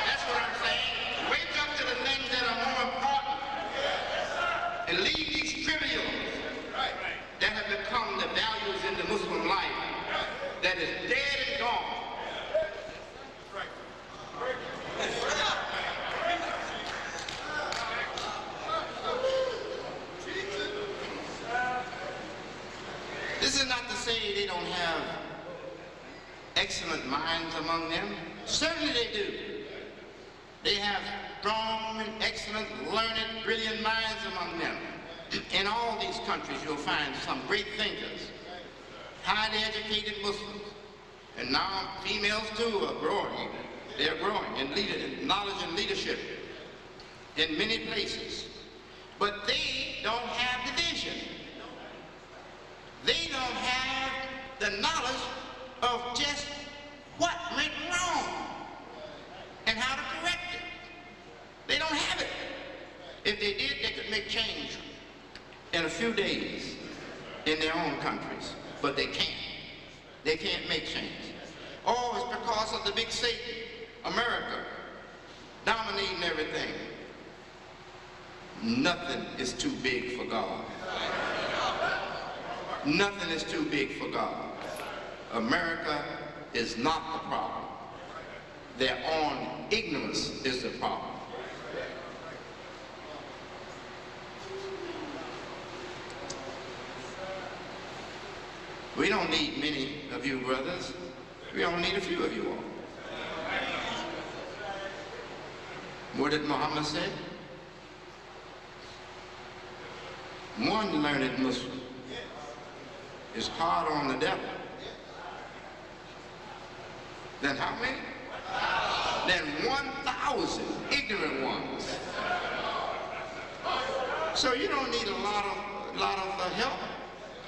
That's what I'm saying. Wake up to the things that are more important. excellent minds among them? Certainly they do. They have strong and excellent, learned, brilliant minds among them. In all these countries, you'll find some great thinkers, highly educated Muslims. And now females too are growing. They're growing in knowledge and leadership in many places. But they don't have the vision. They don't have the knowledge of just what went wrong and how to correct it. They don't have it. If they did, they could make change in a few days in their own countries, but they can't. They can't make change. Oh, it's because of the big Satan, America, dominating everything. Nothing is too big for God. Nothing is too big for God. America is not the problem. Their own ignorance is the problem. We don't need many of you brothers. We only need a few of you all. What did Muhammad say? One learned Muslim is hard on the devil. Then how many? Then 1,000 ignorant ones. So you don't need a lot of help.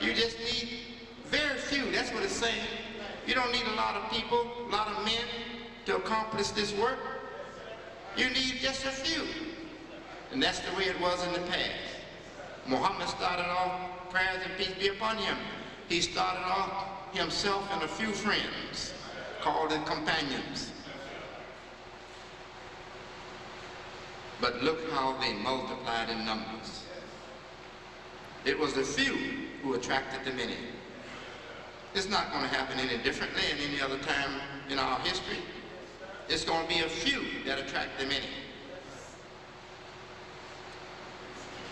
You just need very few. That's what it's saying. You don't need a lot of people, a lot of men to accomplish this work. You need just a few. And that's the way it was in the past. Muhammad started off, prayers and peace be upon him. He started off himself and a few friends, called the companions. But look how they multiplied in numbers. It was the few who attracted the many. It's not going to happen any differently in any other time in our history. It's going to be a few that attract the many.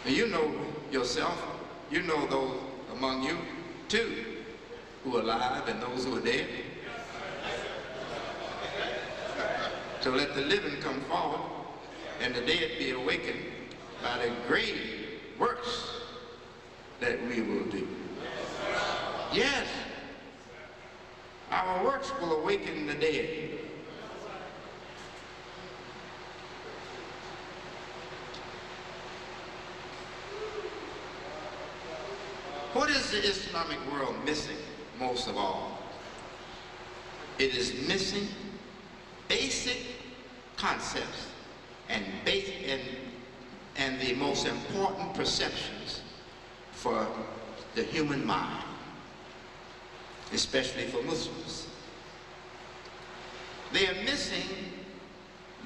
And you know yourself, you know those among you too, who are alive and those who are dead. So let the living come forward and the dead be awakened by the great works that we will do. Yes, our works will awaken the dead. What is the Islamic world missing most of all? It is missing basic concepts and the most important perceptions for the human mind, especially for Muslims. They are missing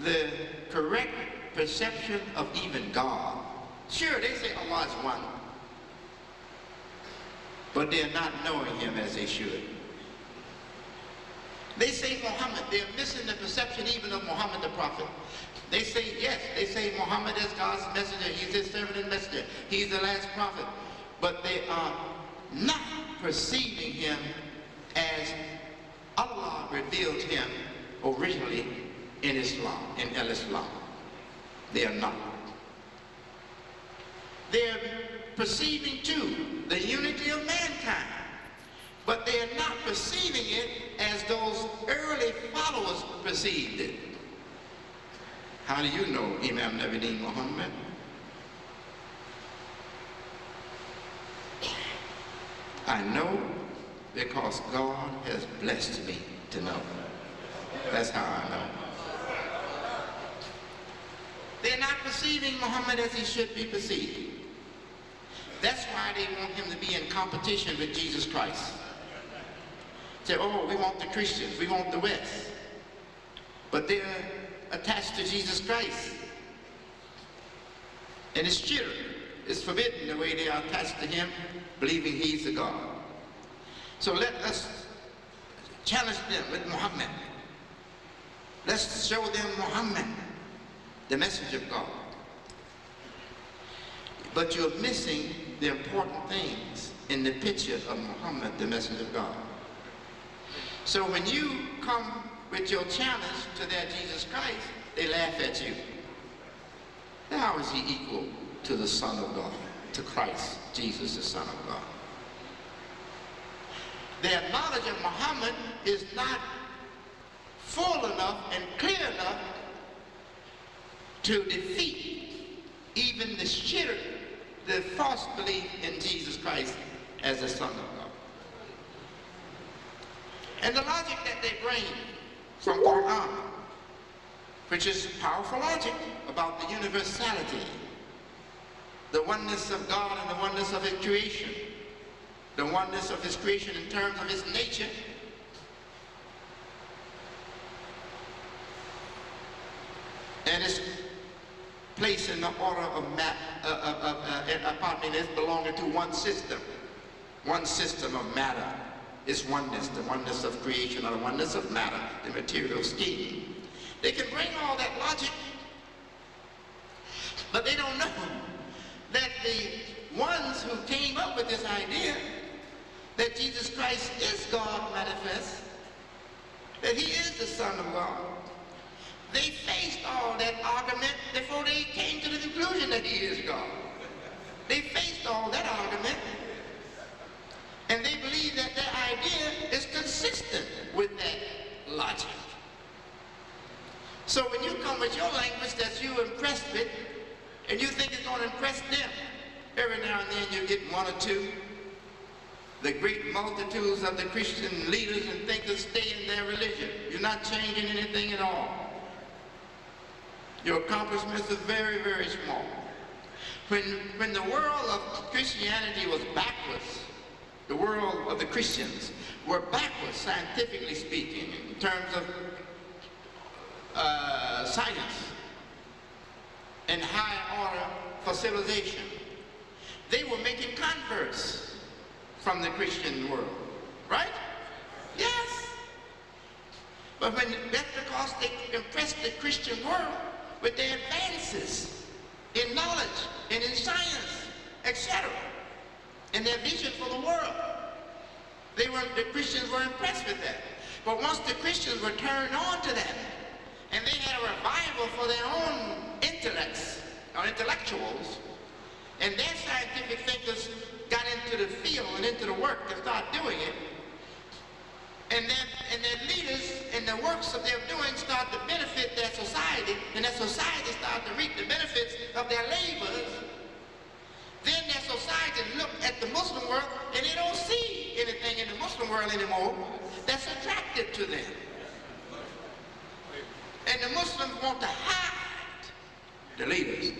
the correct perception of even God. Sure, they say Allah is one, but they're not knowing him as they should. They say Muhammad, they're missing the perception even of Muhammad the Prophet. They say, yes, they say Muhammad is God's messenger, he's his servant and messenger, he's the last prophet. But they are not perceiving him as Allah revealed him originally in Islam, in Al-Islam. They are not. They're perceiving too the unity of mankind, but they are not perceiving it as those early followers perceived it. How do you know Imam Nabi Muhammad? I know because God has blessed me to know. That's how I know. They're not perceiving Muhammad as he should be perceived. That's why they want him to be in competition with Jesus Christ. Say, oh, we want the Christians, we want the West. But they're attached to Jesus Christ. And it's shirk. It's forbidden the way they are attached to him, believing he's the God. So let us challenge them with Muhammad. Let's show them Muhammad, the message of God. But you're missing the important things in the picture of Muhammad, the message of God. So when you come with your challenge to their Jesus Christ, they laugh at you. How is he equal to the Son of God, to Christ, Jesus, the Son of God? Their knowledge of Muhammad is not full enough and clear enough to defeat even the shirk, the false belief in Jesus Christ as the Son of God. And the logic that they bring from Quran, which is powerful logic about the universality, the oneness of God and the oneness of his creation, the oneness of his creation in terms of his nature, and its place in the order of it's belonging to one system of matter. Is oneness, the oneness of creation or the oneness of matter, the material scheme. They can bring all that logic, but they don't know that the ones who came up with this idea that Jesus Christ is God manifest, that he is the Son of God, they faced all that argument before they came to the conclusion that he is God. They faced all that argument, and they believe that their idea is consistent with that logic. So when you come with your language that you impressed with, and you think it's going to impress them, every now and then you get one or two. The great multitudes of the Christian leaders and thinkers stay in their religion. You're not changing anything at all. Your accomplishments are very, very small. When the world of Christianity was backwards, the world of the Christians were backwards, scientifically speaking, in terms of science and high order for civilization. They were making converts from the Christian world, right? Yes. But that's because they impressed the Christian world with their advances in knowledge and in science, etc., and their vision for the world. The Christians were impressed with that. But once the Christians were turned on to that, and they had a revival for their own intellects, or intellectuals, and their scientific thinkers got into the field and into the work and started doing it, and their leaders and the works that they're doing started to benefit their society, and their society started to reap the benefits of their labors, then their society look at the Muslim world and they don't see anything in the Muslim world anymore that's attractive to them. And the Muslims want to hide the leaders.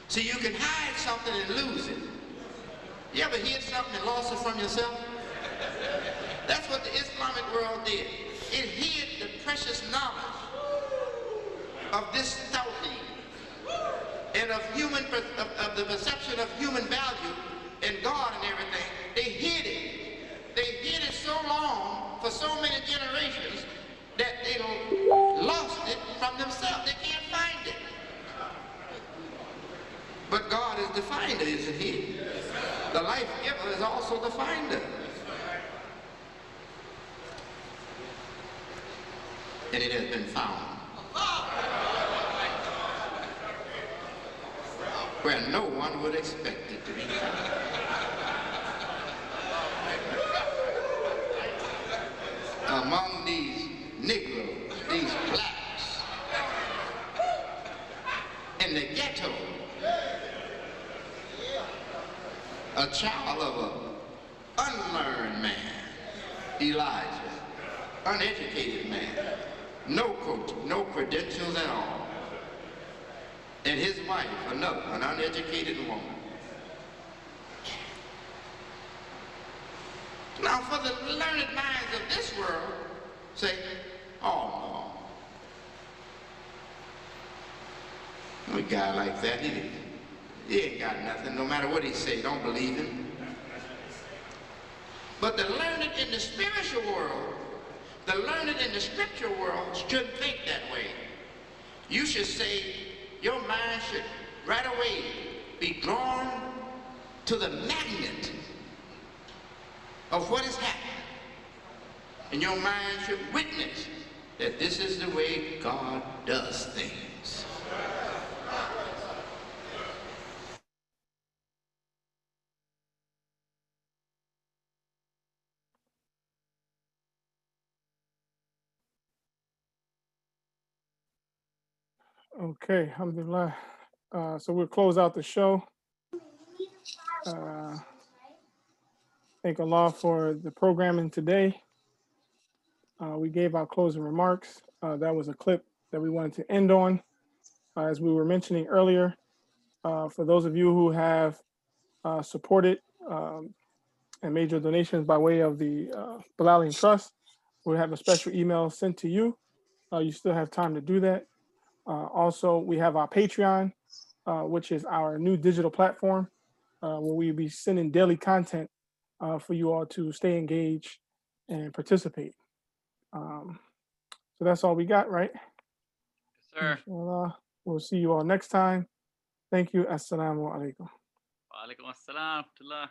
So you can hide something and lose it. You ever hid something and lost it from yourself? That's what the Islamic world did. It hid the precious knowledge of this tawheed and of the perception of human value and God and everything. They hid it. They hid it so long, for so many generations, that they lost it from themselves. They can't find it. But God is the finder, isn't he? The life giver is also the finder. And it has been found where no one would expect it to be found. Among these Negroes, these blacks, in the ghetto, a child of an unlearned man, Elijah, uneducated man, no credentials at all, and his wife, another, an uneducated woman. Now, for the learned minds of this world, say, oh no, a guy like that, he ain't got nothing. No matter what he say, don't believe him. But the learned in the spiritual world, the learned in the scripture world shouldn't think that way. You should say, your mind should right away be drawn to the magnet of what is happening. and your mind should witness that this is the way God does things. Okay, alhamdulillah. So we'll close out the show. Thank Allah for the programming today. We gave our closing remarks. That was a clip that we wanted to end on. As we were mentioning earlier, for those of you who have supported and made your donations by way of the Bilalian Trust, we'll have a special email sent to you. You still have time to do that. Also, we have our Patreon, which is our new digital platform where we'll be sending daily content for you all to stay engaged and participate. So that's all we got, right? Yes, sir. Inshallah. We'll see you all next time. Thank you. Assalamu alaikum. Wa alaikum assalam.